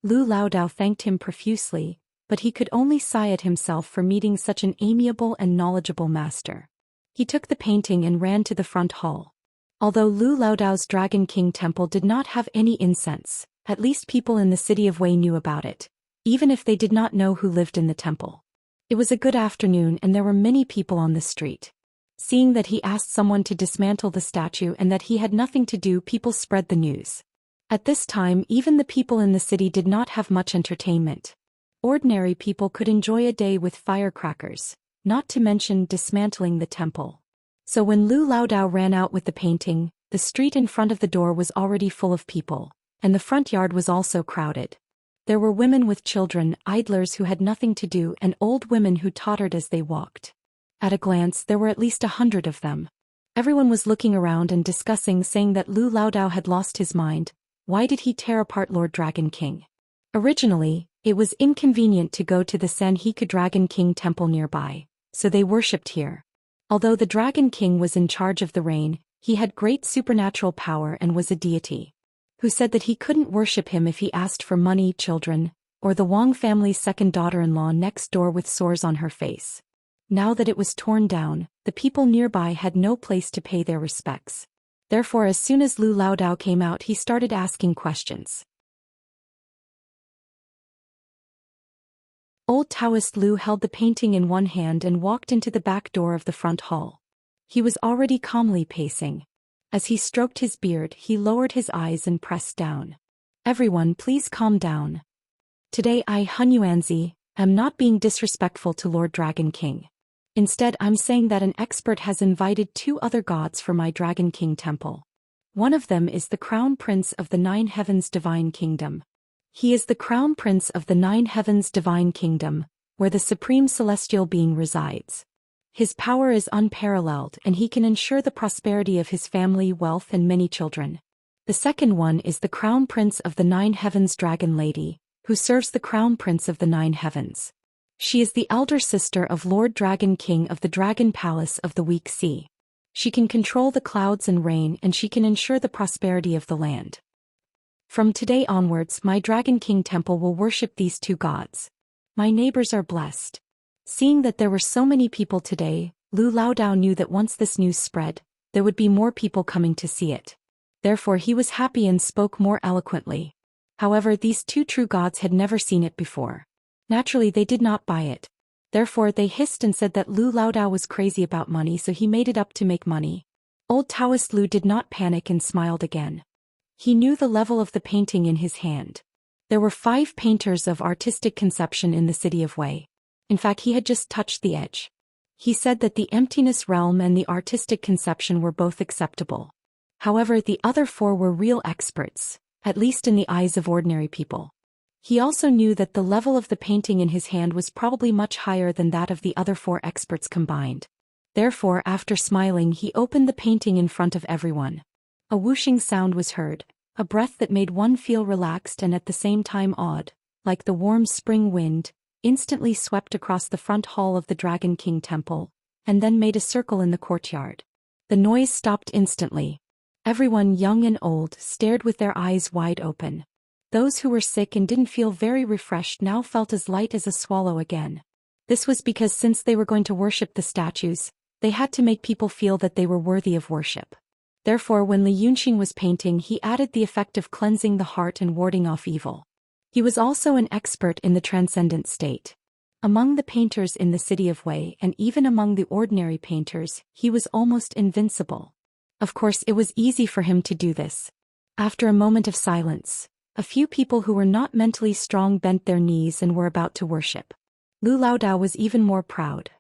Lu Laodao thanked him profusely, but he could only sigh at himself for meeting such an amiable and knowledgeable master. He took the painting and ran to the front hall. Although Lu Laodao's Dragon King temple did not have any incense, at least people in the city of Wei knew about it, even if they did not know who lived in the temple. It was a good afternoon and there were many people on the street. Seeing that he asked someone to dismantle the statue and that he had nothing to do, people spread the news. At this time, even the people in the city did not have much entertainment. Ordinary people could enjoy a day with firecrackers, not to mention dismantling the temple. So when Lu Laodao ran out with the painting, the street in front of the door was already full of people. and the front yard was also crowded. There were women with children, idlers who had nothing to do, and old women who tottered as they walked. At a glance there were at least 100 of them. Everyone was looking around and discussing, saying that Lu Laodao had lost his mind. Why did he tear apart Lord Dragon King? Originally, it was inconvenient to go to the Xianxia Dragon King temple nearby, so they worshipped here. Although the Dragon King was in charge of the rain, he had great supernatural power and was a deity, who said that he couldn't worship him if he asked for money, children, or the Wang family's second daughter-in-law next door with sores on her face. Now that it was torn down, the people nearby had no place to pay their respects. Therefore, as soon as Lu Laodao came out, he started asking questions. Old Taoist Lu held the painting in one hand and walked into the back door of the front hall. He was already calmly pacing. As he stroked his beard, he lowered his eyes and pressed down. Everyone, please calm down. Today I, Hunyuanzi, am not being disrespectful to Lord Dragon King. Instead, I'm saying that an expert has invited 2 other gods for my Dragon King temple. One of them is the Crown Prince of the 9 Heavens Divine Kingdom. He is the Crown Prince of the 9 Heavens Divine Kingdom, where the Supreme Celestial Being resides. His power is unparalleled and he can ensure the prosperity of his family, wealth and many children. The second one is the Crown Prince of the 9 Heavens Dragon Lady, who serves the Crown Prince of the 9 Heavens. She is the elder sister of Lord Dragon King of the Dragon Palace of the Weak Sea. She can control the clouds and rain, and she can ensure the prosperity of the land. From today onwards, my Dragon King temple will worship these 2 gods. My neighbors are blessed. Seeing that there were so many people today, Lu Laodao knew that once this news spread, there would be more people coming to see it. Therefore he was happy and spoke more eloquently. However, these 2 true gods had never seen it before. Naturally, they did not buy it. Therefore they hissed and said that Lu Laodao was crazy about money, so he made it up to make money. Old Taoist Lu did not panic and smiled again. He knew the level of the painting in his hand. There were 5 painters of artistic conception in the city of Wei. In fact, he had just touched the edge. He said that the emptiness realm and the artistic conception were both acceptable. However, the other 4 were real experts, at least in the eyes of ordinary people. He also knew that the level of the painting in his hand was probably much higher than that of the other 4 experts combined. Therefore, after smiling, he opened the painting in front of everyone. A whooshing sound was heard, a breath that made one feel relaxed and at the same time awed, like the warm spring wind, instantly swept across the front hall of the Dragon King temple, and then made a circle in the courtyard. The noise stopped instantly. Everyone, young and old, stared with their eyes wide open. Those who were sick and didn't feel very refreshed now felt as light as a swallow again. This was because since they were going to worship the statues, they had to make people feel that they were worthy of worship. Therefore, when Li Yunqing was painting, he added the effect of cleansing the heart and warding off evil. He was also an expert in the transcendent state. Among the painters in the city of Wei, and even among the ordinary painters, he was almost invincible. Of course, it was easy for him to do this. After a moment of silence, a few people who were not mentally strong bent their knees and were about to worship. Lu Laodao was even more proud.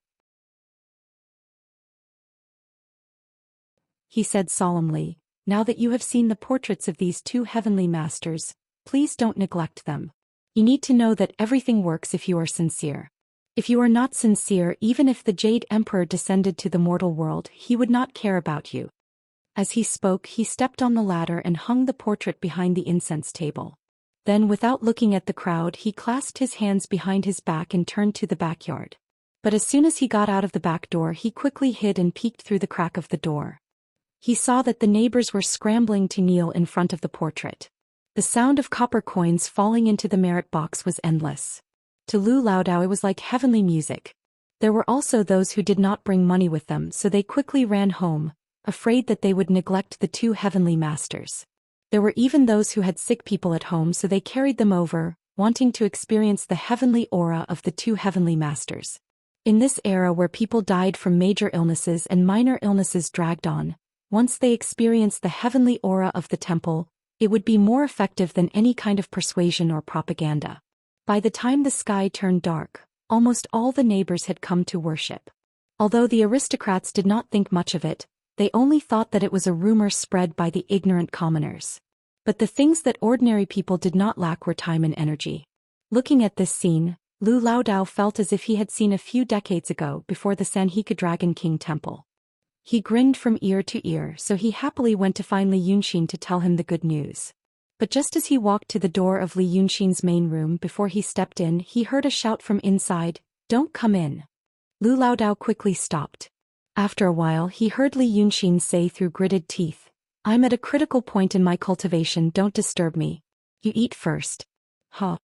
He said solemnly, "Now that you have seen the portraits of these 2 heavenly masters, please don't neglect them. You need to know that everything works if you are sincere. If you are not sincere, even if the Jade Emperor descended to the mortal world, he would not care about you." As he spoke, he stepped on the ladder and hung the portrait behind the incense table. Then, without looking at the crowd, he clasped his hands behind his back and turned to the backyard. But as soon as he got out of the back door, he quickly hid and peeked through the crack of the door. He saw that the neighbors were scrambling to kneel in front of the portrait. The sound of copper coins falling into the merit box was endless. To Lu Laodao, it was like heavenly music. There were also those who did not bring money with them, so they quickly ran home, afraid that they would neglect the 2 heavenly masters. There were even those who had sick people at home, so they carried them over, wanting to experience the heavenly aura of the 2 heavenly masters. In this era where people died from major illnesses and minor illnesses dragged on, once they experienced the heavenly aura of the temple, it would be more effective than any kind of persuasion or propaganda. By the time the sky turned dark, almost all the neighbors had come to worship. Although the aristocrats did not think much of it, they only thought that it was a rumor spread by the ignorant commoners. But the things that ordinary people did not lack were time and energy. Looking at this scene, Lu Laodao felt as if he had seen a few decades ago before the Sanhika Dragon King Temple. He grinned from ear to ear, so he happily went to find Li Yunxin to tell him the good news. But just as he walked to the door of Li Yunxin's main room before he stepped in, he heard a shout from inside, "Don't come in." Lu Laodao quickly stopped. After a while he heard Li Yunxin say through gritted teeth, "I'm at a critical point in my cultivation, don't disturb me. You eat first." Huh.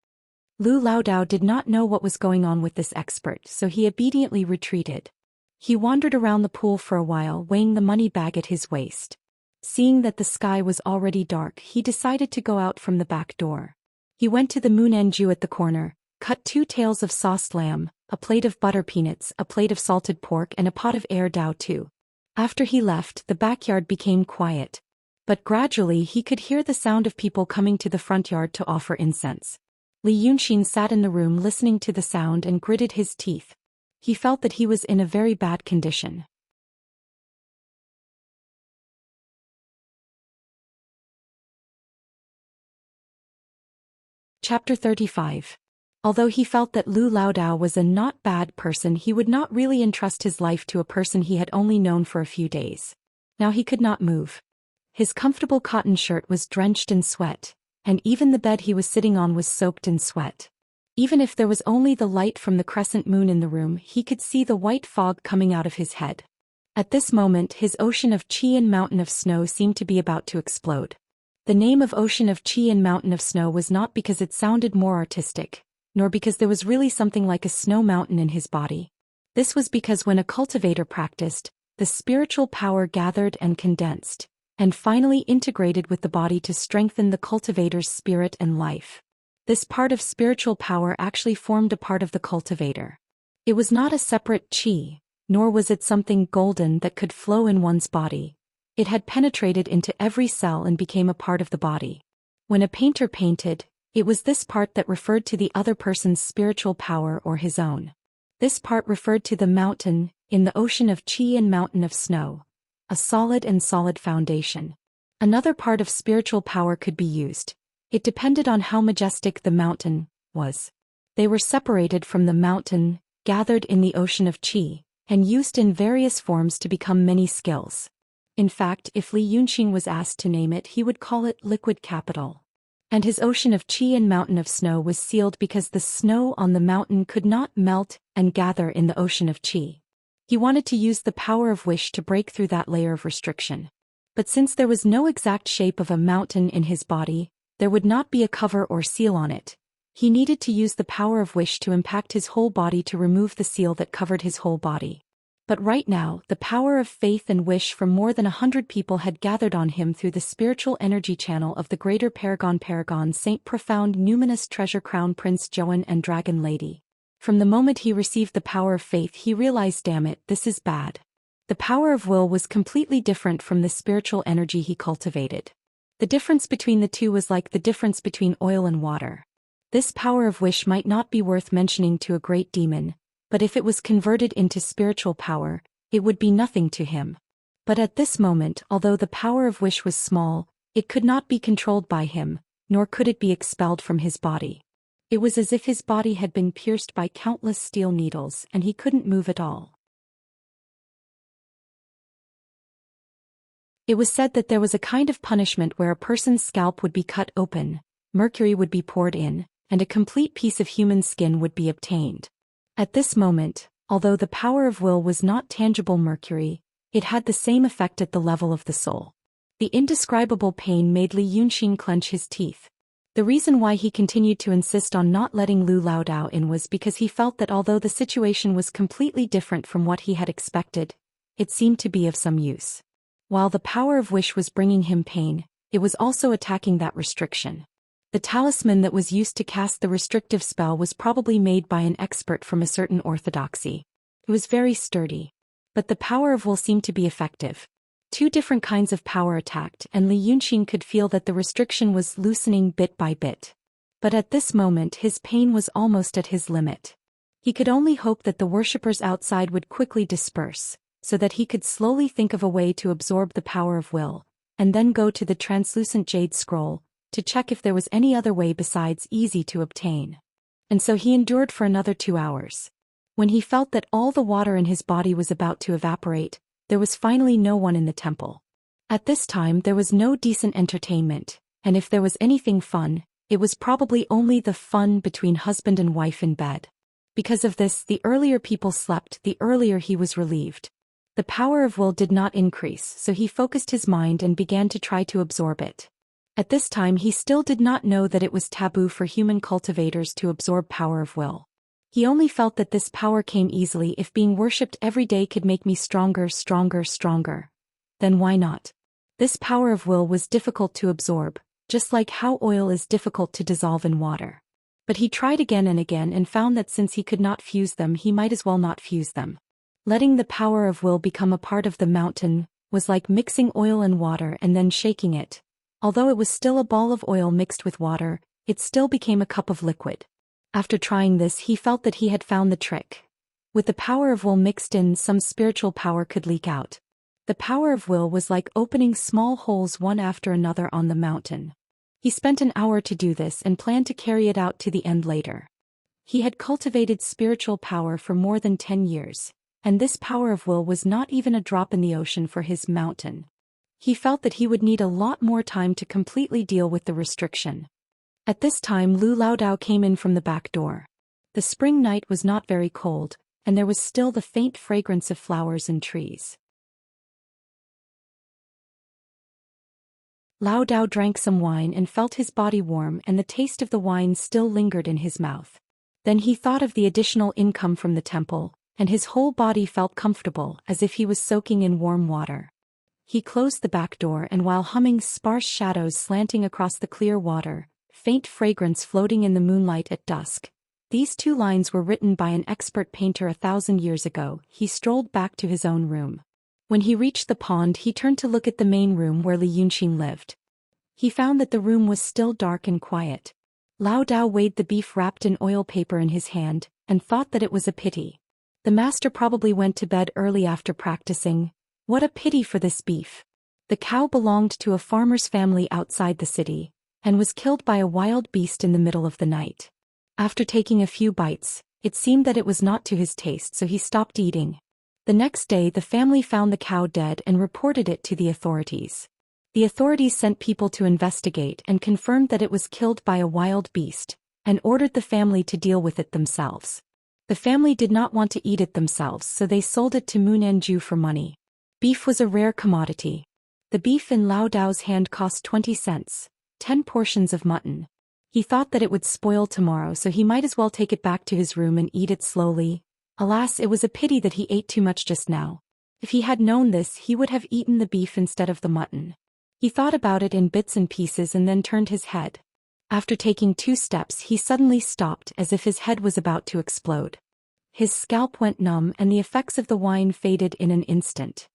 Lu Laodao did not know what was going on with this expert, so he obediently retreated. He wandered around the pool for a while, weighing the money bag at his waist. Seeing that the sky was already dark, he decided to go out from the back door. He went to the Munanju at the corner, cut 2 tails of sauced lamb, a plate of butter peanuts, a plate of salted pork and a pot of air dao too. After he left, the backyard became quiet. But gradually he could hear the sound of people coming to the front yard to offer incense. Li Yunxin sat in the room listening to the sound and gritted his teeth. He felt that he was in a very bad condition. Chapter 35. Although he felt that Lu Laodao was a not bad person, he would not really entrust his life to a person he had only known for a few days. Now he could not move. His comfortable cotton shirt was drenched in sweat, and even the bed he was sitting on was soaked in sweat. Even if there was only the light from the crescent moon in the room, he could see the white fog coming out of his head. At this moment his ocean of Qi and mountain of snow seemed to be about to explode. The name of Ocean of Qi and Mountain of Snow was not because it sounded more artistic, nor because there was really something like a snow mountain in his body. This was because when a cultivator practiced, the spiritual power gathered and condensed, and finally integrated with the body to strengthen the cultivator's spirit and life. This part of spiritual power actually formed a part of the cultivator. It was not a separate Qi, nor was it something golden that could flow in one's body. It had penetrated into every cell and became a part of the body. When a painter painted, it was this part that referred to the other person's spiritual power or his own. This part referred to the mountain, in the ocean of Qi and mountain of snow, a solid foundation. Another part of spiritual power could be used. It depended on how majestic the mountain was. They were separated from the mountain, gathered in the ocean of Qi, and used in various forms to become many skills. In fact, if Li Yunxin was asked to name it, he would call it liquid capital. And his ocean of Qi and mountain of snow was sealed because the snow on the mountain could not melt and gather in the ocean of Qi. He wanted to use the power of wish to break through that layer of restriction. But since there was no exact shape of a mountain in his body, there would not be a cover or seal on it. He needed to use the power of wish to impact his whole body to remove the seal that covered his whole body. But right now, the power of faith and wish from more than 100 people had gathered on him through the spiritual energy channel of the greater Paragon Saint Profound Numinous Treasure Crown Prince Zhou and Dragon Lady. From the moment he received the power of faith, he realized, damn it, this is bad. The power of will was completely different from the spiritual energy he cultivated. The difference between the two was like the difference between oil and water. This power of wish might not be worth mentioning to a great demon, but if it was converted into spiritual power, it would be nothing to him. But at this moment, although the power of wish was small, it could not be controlled by him, nor could it be expelled from his body. It was as if his body had been pierced by countless steel needles and he couldn't move at all. It was said that there was a kind of punishment where a person's scalp would be cut open, mercury would be poured in, and a complete piece of human skin would be obtained. At this moment, although the power of will was not tangible mercury, it had the same effect at the level of the soul. The indescribable pain made Li Yunxin clench his teeth. The reason why he continued to insist on not letting Lu Laodao in was because he felt that although the situation was completely different from what he had expected, it seemed to be of some use. While the power of wish was bringing him pain, it was also attacking that restriction. The talisman that was used to cast the restrictive spell was probably made by an expert from a certain orthodoxy. It was very sturdy. But the power of will seemed to be effective. 2 different kinds of power attacked, and Li Yunxin could feel that the restriction was loosening bit by bit. But at this moment his pain was almost at his limit. He could only hope that the worshippers outside would quickly disperse, so that he could slowly think of a way to absorb the power of will, and then go to the translucent jade scroll, to check if there was any other way besides easy to obtain. And so he endured for another 2 hours. When he felt that all the water in his body was about to evaporate, there was finally no one in the temple. At this time there was no decent entertainment, and if there was anything fun, it was probably only the fun between husband and wife in bed. Because of this, the earlier people slept, the earlier he was relieved. The power of will did not increase, so he focused his mind and began to try to absorb it. At this time he still did not know that it was taboo for human cultivators to absorb power of will. He only felt that this power came easily if being worshipped every day could make me stronger. Then why not? This power of will was difficult to absorb, just like how oil is difficult to dissolve in water. But he tried again and again and found that since he could not fuse them, he might as well not fuse them. Letting the power of will become a part of the mountain was like mixing oil and water and then shaking it. Although it was still a ball of oil mixed with water, it still became a cup of liquid. After trying this, he felt that he had found the trick. With the power of will mixed in, some spiritual power could leak out. The power of will was like opening small holes one after another on the mountain. He spent an hour to do this and planned to carry it out to the end later. He had cultivated spiritual power for more than 10 years, and this power of will was not even a drop in the ocean for his mountain. He felt that he would need a lot more time to completely deal with the restriction. At this time Lu Laodao came in from the back door. The spring night was not very cold, and there was still the faint fragrance of flowers and trees. Laodao drank some wine and felt his body warm, and the taste of the wine still lingered in his mouth. Then he thought of the additional income from the temple, and his whole body felt comfortable as if he was soaking in warm water. He closed the back door, and while humming sparse shadows slanting across the clear water, faint fragrance floating in the moonlight at dusk, these 2 lines were written by an expert painter 1,000 years ago, he strolled back to his own room. When he reached the pond, he turned to look at the main room where Li Yunxin lived. He found that the room was still dark and quiet. Laodao weighed the beef wrapped in oil paper in his hand, and thought that it was a pity. The master probably went to bed early after practicing. What a pity for this beef. The cow belonged to a farmer's family outside the city, and was killed by a wild beast in the middle of the night. After taking a few bites, it seemed that it was not to his taste, so he stopped eating. The next day the family found the cow dead and reported it to the authorities. The authorities sent people to investigate and confirmed that it was killed by a wild beast, and ordered the family to deal with it themselves. The family did not want to eat it themselves, so they sold it to Munanju for money. Beef was a rare commodity. The beef in Laodao's hand cost 20 cents, 10 portions of mutton. He thought that it would spoil tomorrow, so he might as well take it back to his room and eat it slowly. Alas, it was a pity that he ate too much just now. If he had known this, he would have eaten the beef instead of the mutton. He thought about it in bits and pieces and then turned his head. After taking 2 steps, he suddenly stopped as if his head was about to explode. His scalp went numb and the effects of the wine faded in an instant.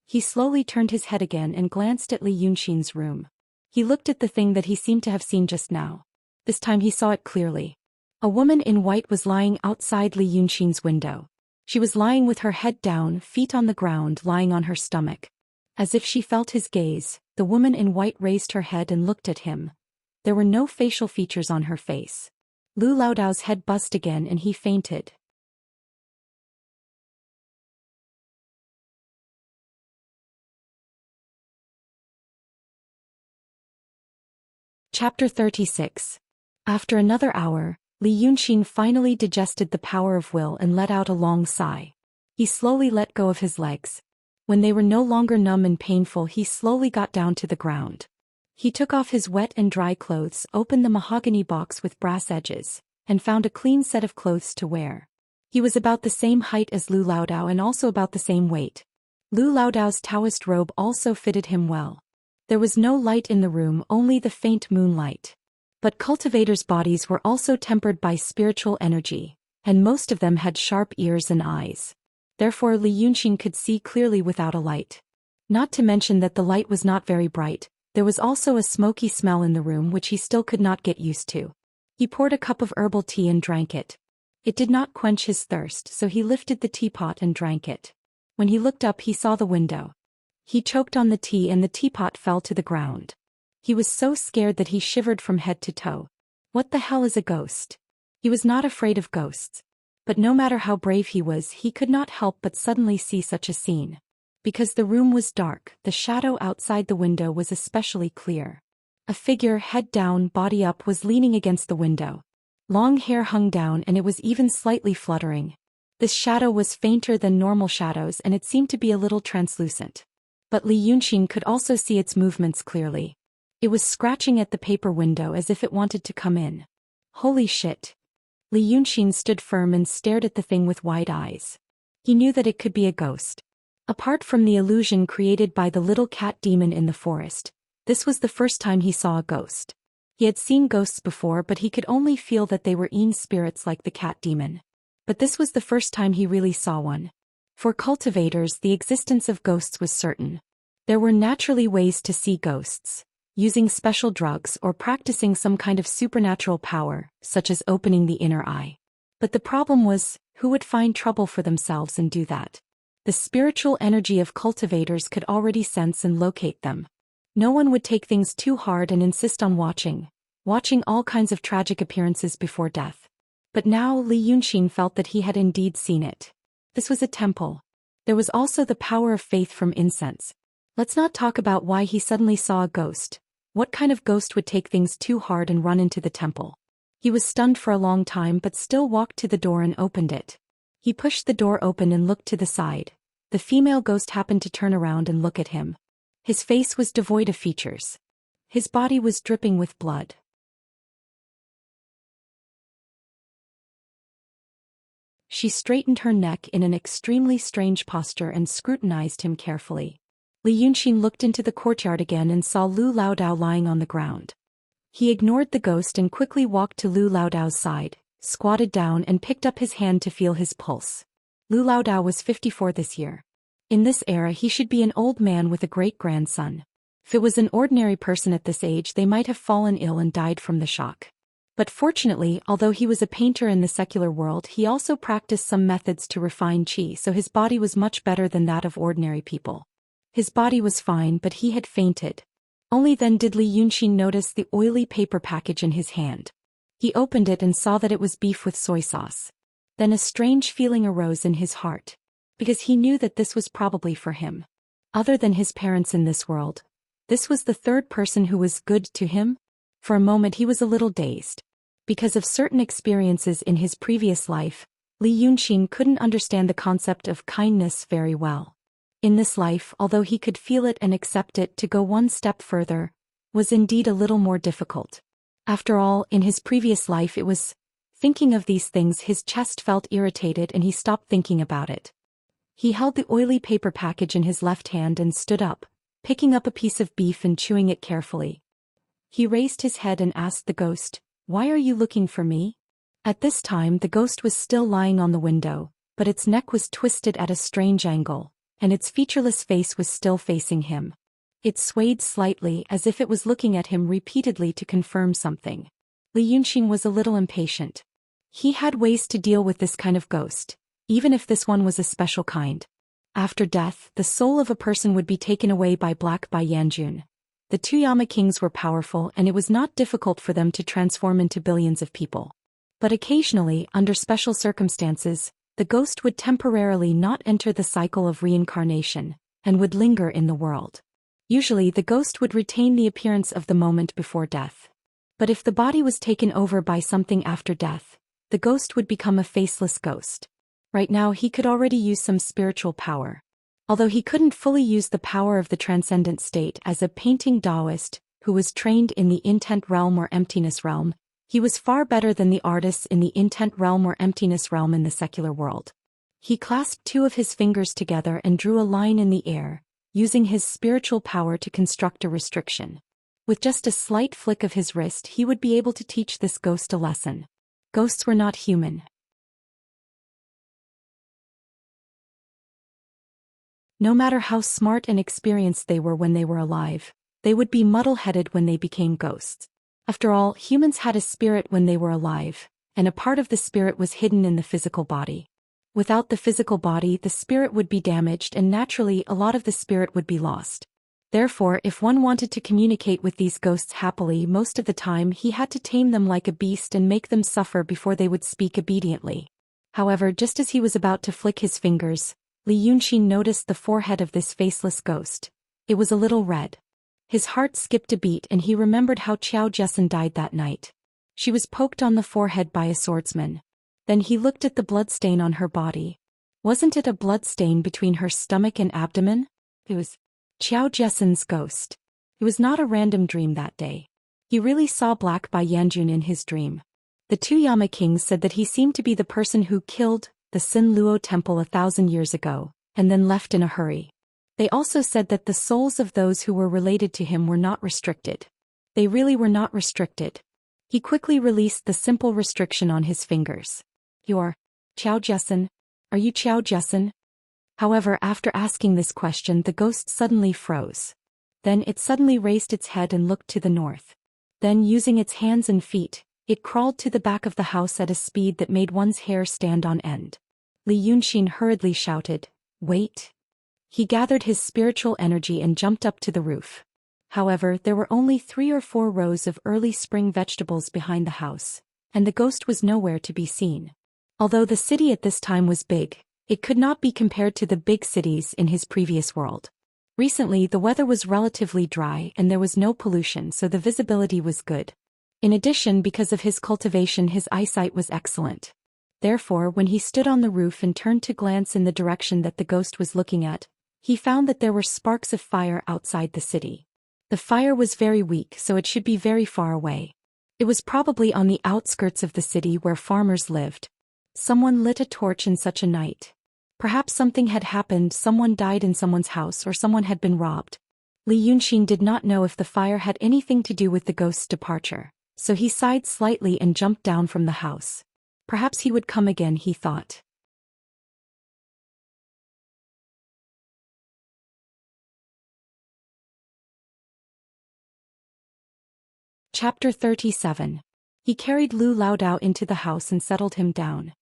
He slowly turned his head again and glanced at Li Yunxin's room. He looked at the thing that he seemed to have seen just now. This time he saw it clearly. A woman in white was lying outside Li Yunxin's window. She was lying with her head down, feet on the ground, lying on her stomach. As if she felt his gaze, the woman in white raised her head and looked at him. There were no facial features on her face. Lu Laodao's head buzzed again and he fainted. Chapter 36. After another hour, Li Yunxin finally digested the power of will and let out a long sigh. He slowly let go of his legs. When they were no longer numb and painful, he slowly got down to the ground. He took off his wet and dry clothes, opened the mahogany box with brass edges, and found a clean set of clothes to wear. He was about the same height as Lu Laodao and also about the same weight. Lu Laodao's Taoist robe also fitted him well. There was no light in the room, only the faint moonlight. But cultivators' bodies were also tempered by spiritual energy, and most of them had sharp ears and eyes. Therefore Li Yunxin could see clearly without a light. Not to mention that the light was not very bright, there was also a smoky smell in the room which he still could not get used to. He poured a cup of herbal tea and drank it. It did not quench his thirst, so he lifted the teapot and drank it. When he looked up he saw the window. He choked on the tea and the teapot fell to the ground. He was so scared that he shivered from head to toe. What the hell is a ghost? He was not afraid of ghosts. But no matter how brave he was, he could not help but suddenly see such a scene. Because the room was dark, the shadow outside the window was especially clear. A figure, head down, body up, was leaning against the window. Long hair hung down and it was even slightly fluttering. This shadow was fainter than normal shadows and it seemed to be a little translucent. But Li Yunxin could also see its movements clearly. It was scratching at the paper window as if it wanted to come in. Holy shit. Li Yunxin stood firm and stared at the thing with wide eyes. He knew that it could be a ghost. Apart from the illusion created by the little cat demon in the forest, this was the first time he saw a ghost. He had seen ghosts before, but he could only feel that they were spirits like the cat demon. But this was the first time he really saw one. For cultivators, the existence of ghosts was certain. There were naturally ways to see ghosts, using special drugs or practicing some kind of supernatural power, such as opening the inner eye. But the problem was, who would find trouble for themselves and do that? The spiritual energy of cultivators could already sense and locate them. No one would take things too hard and insist on watching all kinds of tragic appearances before death. But now Li Yunxin felt that he had indeed seen it. This was a temple. There was also the power of faith from incense. Let's not talk about why he suddenly saw a ghost. What kind of ghost would take things too hard and run into the temple? He was stunned for a long time but still walked to the door and opened it. He pushed the door open and looked to the side. The female ghost happened to turn around and look at him. His face was devoid of features. His body was dripping with blood. She straightened her neck in an extremely strange posture and scrutinized him carefully. Li Yunxin looked into the courtyard again and saw Lu Laodao lying on the ground. He ignored the ghost and quickly walked to Lu Laodao's side, squatted down and picked up his hand to feel his pulse. Lu Laodao was 54 this year. In this era he should be an old man with a great-grandson. If it was an ordinary person at this age, they might have fallen ill and died from the shock. But fortunately, although he was a painter in the secular world, he also practiced some methods to refine qi, so his body was much better than that of ordinary people. His body was fine, but he had fainted. Only then did Li Yunxin notice the oily paper package in his hand. He opened it and saw that it was beef with soy sauce. Then a strange feeling arose in his heart, because he knew that this was probably for him. Other than his parents in this world, this was the third person who was good to him. For a moment he was a little dazed. Because of certain experiences in his previous life, Li Yunxin couldn't understand the concept of kindness very well. In this life, although he could feel it and accept it, to go one step further was indeed a little more difficult. After all, in his previous life it was... Thinking of these things, his chest felt irritated and he stopped thinking about it. He held the oily paper package in his left hand and stood up, picking up a piece of beef and chewing it carefully. He raised his head and asked the ghost, "Why are you looking for me?" At this time the ghost was still lying on the window, but its neck was twisted at a strange angle, and its featureless face was still facing him. It swayed slightly as if it was looking at him repeatedly to confirm something. Li Yunxin was a little impatient. He had ways to deal with this kind of ghost, even if this one was a special kind. After death, the soul of a person would be taken away by Yanjun. The two Yama kings were powerful and it was not difficult for them to transform into billions of people. But occasionally, under special circumstances, the ghost would temporarily not enter the cycle of reincarnation, and would linger in the world. Usually the ghost would retain the appearance of the moment before death. But if the body was taken over by something after death, the ghost would become a faceless ghost. Right now he could already use some spiritual power. Although he couldn't fully use the power of the transcendent state as a painting Daoist, who was trained in the intent realm or emptiness realm, he was far better than the artists in the intent realm or emptiness realm in the secular world. He clasped two of his fingers together and drew a line in the air, using his spiritual power to construct a restriction. With just a slight flick of his wrist he would be able to teach this ghost a lesson. Ghosts were not human. No matter how smart and experienced they were when they were alive, they would be muddle-headed when they became ghosts. After all, humans had a spirit when they were alive, and a part of the spirit was hidden in the physical body. Without the physical body, the spirit would be damaged and naturally a lot of the spirit would be lost. Therefore, if one wanted to communicate with these ghosts happily, most of the time he had to tame them like a beast and make them suffer before they would speak obediently. However, just as he was about to flick his fingers, Li Yunxin noticed the forehead of this faceless ghost. It was a little red. His heart skipped a beat and he remembered how Xiao Jiasen died that night. She was poked on the forehead by a swordsman. Then he looked at the bloodstain on her body. Wasn't it a bloodstain between her stomach and abdomen? It was Xiao Jiasen's ghost. It was not a random dream that day. He really saw Black Bai Yanjun in his dream. The two Yama kings said that he seemed to be the person who killed the Sin Luo temple 1,000 years ago, and then left in a hurry. They also said that the souls of those who were related to him were not restricted. They really were not restricted. He quickly released the simple restriction on his fingers. You're Xiao Jiasen? Are you Xiao Jiasen? However, after asking this question, the ghost suddenly froze. Then it suddenly raised its head and looked to the north. Then, using its hands and feet, it crawled to the back of the house at a speed that made one's hair stand on end. Li Yunxin hurriedly shouted, "Wait!" He gathered his spiritual energy and jumped up to the roof. However, there were only 3 or 4 rows of early spring vegetables behind the house, and the ghost was nowhere to be seen. Although the city at this time was big, it could not be compared to the big cities in his previous world. Recently, the weather was relatively dry and there was no pollution, so the visibility was good. In addition, because of his cultivation, his eyesight was excellent. Therefore, when he stood on the roof and turned to glance in the direction that the ghost was looking at, he found that there were sparks of fire outside the city. The fire was very weak, so it should be very far away. It was probably on the outskirts of the city where farmers lived. Someone lit a torch in such a night. Perhaps something had happened, someone died in someone's house or someone had been robbed. Li Yunxin did not know if the fire had anything to do with the ghost's departure, so he sighed slightly and jumped down from the house. Perhaps he would come again, he thought. Chapter 37. He carried Lu Laodao into the house and settled him down.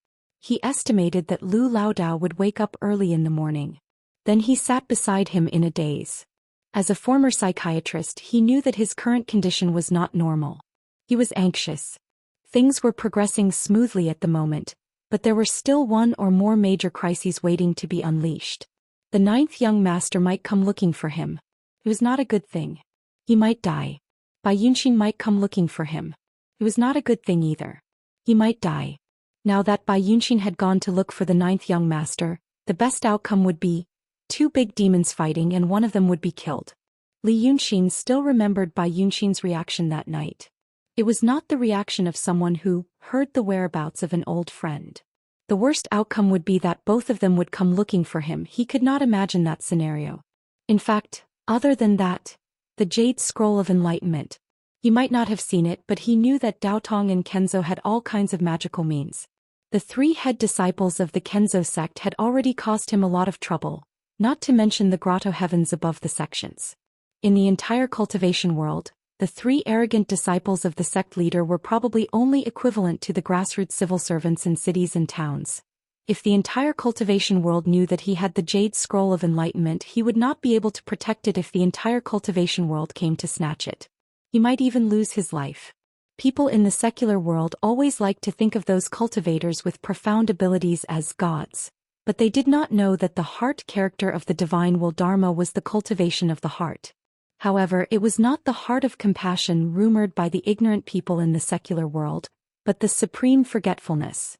He estimated that Lu Laodao would wake up early in the morning. Then he sat beside him in a daze. As a former psychiatrist, he knew that his current condition was not normal. He was anxious. Things were progressing smoothly at the moment, but there were still 1 or more major crises waiting to be unleashed. The 9th young master might come looking for him. It was not a good thing. He might die. Bai Yunxin might come looking for him. It was not a good thing either. He might die. Now that Bai Yunxin had gone to look for the 9th young master, the best outcome would be 2 big demons fighting and one of them would be killed. Li Yunxin still remembered Bai Yunxin's reaction that night. It was not the reaction of someone who heard the whereabouts of an old friend. The worst outcome would be that both of them would come looking for him. He could not imagine that scenario. In fact, other than that, the Jade Scroll of Enlightenment. He might not have seen it, but he knew that Daotong and Kenzo had all kinds of magical means. The 3 head disciples of the Kenzo sect had already caused him a lot of trouble, not to mention the grotto heavens above the sections. In the entire cultivation world, the 3 arrogant disciples of the sect leader were probably only equivalent to the grassroots civil servants in cities and towns. If the entire cultivation world knew that he had the Jade Scroll of Enlightenment, he would not be able to protect it if the entire cultivation world came to snatch it. He might even lose his life. People in the secular world always like to think of those cultivators with profound abilities as gods, but they did not know that the heart character of the divine will Dharma was the cultivation of the heart. However, it was not the heart of compassion rumored by the ignorant people in the secular world, but the supreme forgetfulness.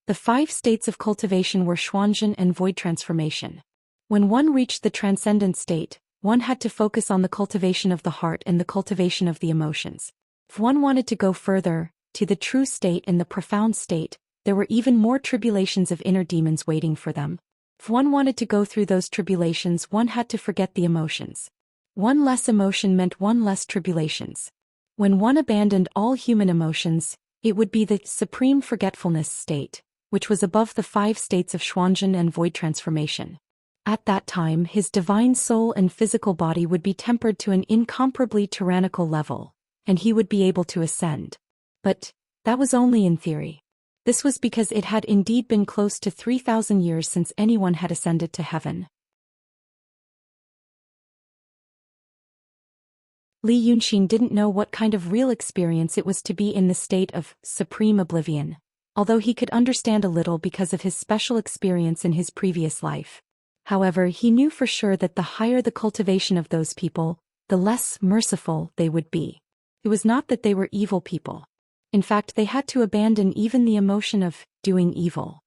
The 5 states of cultivation were Xuanzhen and void transformation. When one reached the transcendent state, one had to focus on the cultivation of the heart and the cultivation of the emotions. If one wanted to go further, to the true state and the profound state, there were even more tribulations of inner demons waiting for them. If one wanted to go through those tribulations, one had to forget the emotions. 1 less emotion meant 1 less tribulations. When one abandoned all human emotions, it would be the supreme forgetfulness state, which was above the 5 states of Xuanzhen and void transformation. At that time, his divine soul and physical body would be tempered to an incomparably tyrannical level, and he would be able to ascend. But that was only in theory. This was because it had indeed been close to 3,000 years since anyone had ascended to heaven. Li Yunxin didn't know what kind of real experience it was to be in the state of supreme oblivion, although he could understand a little because of his special experience in his previous life. However, he knew for sure that the higher the cultivation of those people, the less merciful they would be. It was not that they were evil people. In fact, they had to abandon even the emotion of doing evil.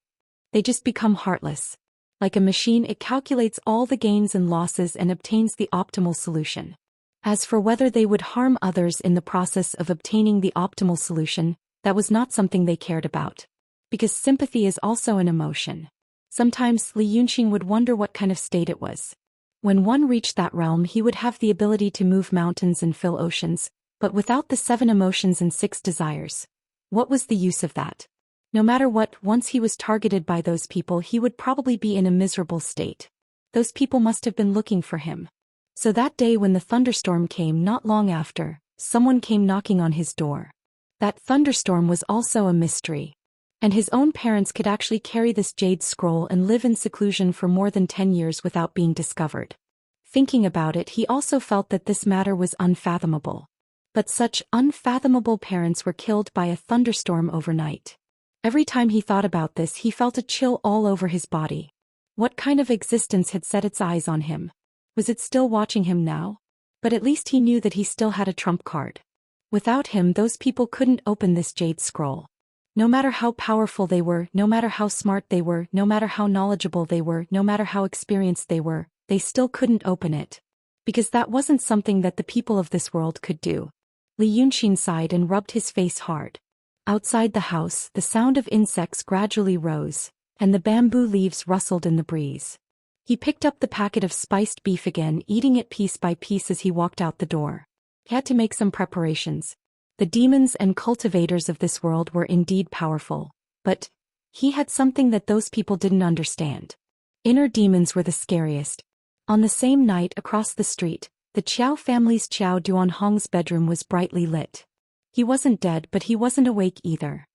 They just become heartless. Like a machine, it calculates all the gains and losses and obtains the optimal solution. As for whether they would harm others in the process of obtaining the optimal solution, that was not something they cared about. Because sympathy is also an emotion. Sometimes Li Yunxin would wonder what kind of state it was. When one reached that realm, he would have the ability to move mountains and fill oceans, but without the 7 emotions and 6 desires. What was the use of that? No matter what, once he was targeted by those people, he would probably be in a miserable state. Those people must have been looking for him. So that day when the thunderstorm came not long after, someone came knocking on his door. That thunderstorm was also a mystery. And his own parents could actually carry this jade scroll and live in seclusion for more than 10 years without being discovered. Thinking about it, he also felt that this matter was unfathomable. But such unfathomable parents were killed by a thunderstorm overnight. Every time he thought about this, he felt a chill all over his body. What kind of existence had set its eyes on him? Was it still watching him now? But at least he knew that he still had a trump card. Without him, those people couldn't open this jade scroll. No matter how powerful they were, no matter how smart they were, no matter how knowledgeable they were, no matter how experienced they were, they still couldn't open it. Because that wasn't something that the people of this world could do. Li Yunxin sighed and rubbed his face hard. Outside the house, the sound of insects gradually rose, and the bamboo leaves rustled in the breeze. He picked up the packet of spiced beef again, eating it piece by piece as he walked out the door. He had to make some preparations. The demons and cultivators of this world were indeed powerful, but he had something that those people didn't understand. Inner demons were the scariest. On the same night, across the street, the Qiao family's Qiao Duanhong's bedroom was brightly lit. He wasn't dead, but he wasn't awake either.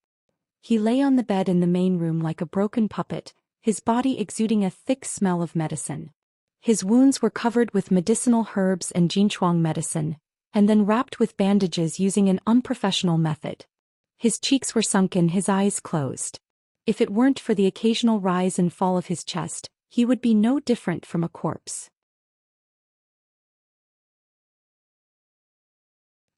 He lay on the bed in the main room like a broken puppet, his body exuding a thick smell of medicine. His wounds were covered with medicinal herbs and Jinchuang medicine, and then wrapped with bandages using an unprofessional method. His cheeks were sunken, his eyes closed. If it weren't for the occasional rise and fall of his chest, he would be no different from a corpse.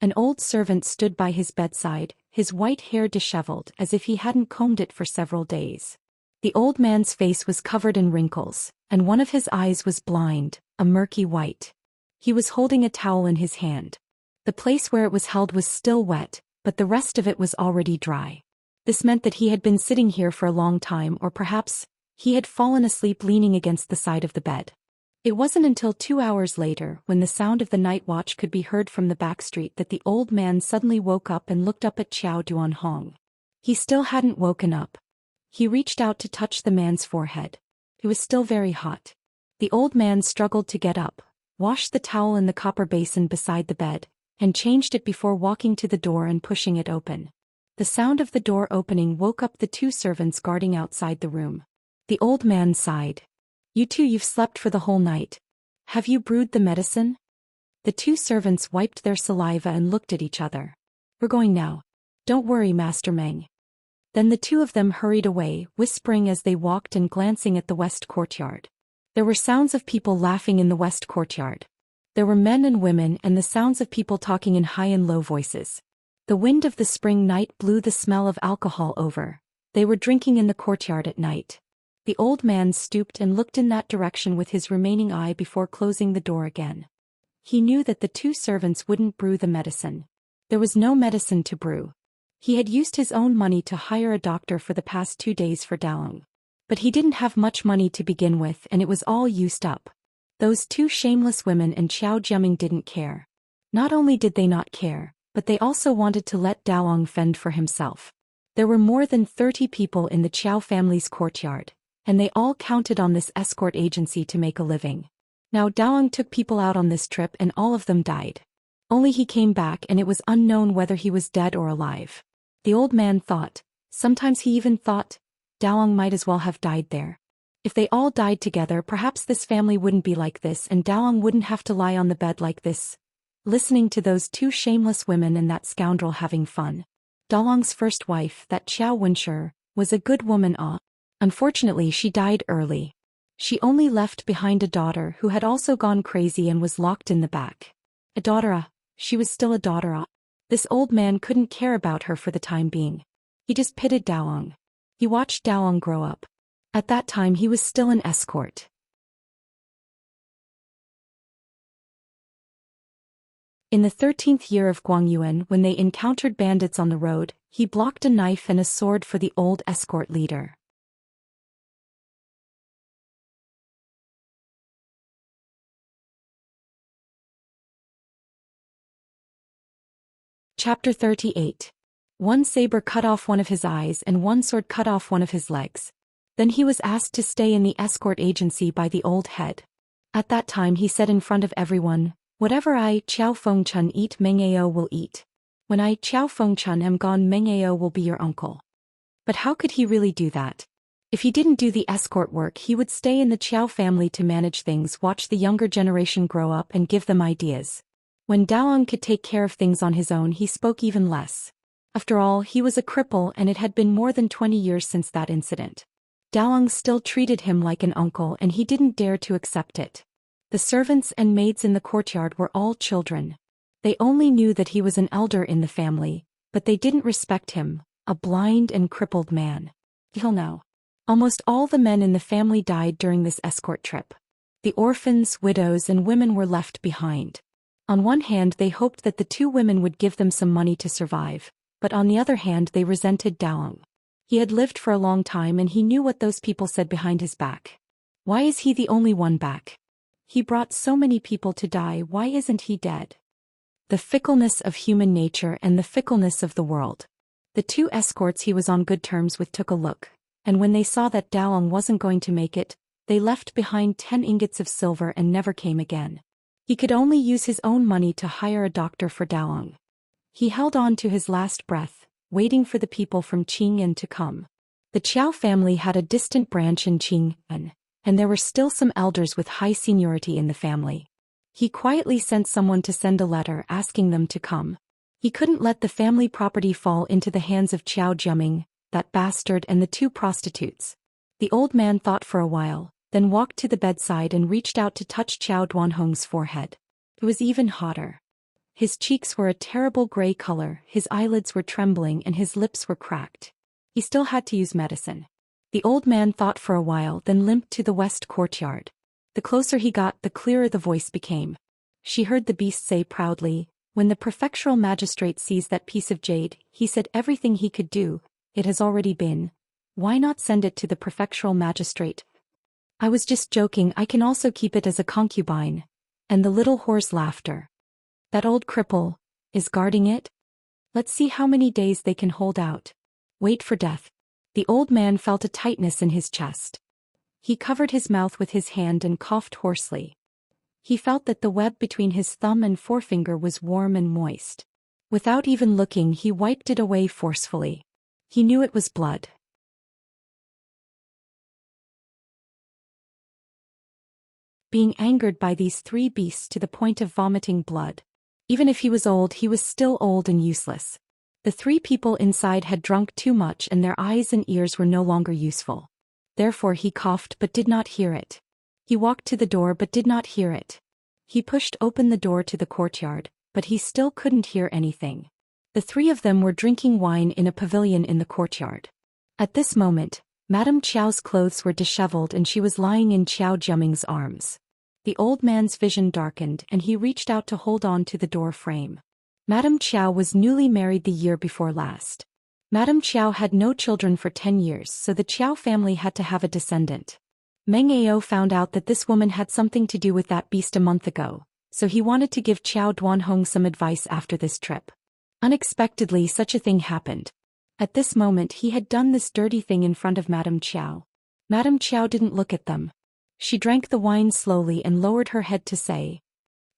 An old servant stood by his bedside, his white hair disheveled as if he hadn't combed it for several days. The old man's face was covered in wrinkles, and one of his eyes was blind, a murky white. He was holding a towel in his hand. The place where it was held was still wet, but the rest of it was already dry. This meant that he had been sitting here for a long time, or perhaps he had fallen asleep leaning against the side of the bed. It wasn't until 2 hours later, when the sound of the night watch could be heard from the back street, that the old man suddenly woke up and looked up at Qiao Duanhong. He still hadn't woken up. He reached out to touch the man's forehead. It was still very hot. The old man struggled to get up, washed the towel in the copper basin beside the bed, and changed it before walking to the door and pushing it open. The sound of the door opening woke up the 2 servants guarding outside the room. The old man sighed. "You two, you've slept for the whole night. Have you brewed the medicine?" The 2 servants wiped their saliva and looked at each other. "We're going now. Don't worry, Master Meng." Then the 2 of them hurried away, whispering as they walked and glancing at the west courtyard. There were sounds of people laughing in the west courtyard. There were men and women and the sounds of people talking in high and low voices. The wind of the spring night blew the smell of alcohol over. They were drinking in the courtyard at night. The old man stooped and looked in that direction with his remaining eye before closing the door again. He knew that the 2 servants wouldn't brew the medicine. There was no medicine to brew. He had used his own money to hire a doctor for the past 2 days for Daoist. But he didn't have much money to begin with, and it was all used up. Those 2 shameless women and Qiao Jiaming didn't care. Not only did they not care, but they also wanted to let Daoist fend for himself. There were more than 30 people in the Qiao family's courtyard, and they all counted on this escort agency to make a living. Now Daoist took people out on this trip and all of them died. Only he came back, and it was unknown whether he was dead or alive. The old man thought, sometimes he even thought, Daoist might as well have died there. If they all died together, perhaps this family wouldn't be like this, and Daoist wouldn't have to lie on the bed like this, listening to those two shameless women and that scoundrel having fun. Dalong's first wife, that Qiao Wenshi, was a good woman. Unfortunately, she died early. She only left behind a daughter who had also gone crazy and was locked in the back. A daughter, she was still a daughter. This old man couldn't care about her for the time being. He just pitied Daong. He watched Daong grow up. At that time he was still an escort. In the 13th year of Guangyuan, when they encountered bandits on the road, he blocked a knife and a sword for the old escort leader. Chapter 38. One saber cut off one of his eyes and one sword cut off one of his legs. Then he was asked to stay in the escort agency by the old head. At that time he said in front of everyone, "Whatever I, Qiao Fengchun, eat, Meng Ao will eat. When I, Qiao Fengchun, am gone, Meng Ao will be your uncle." But how could he really do that? If he didn't do the escort work, he would stay in the Qiao family to manage things, watch the younger generation grow up and give them ideas. When Daong could take care of things on his own, he spoke even less. After all, he was a cripple and it had been more than 20 years since that incident. Daong still treated him like an uncle and he didn't dare to accept it. The servants and maids in the courtyard were all children. They only knew that he was an elder in the family, but they didn't respect him, a blind and crippled man. Till now. Almost all the men in the family died during this escort trip. The orphans, widows, and women were left behind. On one hand, they hoped that the two women would give them some money to survive, but on the other hand, they resented Daong. He had lived for a long time and he knew what those people said behind his back. Why is he the only one back? He brought so many people to die, why isn't he dead? The fickleness of human nature and the fickleness of the world. The two escorts he was on good terms with took a look, and when they saw that Daong wasn't going to make it, they left behind 10 ingots of silver and never came again. He could only use his own money to hire a doctor for Daong. He held on to his last breath, waiting for the people from Qing'an to come. The Qiao family had a distant branch in Qing'an, and there were still some elders with high seniority in the family. He quietly sent someone to send a letter asking them to come. He couldn't let the family property fall into the hands of Qiao Jiaming, that bastard, and the two prostitutes. The old man thought for a while, then walked to the bedside and reached out to touch Qiao Duanhong's forehead. It was even hotter. His cheeks were a terrible gray color, his eyelids were trembling and his lips were cracked. He still had to use medicine. The old man thought for a while, then limped to the west courtyard. The closer he got, the clearer the voice became. She heard the beast say proudly, "When the prefectural magistrate sees that piece of jade, he said everything he could do, it has already been. Why not send it to the prefectural magistrate? I was just joking, I can also keep it as a concubine." And the little whore's laughter. "That old cripple is guarding it? Let's see how many days they can hold out. Wait for death." The old man felt a tightness in his chest. He covered his mouth with his hand and coughed hoarsely. He felt that the web between his thumb and forefinger was warm and moist. Without even looking, he wiped it away forcefully. He knew it was blood. Being angered by these three beasts to the point of vomiting blood. Even if he was old, he was still old and useless. The three people inside had drunk too much and their eyes and ears were no longer useful. Therefore he coughed but did not hear it. He walked to the door but did not hear it. He pushed open the door to the courtyard, but he still couldn't hear anything. The three of them were drinking wine in a pavilion in the courtyard. At this moment, Madame Qiao's clothes were disheveled and she was lying in Qiao Jiaming's arms. The old man's vision darkened and he reached out to hold on to the door frame. Madame Qiao was newly married the year before last. Madame Qiao had no children for 10 years, so the Qiao family had to have a descendant. Meng Ao found out that this woman had something to do with that beast a month ago, so he wanted to give Qiao Duanhong some advice after this trip. Unexpectedly, such a thing happened. At this moment he had done this dirty thing in front of Madame Qiao. Madame Qiao didn't look at them. She drank the wine slowly and lowered her head to say,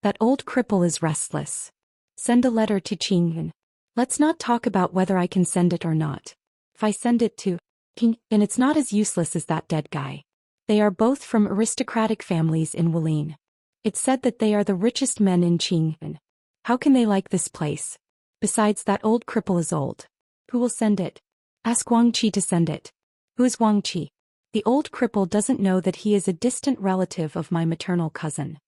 "That old cripple is restless. Send a letter to Qing'an. Let's not talk about whether I can send it or not. If I send it to Qing'an, it's not as useless as that dead guy. They are both from aristocratic families in Wulin. It's said that they are the richest men in Qing'an. How can they like this place? Besides, that old cripple is old. Who will send it? Ask Wang Qi to send it. Who is Wang Qi? The old cripple doesn't know that he is a distant relative of my maternal cousin.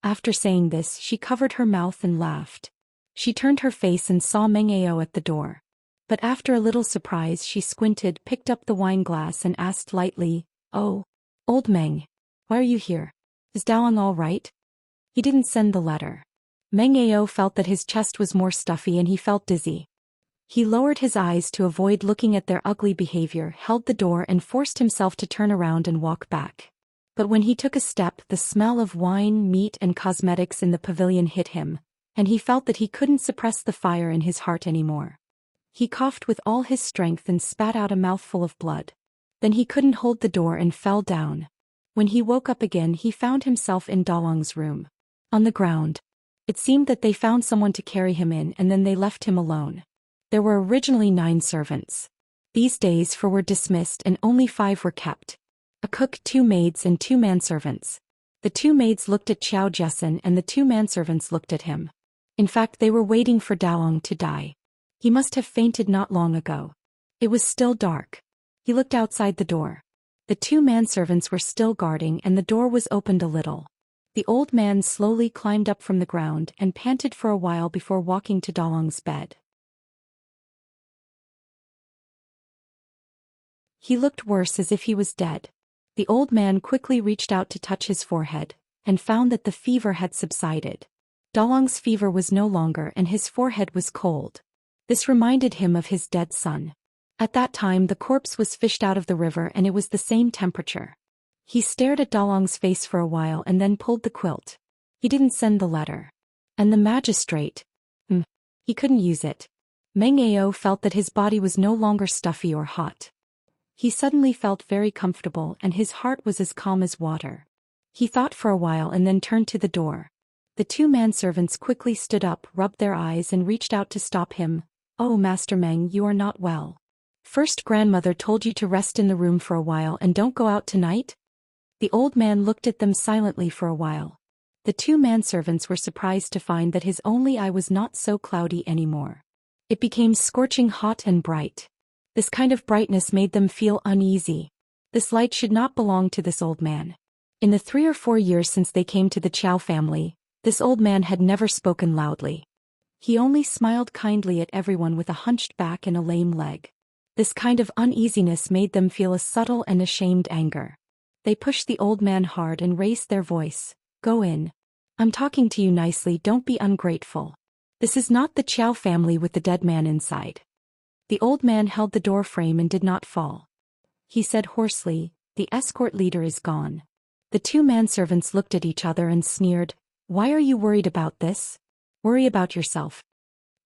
After saying this, she covered her mouth and laughed. She turned her face and saw Meng Ao at the door. But after a little surprise, she squinted, picked up the wine glass and asked lightly, "Oh, old Meng, why are you here? Is Daolang all right?" He didn't send the letter. Meng Ao felt that his chest was more stuffy and he felt dizzy. He lowered his eyes to avoid looking at their ugly behavior, held the door and forced himself to turn around and walk back. But when he took a step, the smell of wine, meat and cosmetics in the pavilion hit him, and he felt that he couldn't suppress the fire in his heart anymore. He coughed with all his strength and spat out a mouthful of blood. Then he couldn't hold the door and fell down. When he woke up again, he found himself in Dalong's room. On the ground. It seemed that they found someone to carry him in and then they left him alone. There were originally 9 servants. These days 4 were dismissed and only 5 were kept. A cook, 2 maids and 2 manservants. The 2 maids looked at Xiao Jiasen and the 2 manservants looked at him. In fact, they were waiting for Daolong to die. He must have fainted not long ago. It was still dark. He looked outside the door. The 2 manservants were still guarding and the door was opened a little. The old man slowly climbed up from the ground and panted for a while before walking to Daolong's bed. He looked worse, as if he was dead. The old man quickly reached out to touch his forehead, and found that the fever had subsided. Daolong's fever was no longer and his forehead was cold. This reminded him of his dead son. At that time the corpse was fished out of the river and it was the same temperature. He stared at Daolong's face for a while and then pulled the quilt. He didn't send the letter. And the magistrate? He couldn't use it. Meng Ao felt that his body was no longer stuffy or hot. He suddenly felt very comfortable and his heart was as calm as water. He thought for a while and then turned to the door. The 2 manservants quickly stood up, rubbed their eyes and reached out to stop him. "Oh, Master Meng, you are not well. First, grandmother told you to rest in the room for a while and don't go out tonight?" The old man looked at them silently for a while. The 2 manservants were surprised to find that his only eye was not so cloudy anymore. It became scorching hot and bright. This kind of brightness made them feel uneasy. This light should not belong to this old man. In the 3 or 4 years since they came to the Qiao family, this old man had never spoken loudly. He only smiled kindly at everyone with a hunched back and a lame leg. This kind of uneasiness made them feel a subtle and ashamed anger. They pushed the old man hard and raised their voice. "Go in. I'm talking to you nicely, don't be ungrateful. This is not the Qiao family with the dead man inside." The old man held the door frame and did not fall. He said hoarsely, "The escort leader is gone." The 2 manservants looked at each other and sneered. "Why are you worried about this? Worry about yourself."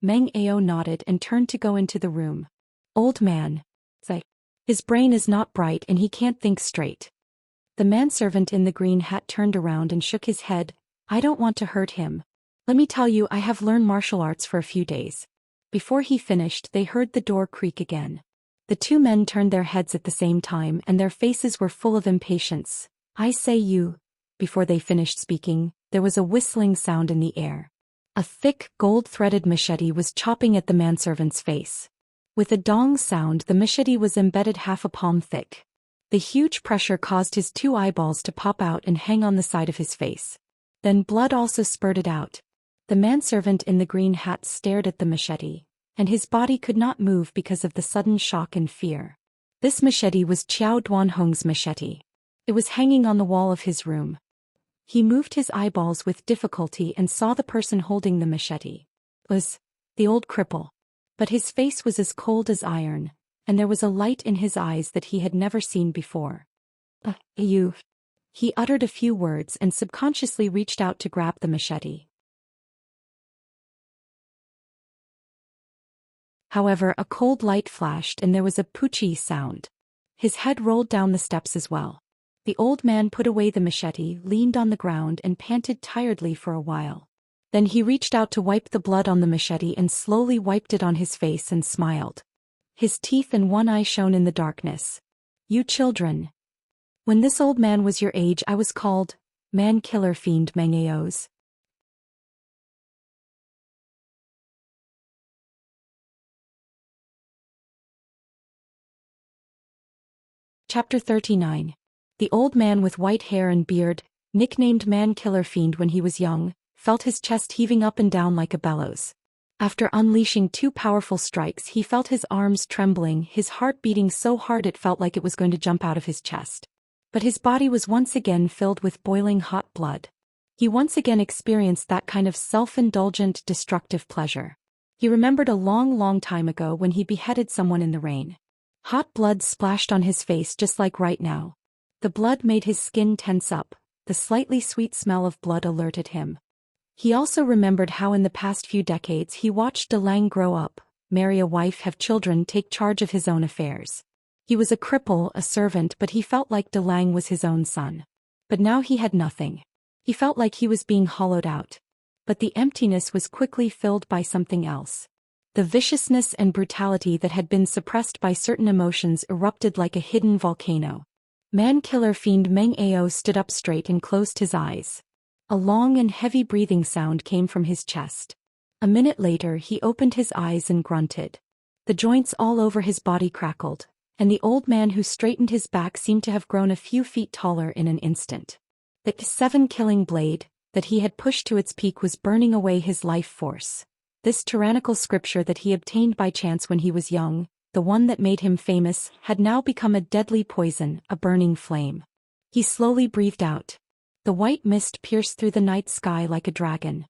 Meng Ao nodded and turned to go into the room. "Old man. Say. His brain is not bright and he can't think straight." The manservant in the green hat turned around and shook his head. "I don't want to hurt him. Let me tell you, I have learned martial arts for a few days." Before he finished, they heard the door creak again. The 2 men turned their heads at the same time and their faces were full of impatience. "I say you." Before they finished speaking, there was a whistling sound in the air. A thick, gold-threaded machete was chopping at the manservant's face. With a dong sound, the machete was embedded half a palm thick. The huge pressure caused his 2 eyeballs to pop out and hang on the side of his face. Then blood also spurted out. The manservant in the green hat stared at the machete, and his body could not move because of the sudden shock and fear. This machete was Qiao Duanhong's machete. It was hanging on the wall of his room. He moved his eyeballs with difficulty and saw the person holding the machete. It was the old cripple. But his face was as cold as iron, and there was a light in his eyes that he had never seen before. You. He uttered a few words and subconsciously reached out to grab the machete. However, a cold light flashed and there was a poochie sound. His head rolled down the steps as well. The old man put away the machete, leaned on the ground and panted tiredly for a while. Then he reached out to wipe the blood on the machete and slowly wiped it on his face and smiled. His teeth and one eye shone in the darkness. "You children. When this old man was your age, I was called man-killer fiend Meng Ao's. Chapter 39. The old man with white hair and beard, nicknamed Man-Killer Fiend when he was young, felt his chest heaving up and down like a bellows. After unleashing 2 powerful strikes, he felt his arms trembling, his heart beating so hard it felt like it was going to jump out of his chest. But his body was once again filled with boiling hot blood. He once again experienced that kind of self-indulgent, destructive pleasure. He remembered a long time ago when he beheaded someone in the rain. Hot blood splashed on his face just like right now. The blood made his skin tense up, the slightly sweet smell of blood alerted him. He also remembered how in the past few decades he watched Delang grow up, marry a wife, have children, take charge of his own affairs. He was a cripple, a servant, but he felt like Delang was his own son. But now he had nothing. He felt like he was being hollowed out. But the emptiness was quickly filled by something else. The viciousness and brutality that had been suppressed by certain emotions erupted like a hidden volcano. Man-Killer Fiend Meng Ao stood up straight and closed his eyes. A long and heavy breathing sound came from his chest. A minute later he opened his eyes and grunted. The joints all over his body crackled, and the old man who straightened his back seemed to have grown a few feet taller in an instant. The 7-killing blade that he had pushed to its peak was burning away his life force. This tyrannical scripture that he obtained by chance when he was young, the one that made him famous, had now become a deadly poison, a burning flame. He slowly breathed out. The white mist pierced through the night sky like a dragon.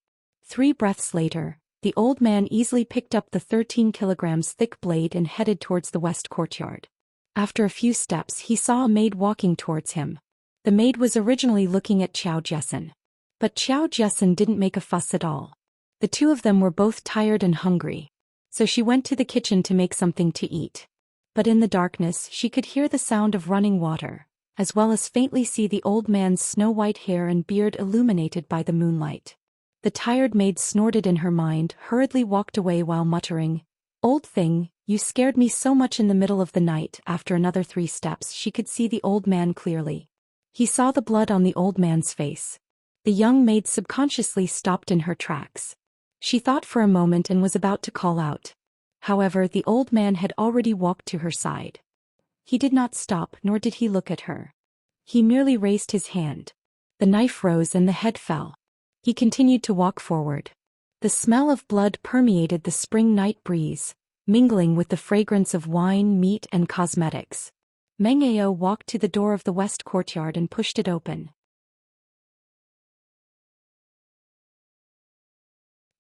3 breaths later, the old man easily picked up the 13 kilograms thick blade and headed towards the west courtyard. After a few steps he saw a maid walking towards him. The maid was originally looking at Zhou Xian. But Zhou Xian didn't make a fuss at all. The 2 of them were both tired and hungry. So she went to the kitchen to make something to eat. But in the darkness she could hear the sound of running water, as well as faintly see the old man's snow-white hair and beard illuminated by the moonlight. The tired maid snorted in her mind, hurriedly walked away while muttering, "Old thing, you scared me so much in the middle of the night." After another 3 steps she could see the old man clearly. He saw the blood on the old man's face. The young maid subconsciously stopped in her tracks. She thought for a moment and was about to call out. However, the old man had already walked to her side. He did not stop, nor did he look at her. He merely raised his hand. The knife rose and the head fell. He continued to walk forward. The smell of blood permeated the spring night breeze, mingling with the fragrance of wine, meat, and cosmetics. Meng Ao walked to the door of the west courtyard and pushed it open.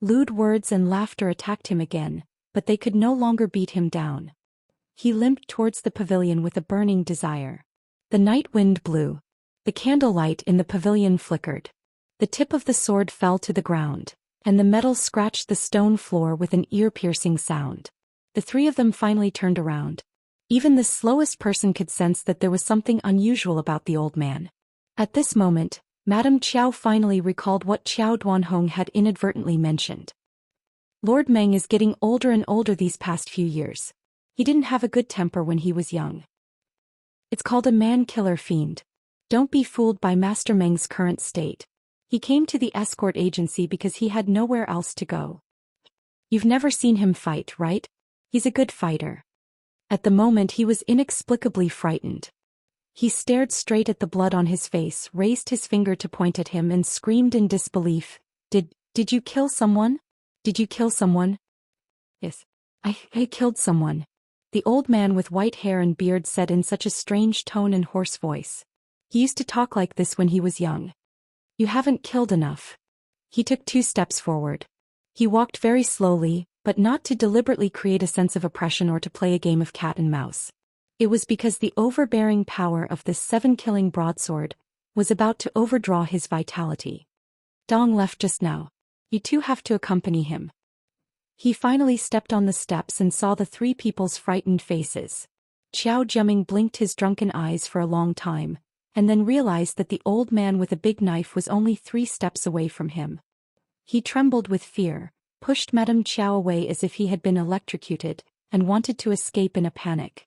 Lewd words and laughter attacked him again, but they could no longer beat him down. He limped towards the pavilion with a burning desire. The night wind blew. The candlelight in the pavilion flickered. The tip of the sword fell to the ground, and the metal scratched the stone floor with an ear-piercing sound. The 3 of them finally turned around. Even the slowest person could sense that there was something unusual about the old man. At this moment, Madame Qiao finally recalled what Qiao Duanhong had inadvertently mentioned. Lord Meng is getting older and older these past few years. He didn't have a good temper when he was young. It's called a man-killer fiend. Don't be fooled by Master Meng's current state. He came to the escort agency because he had nowhere else to go. You've never seen him fight, right? He's a good fighter. At the moment he was inexplicably frightened. He stared straight at the blood on his face, raised his finger to point at him and screamed in disbelief. Did you kill someone? Did you kill someone? Yes. I killed someone. The old man with white hair and beard said in such a strange tone and hoarse voice. He used to talk like this when he was young. You haven't killed enough. He took 2 steps forward. He walked very slowly, but not to deliberately create a sense of oppression or to play a game of cat and mouse. It was because the overbearing power of this 7-killing broadsword was about to overdraw his vitality. Dong left just now. You 2 have to accompany him. He finally stepped on the steps and saw the 3 people's frightened faces. Qiao Jiaming blinked his drunken eyes for a long time, and then realized that the old man with a big knife was only 3 steps away from him. He trembled with fear, pushed Madame Qiao away as if he had been electrocuted, and wanted to escape in a panic.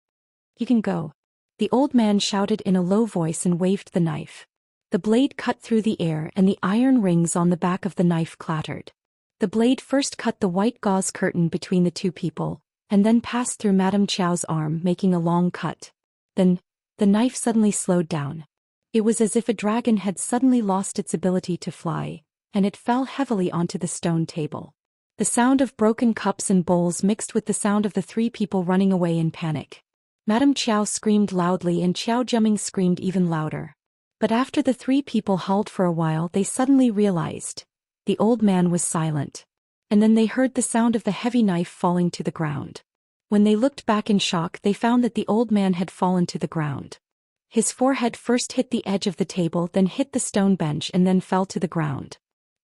You can go. The old man shouted in a low voice and waved the knife. The blade cut through the air and the iron rings on the back of the knife clattered. The blade first cut the white gauze curtain between the 2 people, and then passed through Madame Qiao's arm, making a long cut. Then, The knife suddenly slowed down. It was as if a dragon had suddenly lost its ability to fly, and it fell heavily onto the stone table. The sound of broken cups and bowls mixed with the sound of the three people running away in panic. Madame Qiao screamed loudly and Qiao Jiaming screamed even louder. But after the three people howled for a while, they suddenly realized. The old man was silent. And then they heard the sound of the heavy knife falling to the ground. When they looked back in shock, they found that the old man had fallen to the ground. His forehead first hit the edge of the table, then hit the stone bench and then fell to the ground.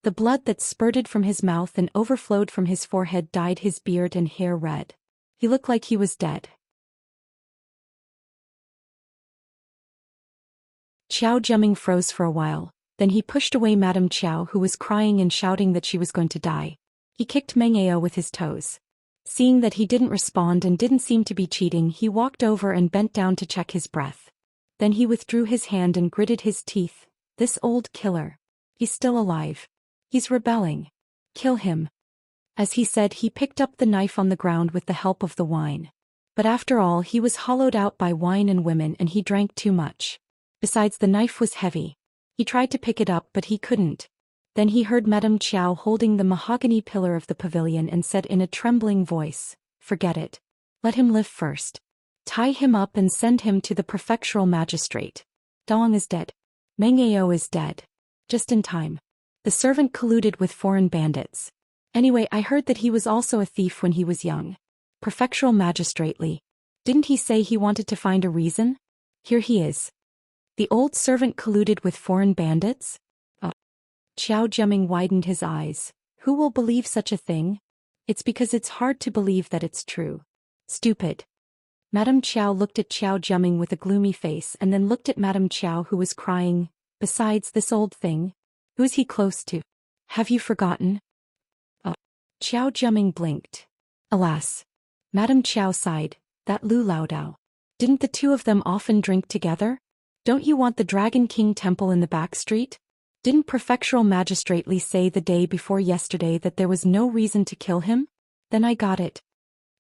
The blood that spurted from his mouth and overflowed from his forehead dyed his beard and hair red. He looked like he was dead. Qiao Jiaming froze for a while, then he pushed away Madame Qiao, who was crying and shouting that she was going to die. He kicked Meng Ao with his toes. Seeing that he didn't respond and didn't seem to be cheating, he walked over and bent down to check his breath. Then he withdrew his hand and gritted his teeth. This old killer. He's still alive. He's rebelling. Kill him. As he said, he picked up the knife on the ground with the help of the wine. But after all, he was hollowed out by wine and women and he drank too much. Besides, the knife was heavy. He tried to pick it up but he couldn't. Then he heard Madame Qiao holding the mahogany pillar of the pavilion and said in a trembling voice, "Forget it. Let him live first. Tie him up and send him to the prefectural magistrate. Dong is dead. Meng Ao is dead. Just in time. The servant colluded with foreign bandits. Anyway, I heard that he was also a thief when he was young. Prefectural magistrate Li. Didn't he say he wanted to find a reason? Here he is." The old servant colluded with foreign bandits? Qiao Jiaming widened his eyes. Who will believe such a thing? It's because it's hard to believe that it's true. Stupid. Madame Qiao looked at Qiao Jiaming with a gloomy face and then looked at Madame Qiao, who was crying. Besides, this old thing. Who's he close to? Have you forgotten? Qiao Jiaming blinked. Alas. Madame Qiao sighed. That Lu Laodao. Didn't the two of them often drink together? Don't you want the Dragon King Temple in the back street? Didn't prefectural magistrate Li say the day before yesterday that there was no reason to kill him? Then I got it.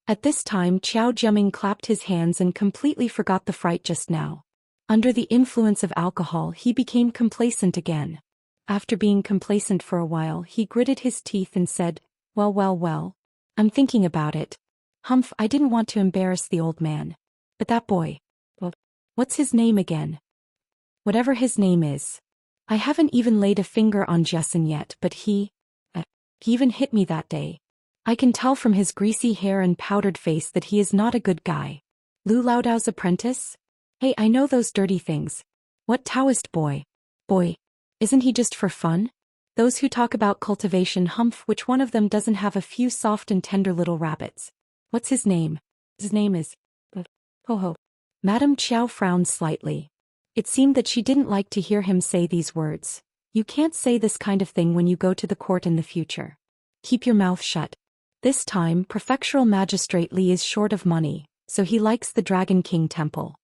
At this time Qiao Jiaming clapped his hands and completely forgot the fright just now. Under the influence of alcohol he became complacent again. After being complacent for a while he gritted his teeth and said, well, I'm thinking about it. Humph, I didn't want to embarrass the old man. But that boy. Well, what's his name again? Whatever his name is. I haven't even laid a finger on Jason yet, but he even hit me that day. I can tell from his greasy hair and powdered face that he is not a good guy. Lu Laodao's apprentice? Hey, I know those dirty things. What Daoist boy? Isn't he just for fun? Those who talk about cultivation, humph, which one of them doesn't have a few soft and tender little rabbits? What's his name? His name is... Ho. Madame Qiao frowned slightly. It seemed that she didn't like to hear him say these words. You can't say this kind of thing when you go to the court in the future. Keep your mouth shut. This time, prefectural magistrate Li is short of money, so he likes the Dragon King Temple.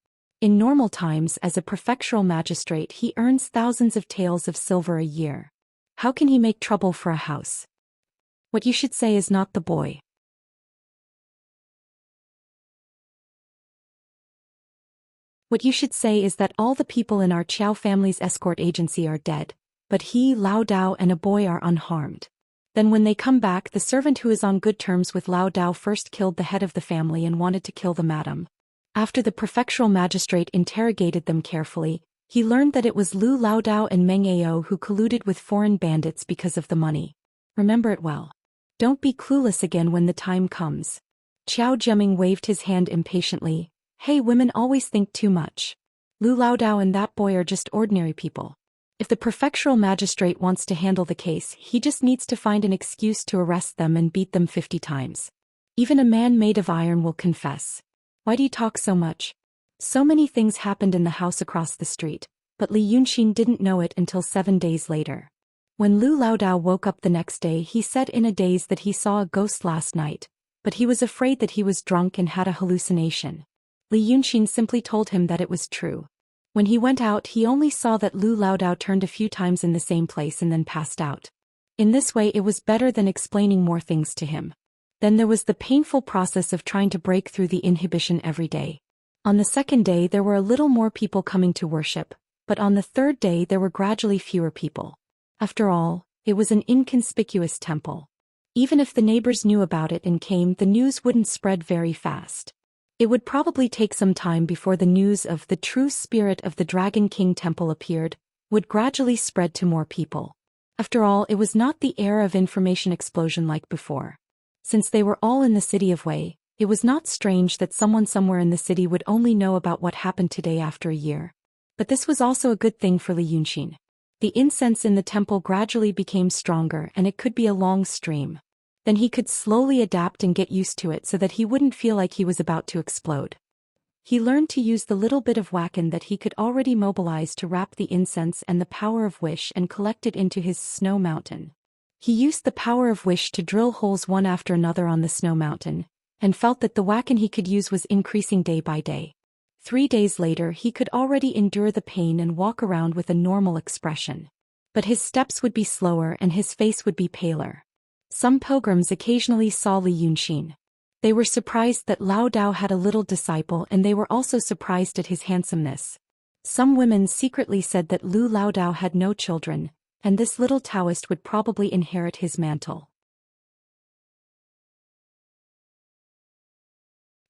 In normal times, as a prefectural magistrate, he earns thousands of taels of silver a year. How can he make trouble for a house? What you should say is not the boy. What you should say is that all the people in our Qiao family's escort agency are dead, but he, Lao Dao, and a boy are unharmed. Then when they come back, the servant who is on good terms with Lao Dao first killed the head of the family and wanted to kill the madam. After the prefectural magistrate interrogated them carefully, he learned that it was Lu Laodao and Meng Ao who colluded with foreign bandits because of the money. Remember it well. Don't be clueless again when the time comes. Qiao Jiaming waved his hand impatiently. Hey, women always think too much. Lu Laodao and that boy are just ordinary people. If the prefectural magistrate wants to handle the case, he just needs to find an excuse to arrest them and beat them 50 times. Even a man made of iron will confess. Why do you talk so much? So many things happened in the house across the street, but Li Yunxin didn't know it until 7 days later. When Lu Laodao woke up the next day, he said in a daze that he saw a ghost last night, but he was afraid that he was drunk and had a hallucination. Li Yunxin simply told him that it was true. When he went out, he only saw that Lu Laodao turned a few times in the same place and then passed out. In this way, it was better than explaining more things to him. Then there was the painful process of trying to break through the inhibition every day. On the second day there were a little more people coming to worship, but on the third day there were gradually fewer people. After all, it was an inconspicuous temple. Even if the neighbors knew about it and came, the news wouldn't spread very fast. It would probably take some time before the news of the true spirit of the Dragon King Temple appeared, would gradually spread to more people. After all, it was not the era of information explosion like before. Since they were all in the city of Wei, it was not strange that someone somewhere in the city would only know about what happened today after a year. But this was also a good thing for Li Yunxin. The incense in the temple gradually became stronger and it could be a long stream. Then he could slowly adapt and get used to it so that he wouldn't feel like he was about to explode. He learned to use the little bit of wacken that he could already mobilize to wrap the incense and the power of wish and collect it into his snow mountain. He used the power of wish to drill holes one after another on the snow mountain, and felt that the wacken he could use was increasing day by day. 3 days later he could already endure the pain and walk around with a normal expression. But his steps would be slower and his face would be paler. Some pilgrims occasionally saw Li Yunxin. They were surprised that Lao Dao had a little disciple and they were also surprised at his handsomeness. Some women secretly said that Lu Lao Dao had no children, and this little Taoist would probably inherit his mantle.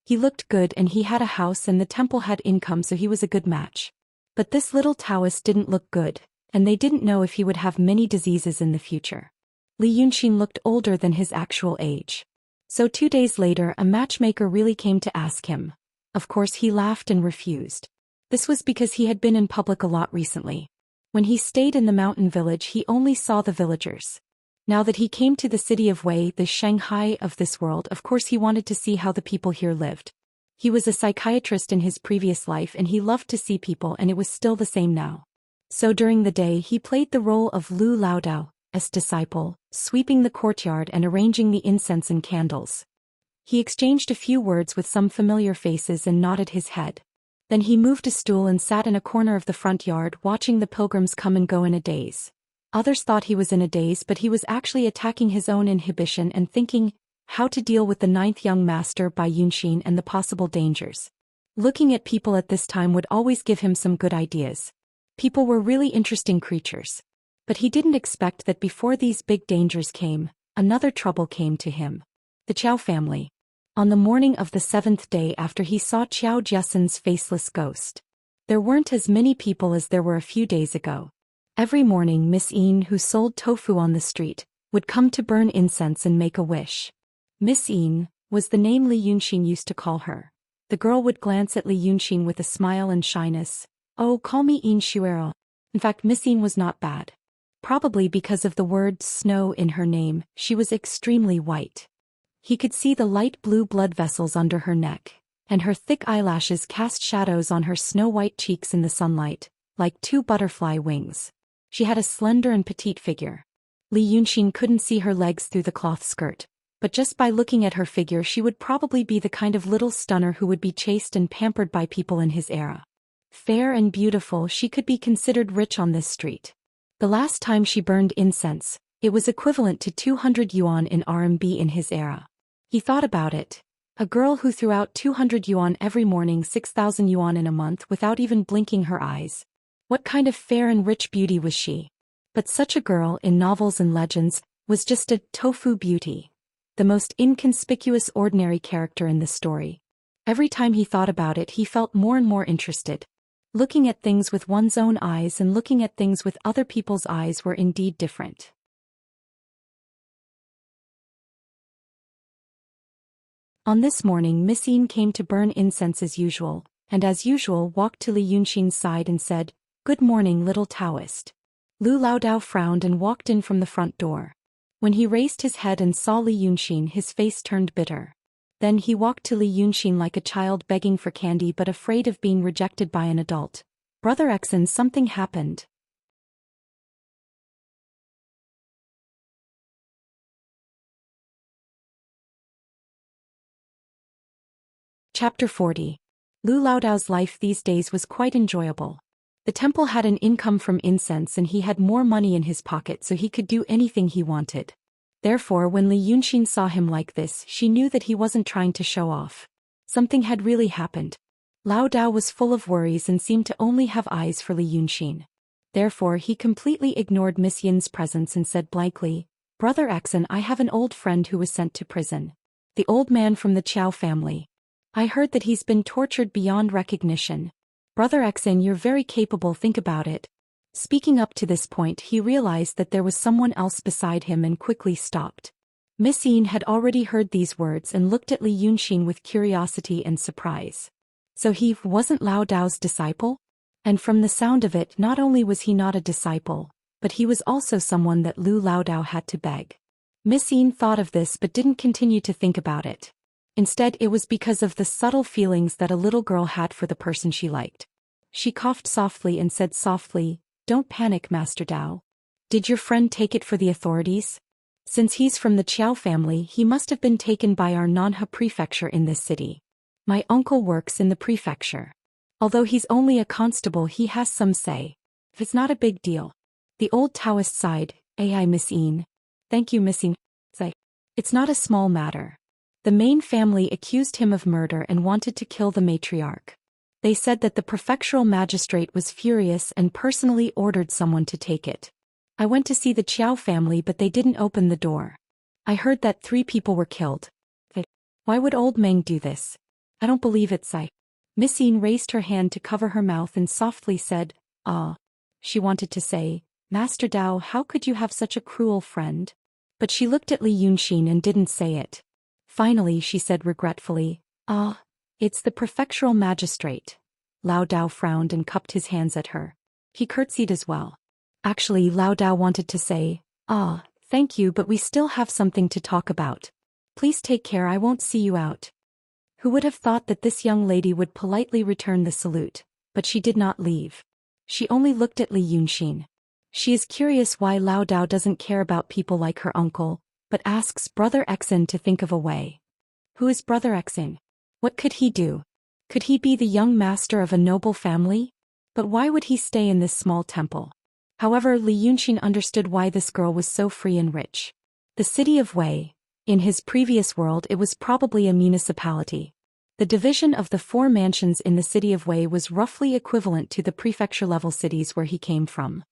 He looked good and he had a house and the temple had income, so he was a good match. But this little Taoist didn't look good, and they didn't know if he would have many diseases in the future. Li Yunxin looked older than his actual age. So 2 days later a matchmaker really came to ask him. Of course he laughed and refused. This was because he had been in public a lot recently. When he stayed in the mountain village he only saw the villagers. Now that he came to the city of Wei, the Shanghai of this world, of course he wanted to see how the people here lived. He was a psychiatrist in his previous life and he loved to see people, and it was still the same now. So during the day he played the role of Lu Lao Dao as disciple, sweeping the courtyard and arranging the incense and candles. He exchanged a few words with some familiar faces and nodded his head. Then he moved a stool and sat in a corner of the front yard watching the pilgrims come and go in a daze. Others thought he was in a daze, but he was actually attacking his own inhibition and thinking how to deal with the 9th young master by Yunxin and the possible dangers. Looking at people at this time would always give him some good ideas. People were really interesting creatures. But he didn't expect that before these big dangers came, another trouble came to him. The Qiao family. On the morning of the 7th day after he saw Qiao Jiasen's faceless ghost, there weren't as many people as there were a few days ago. Every morning Miss Yin, who sold tofu on the street, would come to burn incense and make a wish. Miss Yin was the name Li Yunxin used to call her. The girl would glance at Li Yunxin with a smile and shyness. "Oh, call me Yin Shuero." In fact, Miss Yin was not bad. Probably because of the word snow in her name, she was extremely white. He could see the light blue blood vessels under her neck, and her thick eyelashes cast shadows on her snow-white cheeks in the sunlight, like 2 butterfly wings. She had a slender and petite figure. Li Yunxin couldn't see her legs through the cloth skirt, but just by looking at her figure she would probably be the kind of little stunner who would be chased and pampered by people in his era. Fair and beautiful, she could be considered rich on this street. The last time she burned incense, it was equivalent to 200 yuan in RMB in his era. He thought about it. A girl who threw out 200 yuan every morning, 6,000 yuan in a month without even blinking her eyes. What kind of fair and rich beauty was she? But such a girl, in novels and legends, was just a tofu beauty. The most inconspicuous ordinary character in the story. Every time he thought about it he felt more and more interested. Looking at things with one's own eyes and looking at things with other people's eyes were indeed different. On this morning Miss Yin came to burn incense as usual, and as usual walked to Li Yunxin's side and said, "Good morning, little Taoist." Lu Lao Dao frowned and walked in from the front door. When he raised his head and saw Li Yunxin his face turned bitter. Then he walked to Li Yunxin like a child begging for candy but afraid of being rejected by an adult. "Brother Exen, something happened." Chapter 40. Lu Laodao's life these days was quite enjoyable. The temple had an income from incense and he had more money in his pocket, so he could do anything he wanted. Therefore when Li Yunxin saw him like this, she knew that he wasn't trying to show off. Something had really happened. Lao Dao was full of worries and seemed to only have eyes for Li Yunxin. Therefore he completely ignored Miss Yin's presence and said blankly, "Brother Exen, I have an old friend who was sent to prison. The old man from the Qiao family. I heard that he's been tortured beyond recognition. Brother Exen, you're very capable, think about it." Speaking up to this point, he realized that there was someone else beside him and quickly stopped. Miss Yin had already heard these words and looked at Li Yunxin with curiosity and surprise. So he wasn't Lao Dao's disciple? And from the sound of it, not only was he not a disciple, but he was also someone that Lao Dao had to beg. Miss Yin thought of this but didn't continue to think about it. Instead, it was because of the subtle feelings that a little girl had for the person she liked. She coughed softly and said softly, "Don't panic, Master Dao. Did your friend take it for the authorities? Since he's from the Qiao family, he must have been taken by our Nanha prefecture in this city. My uncle works in the prefecture. Although he's only a constable, he has some say. It's not a big deal." The old Taoist sighed, "Ai Miss Yin. Thank you, Miss Yin. It's not a small matter. The main family accused him of murder and wanted to kill the matriarch. They said that the prefectural magistrate was furious and personally ordered someone to take it. I went to see the Qiao family but they didn't open the door. I heard that 3 people were killed. Why would old Meng do this? I don't believe it, Sai." Miss Yin raised her hand to cover her mouth and softly said, "Ah." She wanted to say, "Master Dao, how could you have such a cruel friend?" But she looked at Li Yunxin and didn't say it. Finally she said regretfully, "Ah, it's the prefectural magistrate." Lao Dao frowned and cupped his hands at her. He curtsied as well. Actually, Lao Dao wanted to say, "Ah, thank you, but we still have something to talk about. Please take care, I won't see you out." Who would have thought that this young lady would politely return the salute, but she did not leave. She only looked at Li Yunxin. She is curious why Lao Dao doesn't care about people like her uncle, but asks Brother Exen to think of a way. Who is Brother Exen? What could he do? Could he be the young master of a noble family? But why would he stay in this small temple? However, Li Yunxin understood why this girl was so free and rich. The city of Wei. In his previous world, it was probably a municipality. The division of the 4 mansions in the city of Wei was roughly equivalent to the prefecture-level cities where he came from.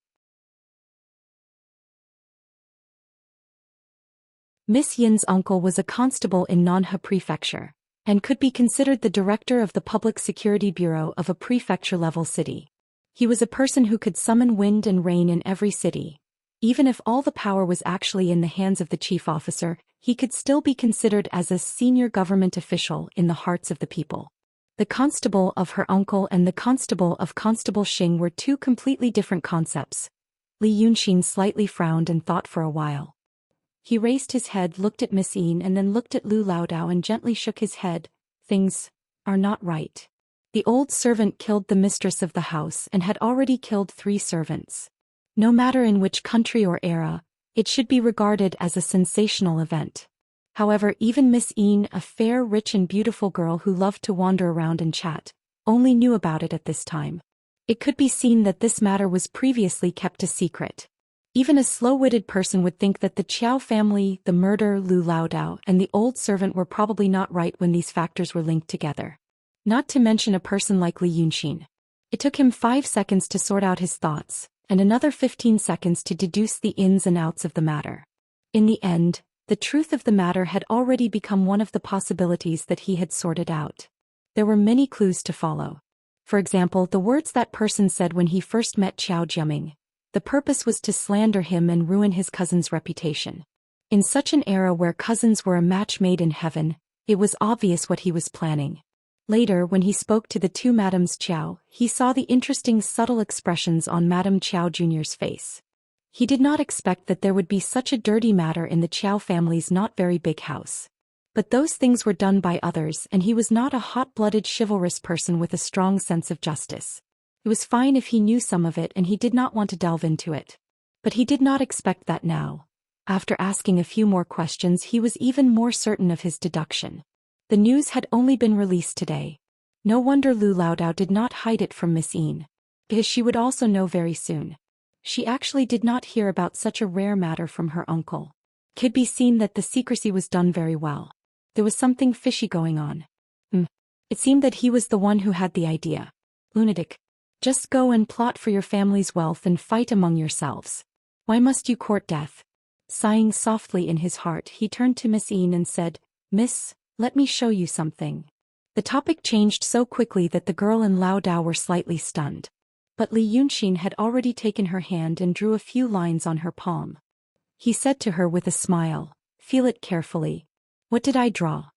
Miss Yin's uncle was a constable in Nanha Prefecture, and could be considered the director of the Public Security Bureau of a prefecture-level city. He was a person who could summon wind and rain in every city. Even if all the power was actually in the hands of the chief officer, he could still be considered as a senior government official in the hearts of the people. The constable of her uncle and the constable of Constable Xing were 2 completely different concepts. Li Yunxin slightly frowned and thought for a while. He raised his head, looked at Miss Yin and then looked at Lao Dao and gently shook his head. "Things are not right. The old servant killed the mistress of the house and had already killed 3 servants. No matter in which country or era, it should be regarded as a sensational event. However, even Miss Yin, a fair, rich and beautiful girl who loved to wander around and chat, only knew about it at this time. It could be seen that this matter was previously kept a secret. Even a slow-witted person would think that the Qiao family, the murder, Lao Dao, and the old servant were probably not right when these factors were linked together. Not to mention a person like Li Yunxin. It took him 5 seconds to sort out his thoughts, and another 15 seconds to deduce the ins and outs of the matter. In the end, the truth of the matter had already become one of the possibilities that he had sorted out. There were many clues to follow. For example, the words that person said when he first met Qiao Jiaming. The purpose was to slander him and ruin his cousin's reputation. In such an era where cousins were a match made in heaven, it was obvious what he was planning. Later, when he spoke to the 2 Madams Qiao, he saw the interesting subtle expressions on Madame Qiao Jr.'s face. He did not expect that there would be such a dirty matter in the Qiao family's not very big house. But those things were done by others, and he was not a hot-blooded chivalrous person with a strong sense of justice. It was fine if he knew some of it and he did not want to delve into it. But he did not expect that now. After asking a few more questions, he was even more certain of his deduction. The news had only been released today. No wonder Lao Dao did not hide it from Miss Yin, because she would also know very soon. She actually did not hear about such a rare matter from her uncle. It could be seen that the secrecy was done very well. There was something fishy going on. It seemed that he was the one who had the idea. Lunatic. Just go and plot for your family's wealth and fight among yourselves. Why must you court death? Sighing softly in his heart, he turned to Miss Yin and said, Miss, let me show you something. The topic changed so quickly that the girl and Lao Dao were slightly stunned. But Li Yunxin had already taken her hand and drew a few lines on her palm. He said to her with a smile, feel it carefully. What did I draw?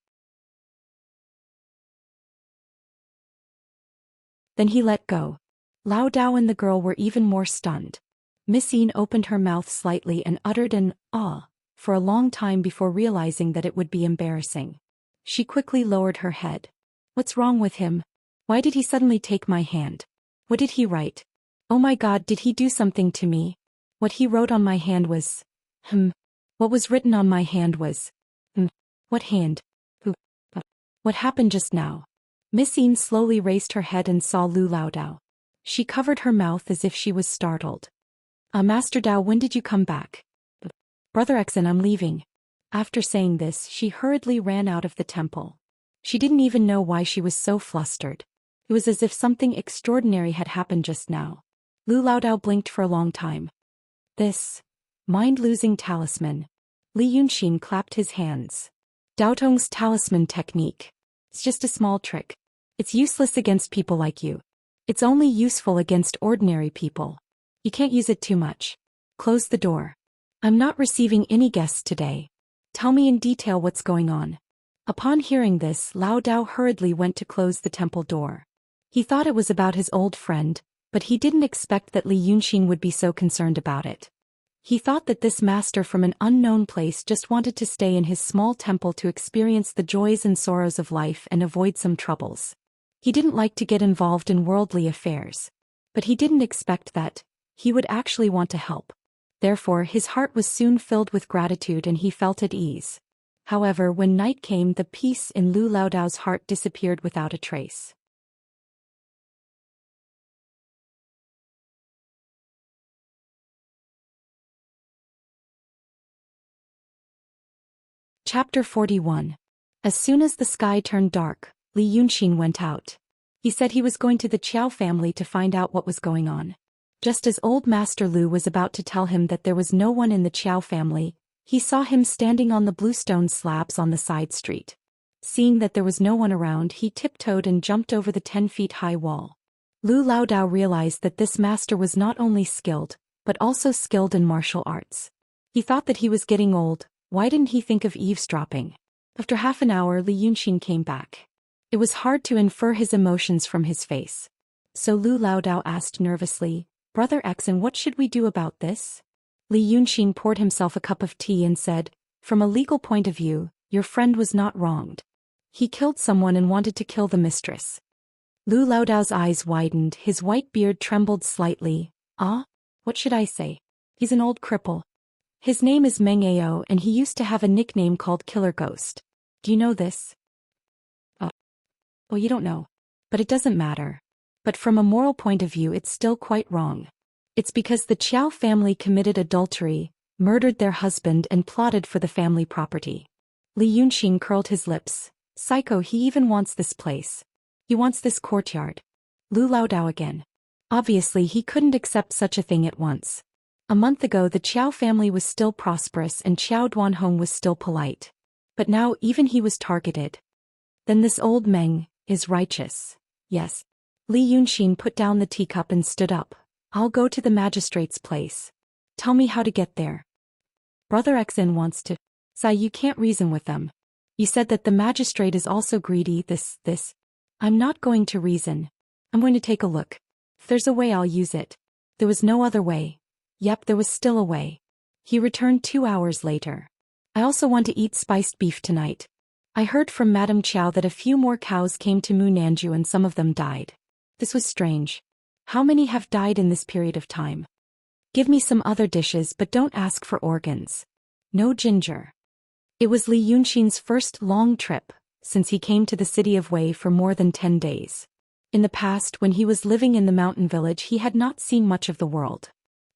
Then he let go. Lao Dao and the girl were even more stunned. Miss Yin opened her mouth slightly and uttered an ah for a long time before realizing that it would be embarrassing. She quickly lowered her head. What's wrong with him? Why did he suddenly take my hand? What did he write? Oh my God, did he do something to me? What he wrote on my hand was, What was written on my hand was, What hand? Who? What happened just now? Miss Yin slowly raised her head and saw Lu Lao Dao. She covered her mouth as if she was startled. Master Dao, when did you come back? Brother Xen, I'm leaving. After saying this, she hurriedly ran out of the temple. She didn't even know why she was so flustered. It was as if something extraordinary had happened just now. Lu Lao Dao blinked for a long time. This mind-losing talisman. Li Yunxin clapped his hands. Dao Tong's talisman technique. It's just a small trick. It's useless against people like you. It's only useful against ordinary people. You can't use it too much. Close the door. I'm not receiving any guests today. Tell me in detail what's going on. Upon hearing this, Lao Dao hurriedly went to close the temple door. He thought it was about his old friend, but he didn't expect that Li Yunxin would be so concerned about it. He thought that this master from an unknown place just wanted to stay in his small temple to experience the joys and sorrows of life and avoid some troubles. He didn't like to get involved in worldly affairs. But he didn't expect that he would actually want to help. Therefore, his heart was soon filled with gratitude and he felt at ease. However, when night came, the peace in Lu Lao Dao's heart disappeared without a trace. Chapter 41. As soon as the sky turned dark, Li Yunxin went out. He said he was going to the Qiao family to find out what was going on. Just as old Master Lu was about to tell him that there was no one in the Qiao family, he saw him standing on the bluestone slabs on the side street. Seeing that there was no one around, he tiptoed and jumped over the 10-feet-high wall. Lu Lao Dao realized that this master was not only skilled, but also skilled in martial arts. He thought that he was getting old. Why didn't he think of eavesdropping? After half an hour, Li Yunxin came back. It was hard to infer his emotions from his face. So Lu Lao Dao asked nervously, Brother Xen, what should we do about this? Li Yunxin poured himself a cup of tea and said, From a legal point of view, your friend was not wronged. He killed someone and wanted to kill the mistress. Lu Lao Dao's eyes widened, his white beard trembled slightly. What should I say? He's an old cripple. His name is Meng Ao and he used to have a nickname called Killer Ghost. Do you know this? Oh, you don't know. But it doesn't matter. But from a moral point of view, it's still quite wrong. It's because the Qiao family committed adultery, murdered their husband and plotted for the family property. Li Yunxin curled his lips. Psycho, he even wants this place. He wants this courtyard. Lu Lao Dao again. Obviously, he couldn't accept such a thing at once. A month ago, the Qiao family was still prosperous and Qiao Duanhong was still polite. But now even he was targeted. Then this old Meng is righteous. Yes. Li Yunxin put down the teacup and stood up. I'll go to the magistrate's place. Tell me how to get there. Brother Xen wants to. Sai, you can't reason with them. You said that the magistrate is also greedy. This. I'm not going to reason. I'm going to take a look. If there's a way, I'll use it. There was no other way. Yep, there was still a way. He returned 2 hours later. I also want to eat spiced beef tonight. I heard from Madame Qiao that a few more cows came to Munanju and some of them died. This was strange. How many have died in this period of time? Give me some other dishes, but don't ask for organs. No ginger. It was Li Yunxin's first long trip since he came to the city of Wei for more than 10 days. In the past, when he was living in the mountain village, he had not seen much of the world.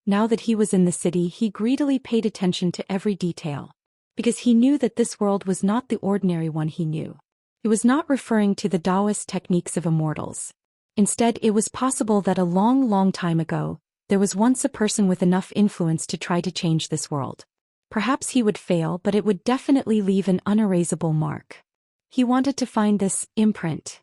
Now that he was in the city, he greedily paid attention to every detail. Because he knew that this world was not the ordinary one he knew. It was not referring to the Daoist techniques of immortals. Instead, it was possible that a long, long time ago, there was once a person with enough influence to try to change this world. Perhaps he would fail, but it would definitely leave an unerasable mark. He wanted to find this imprint.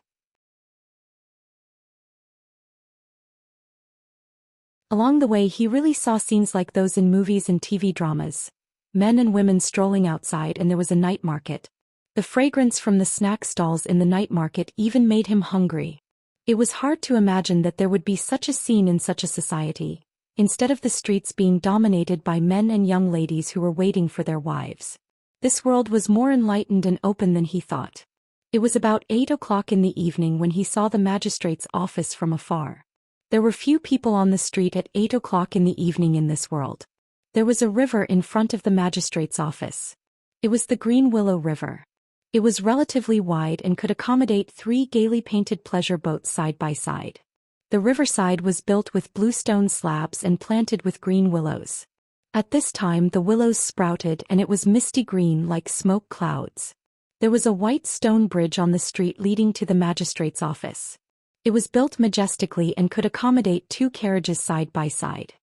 Along the way, he really saw scenes like those in movies and TV dramas. Men and women strolling outside, and there was a night market. The fragrance from the snack stalls in the night market even made him hungry. It was hard to imagine that there would be such a scene in such a society, instead of the streets being dominated by men and young ladies who were waiting for their wives. This world was more enlightened and open than he thought. It was about 8 o'clock in the evening when he saw the magistrate's office from afar. There were few people on the street at 8 o'clock in the evening in this world. There was a river in front of the magistrate's office. It was the Green Willow River. It was relatively wide and could accommodate 3 gaily painted pleasure boats side by side. The riverside was built with bluestone slabs and planted with green willows. At this time the willows sprouted and it was misty green like smoke clouds. There was a white stone bridge on the street leading to the magistrate's office. It was built majestically and could accommodate 2 carriages side by side.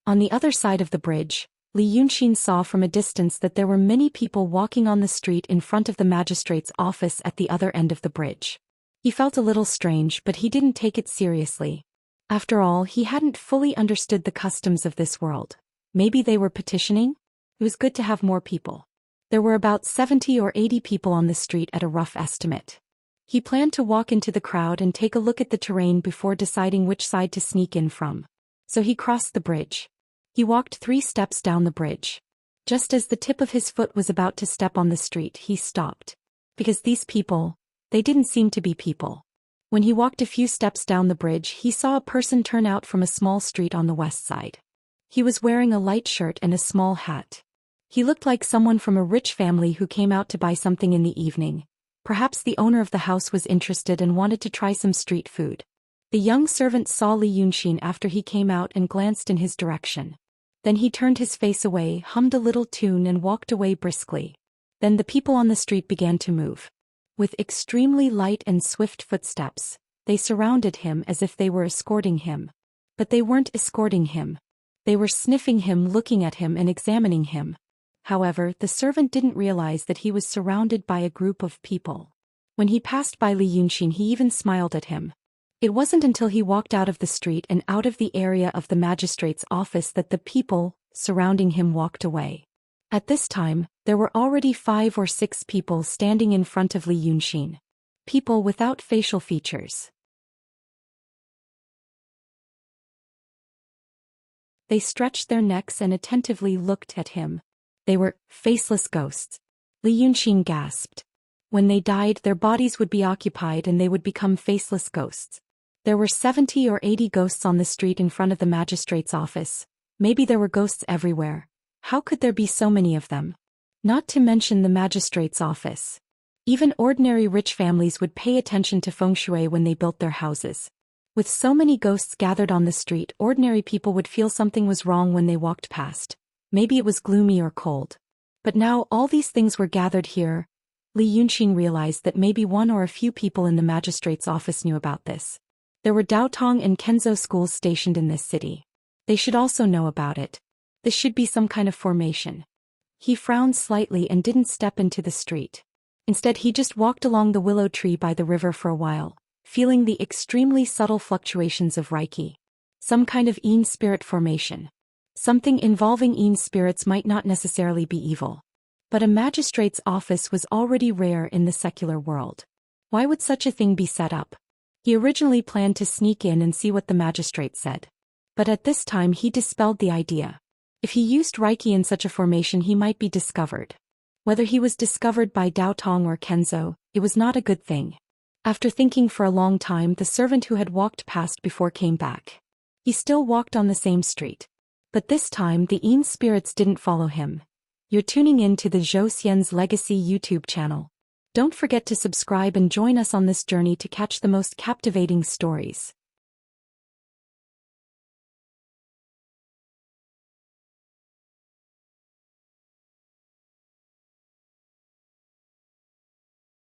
On the other side of the bridge, Xianxia saw from a distance that there were many people walking on the street in front of the magistrate's office at the other end of the bridge. He felt a little strange, but he didn't take it seriously. After all, he hadn't fully understood the customs of this world. Maybe they were petitioning? It was good to have more people. There were about 70 or 80 people on the street at a rough estimate. He planned to walk into the crowd and take a look at the terrain before deciding which side to sneak in from. So he crossed the bridge. He walked 3 steps down the bridge. Just as the tip of his foot was about to step on the street, he stopped. Because these people, they didn't seem to be people. When he walked a few steps down the bridge, he saw a person turn out from a small street on the west side. He was wearing a light shirt and a small hat. He looked like someone from a rich family who came out to buy something in the evening. Perhaps the owner of the house was interested and wanted to try some street food. The young servant saw Xianxia after he came out and glanced in his direction. Then he turned his face away, hummed a little tune and walked away briskly. Then the people on the street began to move. With extremely light and swift footsteps, they surrounded him as if they were escorting him. But they weren't escorting him. They were sniffing him, looking at him and examining him. However, the servant didn't realize that he was surrounded by a group of people. When he passed by Xianxia, he even smiled at him. It wasn't until he walked out of the street and out of the area of the magistrate's office that the people surrounding him walked away. At this time, there were already 5 or 6 people standing in front of Xianxia. People without facial features. They stretched their necks and attentively looked at him. They were faceless ghosts. Xianxia gasped. When they died, their bodies would be occupied and they would become faceless ghosts. There were 70 or 80 ghosts on the street in front of the magistrate's office. Maybe there were ghosts everywhere. How could there be so many of them? Not to mention the magistrate's office. Even ordinary rich families would pay attention to feng shui when they built their houses. With so many ghosts gathered on the street, ordinary people would feel something was wrong when they walked past. Maybe it was gloomy or cold. But now all these things were gathered here. Xianxia realized that maybe one or a few people in the magistrate's office knew about this. There were Daotong and Kenzo schools stationed in this city. They should also know about it. This should be some kind of formation. He frowned slightly and didn't step into the street. Instead, he just walked along the willow tree by the river for a while, feeling the extremely subtle fluctuations of Reiki. Some kind of Yin spirit formation. Something involving Yin spirits might not necessarily be evil. But a magistrate's office was already rare in the secular world. Why would such a thing be set up? He originally planned to sneak in and see what the magistrate said. But at this time he dispelled the idea. If he used Reiki in such a formation, he might be discovered. Whether he was discovered by Daotong or Kenzo, it was not a good thing. After thinking for a long time, the servant who had walked past before came back. He still walked on the same street. But this time the Yin spirits didn't follow him. You're tuning in to the Zhou Xian's Legacy YouTube channel. Don't forget to subscribe and join us on this journey to catch the most captivating stories.